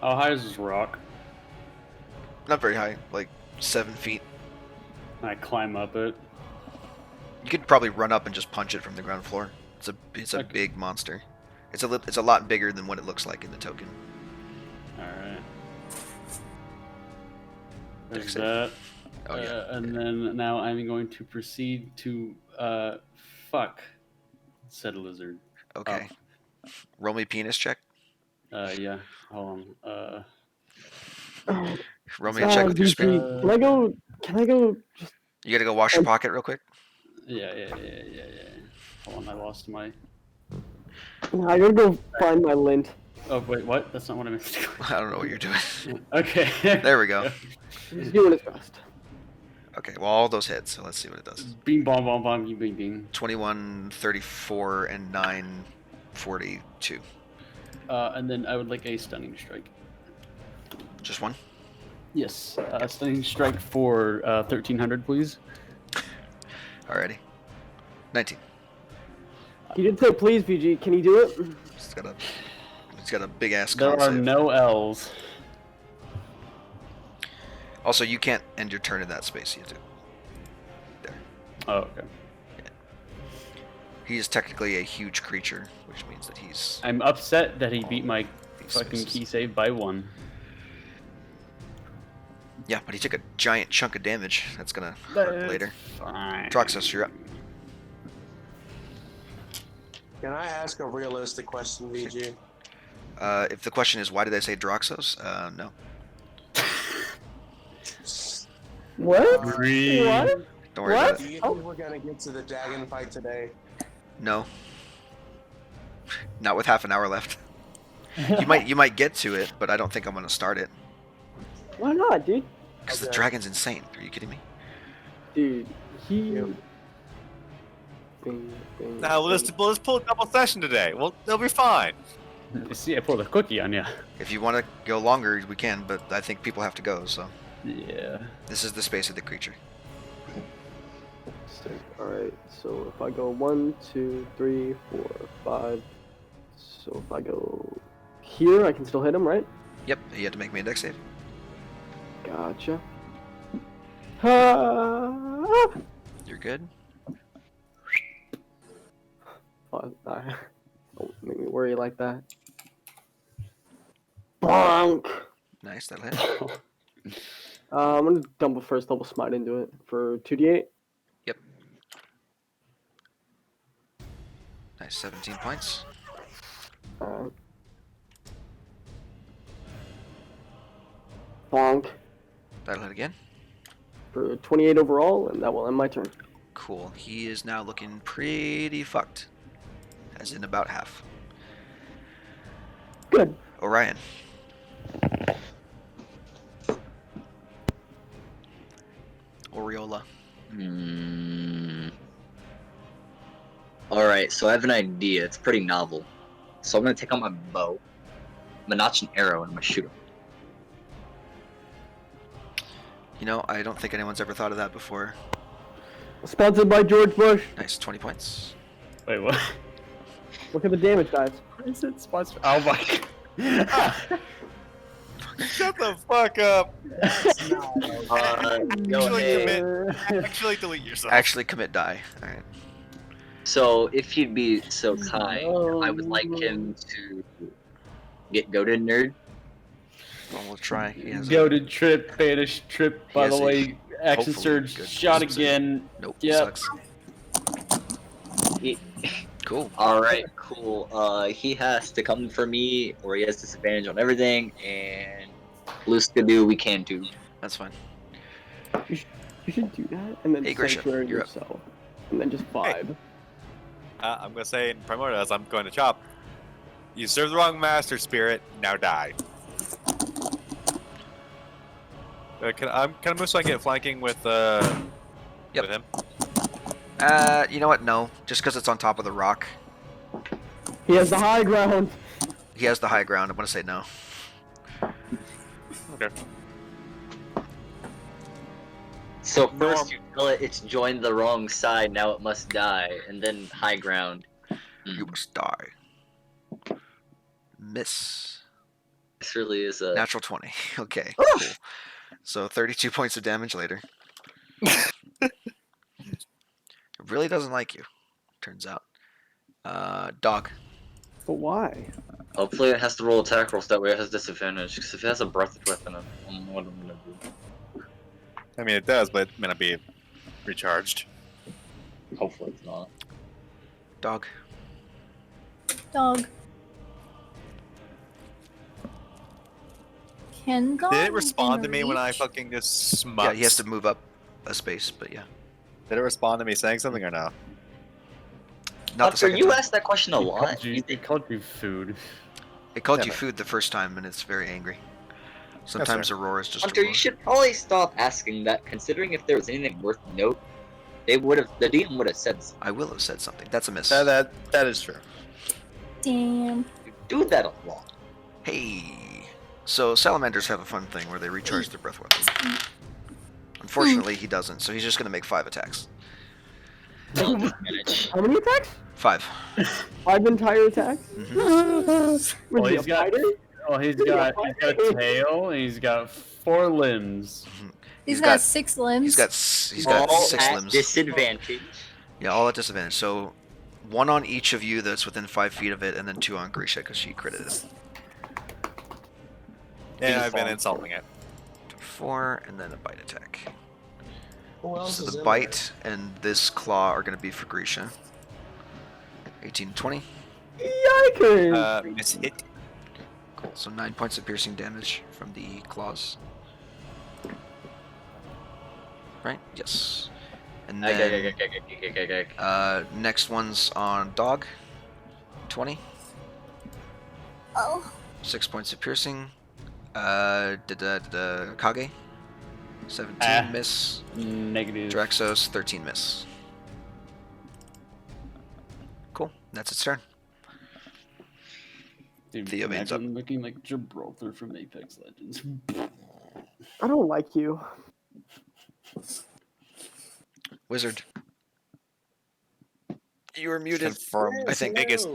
How high is this rock? Not very high, like 7 feet. I climb up it. You could probably run up and just punch it from the ground floor. It's a Okay. big monster. It's a lot bigger than what it looks like in the token. Alright. Dex There's save. that. Oh yeah. And then now I'm going to proceed to fuck said lizard. Okay. Roll me penis check. Yeah. Hold on. Roll me a check with your VG, spirit. Can I go? Just You gotta go wash your pocket real quick. Yeah. Hold on, I lost my. I gotta go find my lint. Oh wait, what? That's not what I meant to do. I don't know what you're doing. Okay. There we go. He's doing his best. Okay, well all those hit, so let's see what it does. Bing bong bong bong bing bing. 21, 34, and 9, 42. And then I would like a stunning strike. Just one? Yes. Stunning strike for 1300, please. Alrighty. 19. He did say please, VG. Can he do it? It's got a big ass There con are save. no L's. Also, you can't end your turn in that space. You have to. There. Oh, okay. He is technically a huge creature, which means that he's I'm upset that he beat my these fucking spaces. key save by 1. Yeah, but he took a giant chunk of damage. That's gonna hurt later. Fine. Troxus, you're up. Can I ask a realistic question, VG? If the question is why did I say Droxos? No. What? Green. What? Don't worry What? about Do it. you think we're gonna get to the dragon fight today? No. Not with half an hour left. You might get to it, but I don't think I'm gonna start it. Why not, dude? Because the Okay. dragon's insane. Are you kidding me? Dude, he. Yep. Bing, bing, Now bing. let's pull a double session today. Well, they'll be fine. See, I pulled a cookie on you. If you want to go longer, we can, but I think people have to go, so. Yeah. This is the space of the creature. Sick. Alright, so if I go 1, 2, 3, 4, 5. So if I go here, I can still hit him, right? Yep, you have to make me a dex save. Gotcha. Ah! You're good. Oh, don't make me worry like that. Bonk! Nice, that'll hit. I'm gonna dump a first level smite into it for 2d8. Yep. Nice, 17 points. Alright. Bonk That'll hit again. for 28 overall, and that will end my turn. Cool. He is now looking pretty fucked. As in about half. Good. Orion. Oriola. Alright, so I have an idea. It's pretty novel. So I'm gonna take out my bow. I'm gonna notch an arrow and I'm gonna shoot him. You know, I don't think anyone's ever thought of that before. Sponsored by George Bush. Nice, 20 points. Wait, what? Look at the damage, guys. What is it sponsored? Oh my god. Shut the fuck up. Yo, Actually delete yourself. Actually commit die. Alright. So if you'd be so kind, I would like him to Get goaded, nerd. Well, we'll try. He has a, Goaded trip, banish trip. By has the a way, action hopefully surge, good shot wisdom save. again. nope. Yep. Sucks. He, Cool. all right, cool. He has to come for me, or he has disadvantage on everything, and Luskadoo we can't do. That's fine. You should do that, and then Hey, Grisha, sanctuary you're up. yourself, and then just vibe. I'm gonna say in Primordial, I'm going to chop. You serve the wrong master spirit, now die. Can I move so I can get flanking with Yep. with him? You know what? No, just because it's on top of the rock. He has the high ground. He has the high ground. I'm gonna say no. Okay. So first you tell it it's joined the wrong side, now it must die, and then high ground. You must die. Miss. This really is a Natural 20. Okay. Cool. So 32 points of damage later. It really doesn't like you. Turns out. Dog. But why? Hopefully it has to roll attack rolls, that way it has disadvantage, because if it has a breath weapon, I don't know what I'm gonna do. I mean, it does, but it may not be recharged. Hopefully it's not. Dog. Dog. Can go. Did it respond to me when I fucking just smucked? Yeah, he has to move up a space, but yeah. Did it respond to me saying something or no? Not the Hunter, second you time. asked that question a lot. It called you food. It called Yeah, you but- food the first time, and it's very angry. Sometimes Aurora's just Hunter, Aurora. you should probably stop asking that, considering if there was anything worth note, the DM would have said so. I will have said something. That's a miss. That is true. Damn. You do that a lot. Hey. So salamanders have a fun thing where they recharge their breath weapon. Unfortunately, he doesn't, so he's just gonna make 5 attacks. No disadvantage. How many attacks? 5. 5 entire attacks? Mm-hmm. Was Oh, he a he's got- fighter? Oh, he's got a tail and he's got 4 limbs. He's got 6 limbs. He's got All 6 at limbs. disadvantage. Yeah, all at disadvantage. So 1 on each of you that's within 5 feet of it, and then 2 on Grisha because she critted it. And I've been insulting it. 4, and then a bite attack. Who else So is the in bite and this claw are going to be for Grisha. 18 20. Yikers! Miss hit. Cool. So 9 points of piercing damage from the claws. Right? Yes. And then next one's on dog. 20. Oh. 6 points of piercing. Kage. 17 miss. Negative. Draxos 13 miss. Cool. That's its turn. Dude, Theo Bane's up. imagine looking like Gibraltar from Apex Legends. I don't like you. Wizard. You are muted. Confirmed. I think biggest.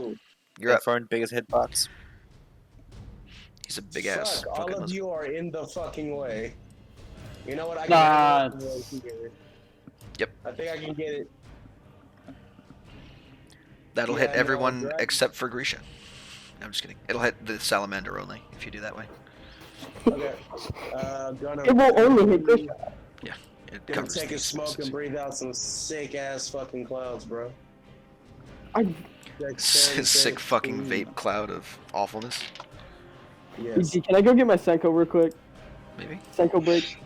you're up. Confirmed biggest hitbox. He's a big ass. Fuck, all fucking of lizard. you are in the fucking way. You know what? I Nah, can get it. Yep. I think I can get it. That'll Yeah, hit I know, everyone right? except for Grisha. No, I'm just kidding. It'll hit the salamander only if you do that way. Okay. Gonna, It will only hit Grisha. It gonna covers take a these smoke spaces. and breathe out some sick ass fucking clouds, bro. I, Sick fucking vape cloud of awfulness. Yes. can I go get my Senko real quick? Maybe. Senko break.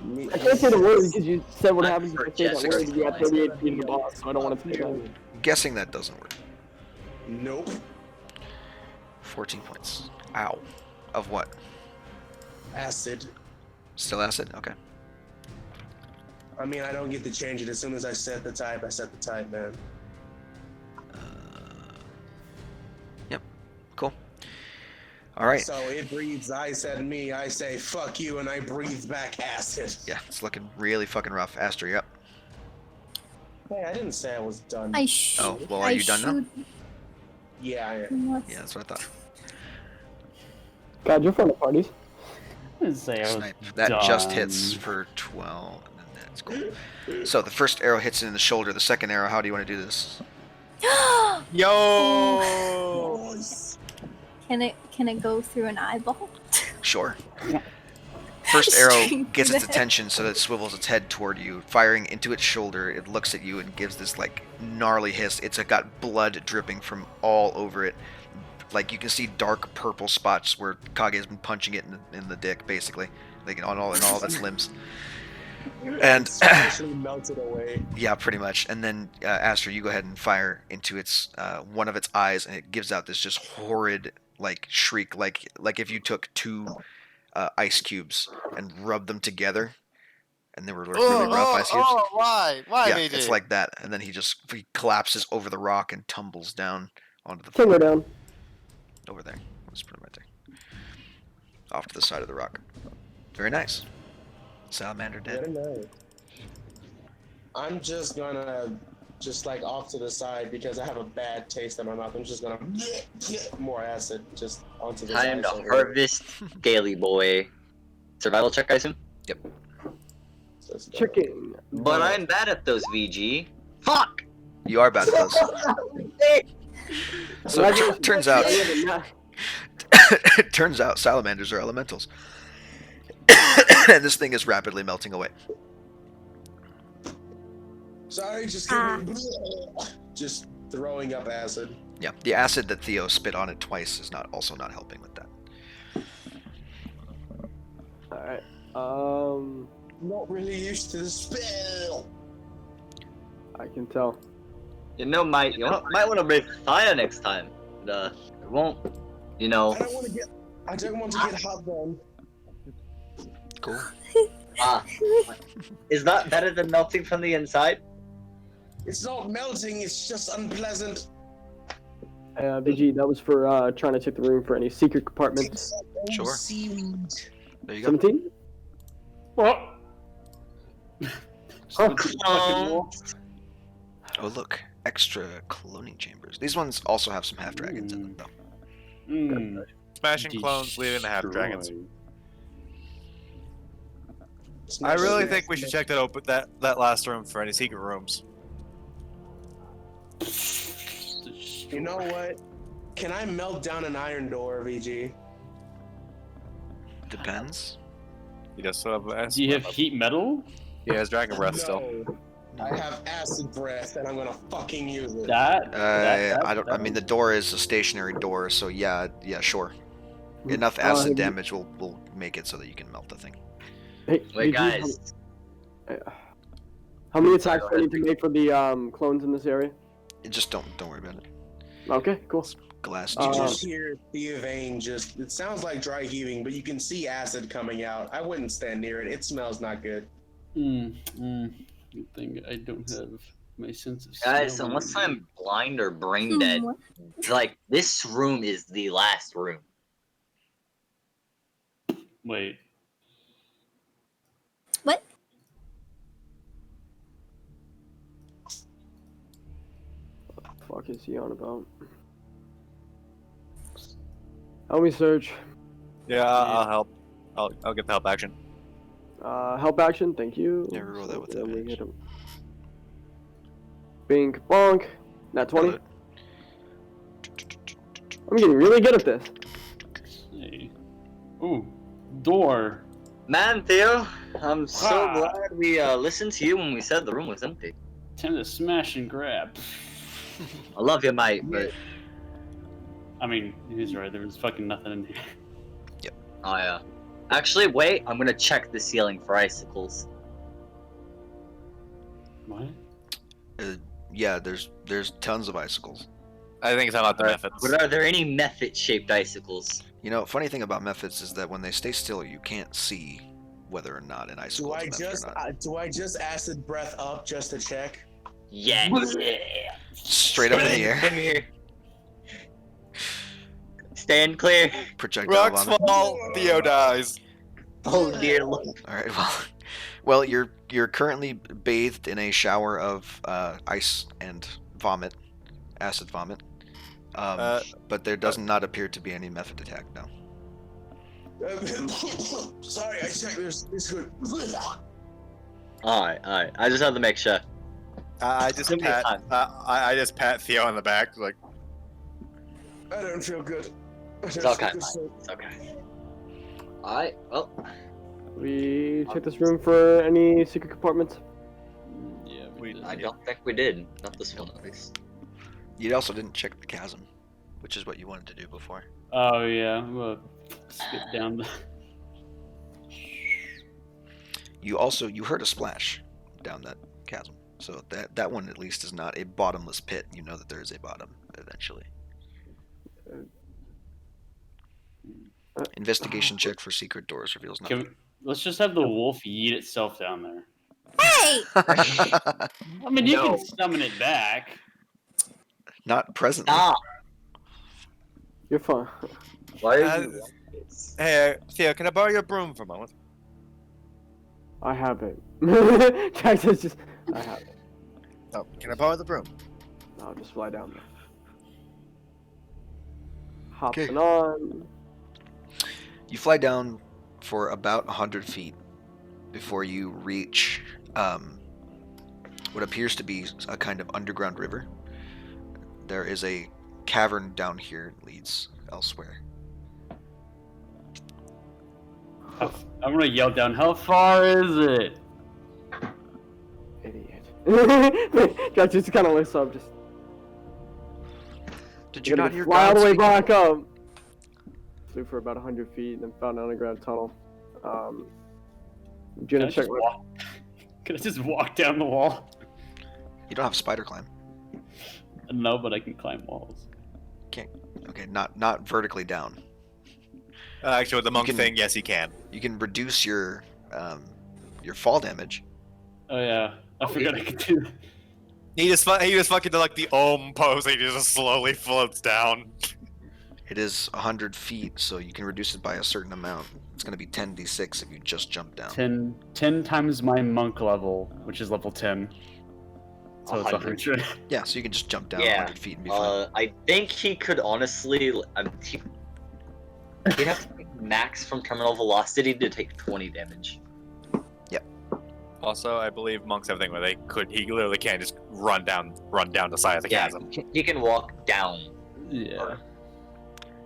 Me- I can't say the word because you said what I happens if I say that prefer word. You got 38 feet of the boss, so I don't want to say that. Guessing that doesn't work. Nope. 14 points. Ow. Of what? Acid. Still acid? Okay. I mean, I don't get to change it as soon as I set the type. I set the type, man. Yep. Cool. All right. So it breathes ice at me. I say fuck you, and I breathe back acid. Yeah, it's looking really fucking rough. Astor, you're up. Hey, I didn't say I was done. Oh, well, are you done now? Yeah, I am. Yeah, that's what I thought. God, you're fun at parties. I didn't say I was Snipe. That just done. hits for 12, and then that's cool. So the first arrow hits it in the shoulder. The second arrow, how do you want to do this? Yo! Can it go through an eyeball? Sure. First arrow Straight gets through its the attention so that it swivels its head toward you, firing into its shoulder. It looks at you and gives this like gnarly hiss. It's got blood dripping from all over it. Like you can see dark purple spots where Kage has been punching it in the dick, basically, like in all of its limbs. And Especially melted away. yeah, pretty much. And then Aster, you go ahead and fire into its one of its eyes, and it gives out this just horrid like shriek, like if you took two ice cubes and rubbed them together, and they were like really rough ice cubes. Why? Why, Yeah, VG? it's like that. And then he collapses over the rock and tumbles down onto the Can floor go down. over there. I'll just put him right there, off to the side of the rock. Very nice. Salamander dead. Very nice. I'm just gonna like off to the side because I have a bad taste in my mouth. I'm just gonna get more acid just onto the Time side. to so- harvest Gaily Boy. Survival check, I assume? so it's gonna- Chicken. But I'm bad at those, VG. Fuck! You are bad at those. So it turns out, it turns out salamanders are elementals, and this thing is rapidly melting away. Sorry, just just throwing up acid. Yeah, the acid that Theo spit on it twice is also not helping with that. Alright. Not really used to the spell. I can tell. You might want to breathe fire next time. It won't, I don't want to get hot then. Cool. Is that better than melting from the inside? It's not melting. It's just unpleasant. VG, that was for trying to check the room for any secret compartments. Sure. Seaweed. There you go. 17? What? Oh. Oh look, extra cloning chambers. These ones also have some half dragons in them, though. Mm. Smashing clones, leaving the half dragons. Destroy. I really think we should check that last room for any secret rooms. You know what? Can I melt down an iron door, VG? Depends. He does still have Do you have heat metal? He has dragon breath still. No. I have acid breath, and I'm gonna fucking use it. I don't. I mean, the door is a stationary door, so yeah, sure. Enough acid damage will make it so that you can melt the thing. Hey, Wait, VG, guys. How many attacks do I need to make for the clones in this area? Just don't worry about it. Okay, cool. Glass. You tubes. just hear the vein it sounds like dry heaving, but you can see acid coming out. I wouldn't stand near it. It smells not good. Good thing I don't have my sense of Guys, smell unless on me. I'm blind or brain dead, like, this room is the last room. Wait. What? What the fuck is he on about? Help me search. Yeah, I'll help. I'll get the help action. Help action, thank you. Yeah, reroll that with Let me advantage. hit him. Bink, bonk. Nat 20. Hello. I'm getting really good at this. Hey. Ooh, door. Man, Theo, I'm so Ah. glad we listened to you when we said the room was empty. Time to smash and grab. I love you, mate, but I mean, he's right. There was fucking nothing in here. oh yeah. Actually, wait. I'm gonna check the ceiling for icicles. What? Yeah, there's tons of icicles. I think it's about the methods. But are there any method-shaped icicles? You know, funny thing about methods is that when they stay still, you can't see whether or not an icicle is a method or not. Do I just acid breath up just to check? Yeah. Straight up in the air, Come here. Stand clear. projectile Rocks vomit. fall, Theo dies. Oh dear Lord. All right, well, you're currently bathed in a shower of ice and vomit, acid vomit. But there does not appear to be any method attack now. Sorry, I checked this good. Alright. I just have to make sure. I just Give me pat. time. I just pat Theo on the back, like, I don't feel good. It's okay, Mike. It's okay. Alright, well. We check this room for any secret compartments. Yeah, I don't think we did. Not this one, at least. You also didn't check the chasm, which is what you wanted to do before. Oh yeah, we'll skip down the. You heard a splash down that chasm, so that one at least is not a bottomless pit. You know that there is a bottom eventually. Investigation check for secret doors reveals nothing. Let's just have the wolf yeet itself down there. Hey! I mean, you can summon it back. Not presently. Stop! You're fine. Why are you Hey, Theo, can I borrow your broom for a moment? I have it. Jackson's just. I have it. Oh, can I borrow the broom? I'll just fly down there. Hopping Okay. on. You fly down for about 100 feet before you reach what appears to be a kind of underground river. There is a cavern down here that leads elsewhere. I'm gonna yell down. How far is it? Idiot. Jackson just kind of lifts up. Just. Did you not hear fly all God the way speaking? back up? Flew for about 100 feet and then found an underground tunnel. Can I Gonna check just walk? Can I just walk down the wall? You don't have spider climb. No, but I can climb walls. Okay, not vertically down. Actually, with the monk can- thing, yes, he can. You can reduce your fall damage. Oh yeah, I forgot I could do that. He just fucking did like the Om pose. And he just slowly floats down. It is 100 feet, so you can reduce it by a certain amount. It's going to be 10d6 if you just jump down. 10 times my monk level, which is level 10. So it's 100. Yeah, so you can just jump down Yeah, 100 feet and be fine. I think he could honestly. He'd have to take max from terminal velocity to take 20 damage. Also, I believe monks have a thing where he literally can't just run down the side of the Yeah, chasm. he can walk down. Yeah.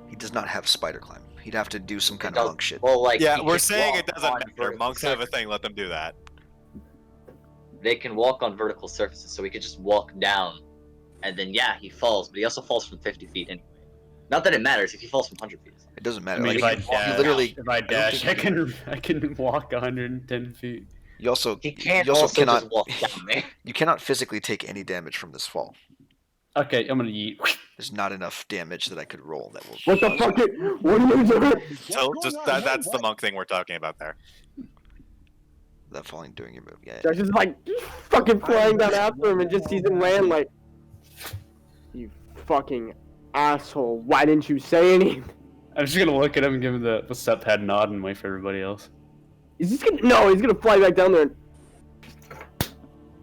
He does not have spider climb. He'd have to do some kind does- of monk shit. Well, like Yeah, he we're can saying walk it doesn't on matter. vertical Monks have a surfaces. thing, let them do that. They can walk on vertical surfaces, so he could just walk down, and then yeah, he falls, but he also falls from 50 feet anyway. Not that it matters if he falls from 100 feet. It doesn't I matter. mean, Like, if you, I you literally, if I dash, I think- can walk 110 feet. you also, He can't you also also cannot, just walk down there. you cannot physically take any damage from this fall. Okay, I'm gonna yeet. There's not enough damage that I could roll that will. What the fuck? What are you doing? So just that's the monk thing we're talking about there. That falling doing your move. Yeah. Jackson's like fucking flying down after him and just sees him land like, you fucking asshole. Why didn't you say anything? I'm just gonna look at him and give him the what's up head nod and wait for everybody else. He's just gonna he's gonna fly back down there. And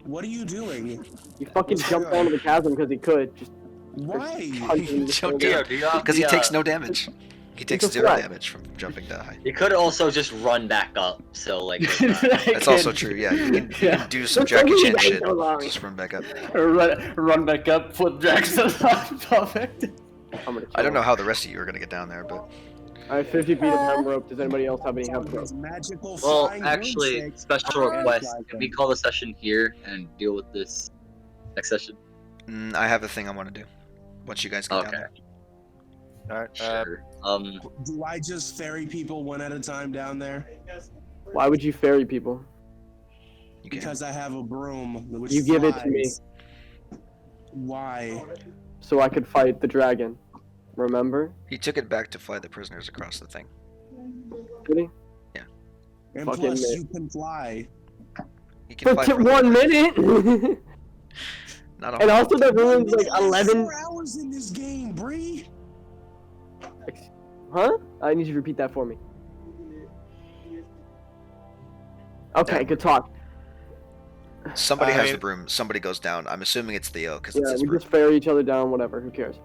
What are you doing? he fucking jumped down to the chasm because he could. Just Why? punch him in the Jumped shoulder. down. Do you have Because he the, takes no damage. He takes It's a 0 flat. damage from jumping that high. He could also just run back up, so like. That's also true. Yeah, you can do some Jackie Chan That's shit. so long. Just run back up. Run back up, flip Jackson off. Perfect. I'm gonna I don't know kill him. how the rest of you are gonna get down there, but I have 50 feet of hemp rope. Does anybody else have any hemp rope? Those magical Well, flying actually, broomsticks. special Oh, request. Can we call the session here and deal with this next session? I have a thing I want to do. Once you guys get down Okay. there. Alright, Sure. Do I just ferry people one at a time down there? Why would you ferry people? You can. Because I have a broom which You give it to me. flies. Why? So I could fight the dragon. Remember? He took it back to fly the prisoners across the thing. Did he? And Fucking plus, admit. you can fly. He can fly For for 1 minute. Not a And whole also that ruins like There's 11. 4 hours in this game, Bree. Huh? I need you to repeat that for me. Okay, Yeah. good talk. Somebody has I- the broom. Somebody goes down. I'm assuming it's Theo because Yeah, it's his we broom. just ferry each other down, whatever. Who cares?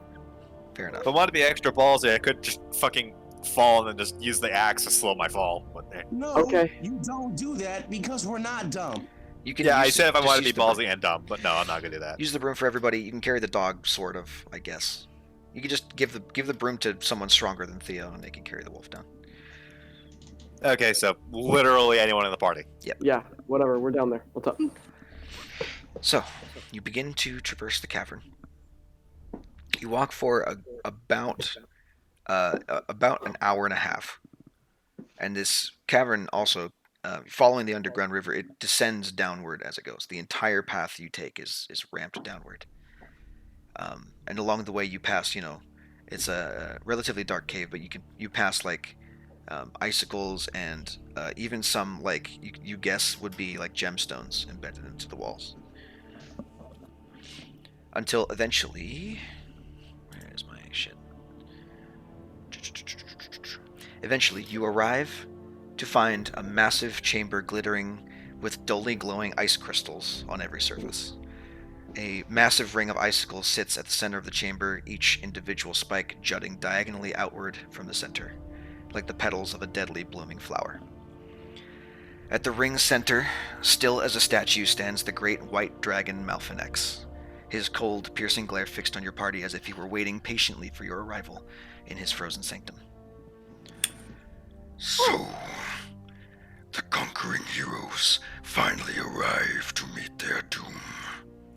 Fair enough. if I wanted to be extra ballsy, I could just fucking fall and then just use the axe to slow my fall. But, No, Okay. you don't do that because we're not dumb. You can. yeah, I use- said if I just wanted to use be the broom. ballsy and dumb, but no, I'm not gonna do that. Use the broom for everybody. You can carry the dog, sort of, I guess. You could just give the broom to someone stronger than Theo, and they can carry the wolf down. Okay, so literally anyone in the party. Yeah, whatever. We're down there. What's up? So, you begin to traverse the cavern. You walk for about an hour and a half, and this cavern also, following the underground river, it descends downward as it goes. The entire path you take is ramped downward, and along the way you pass. It's a relatively dark cave, but you pass like icicles and even some like you guess would be like gemstones embedded into the walls. Until eventually, where is my shit? Eventually, you arrive to find a massive chamber glittering with dully glowing ice crystals on every surface. A massive ring of icicles sits at the center of the chamber, each individual spike jutting diagonally outward from the center, like the petals of a deadly blooming flower. At the ring's center, still as a statue, stands the great white dragon Malphinex, his cold, piercing glare fixed on your party as if he were waiting patiently for your arrival in his frozen sanctum. So, the conquering heroes finally arrive to meet their doom.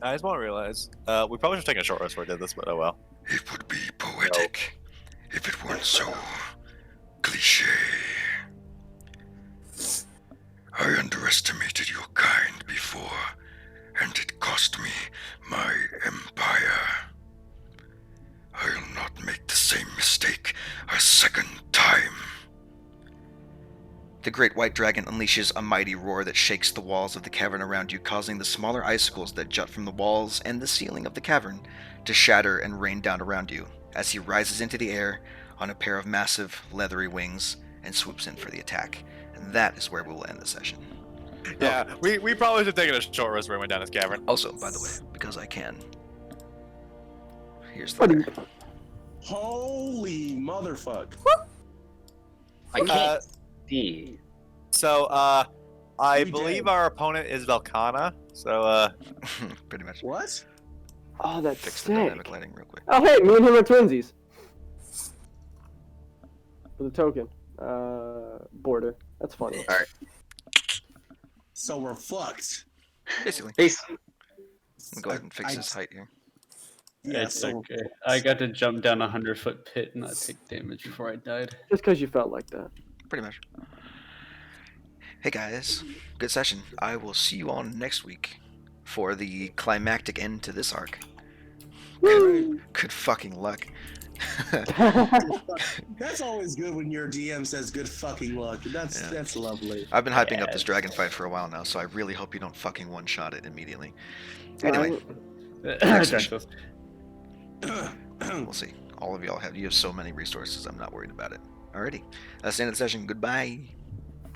I just want to realize, we probably should take a short rest before I did this, but oh well. It would be poetic if it weren't so cliché. I underestimated your kind before, and it cost me my empire. I'll not make the same mistake a second time. The great white dragon unleashes a mighty roar that shakes the walls of the cavern around you, causing the smaller icicles that jut from the walls and the ceiling of the cavern to shatter and rain down around you as he rises into the air on a pair of massive, leathery wings and swoops in for the attack. And that is where we will end the session. Yeah, we probably should take a short rest before we went down this cavern. Also, by the way, because I can, here's the letter. Holy motherfuck. I can't see. So, I We believe did. our opponent is Velcana, so, Pretty much. What? Oh, that's Fix the sick. dynamic lighting real quick. Oh, hey, me and him are twinsies. For the token. Border. That's funny. Alright. So we're fucked. Basically. Peace. I'll go ahead and fix his height here. Yeah, It's so okay. I got to jump down a 100-foot pit and not take damage before I died. Just because you felt like that. Pretty much. Hey guys, good session. I will see you all next week for the climactic end to this arc. Good fucking luck. that's always good when your DM says good fucking luck. That's lovely. I've been hyping up this dragon fight for a while now, so I really hope you don't fucking one-shot it immediately. Anyway, next session. We'll see. All of y'all you have so many resources, I'm not worried about it. Alrighty. That's the end of the session. Goodbye.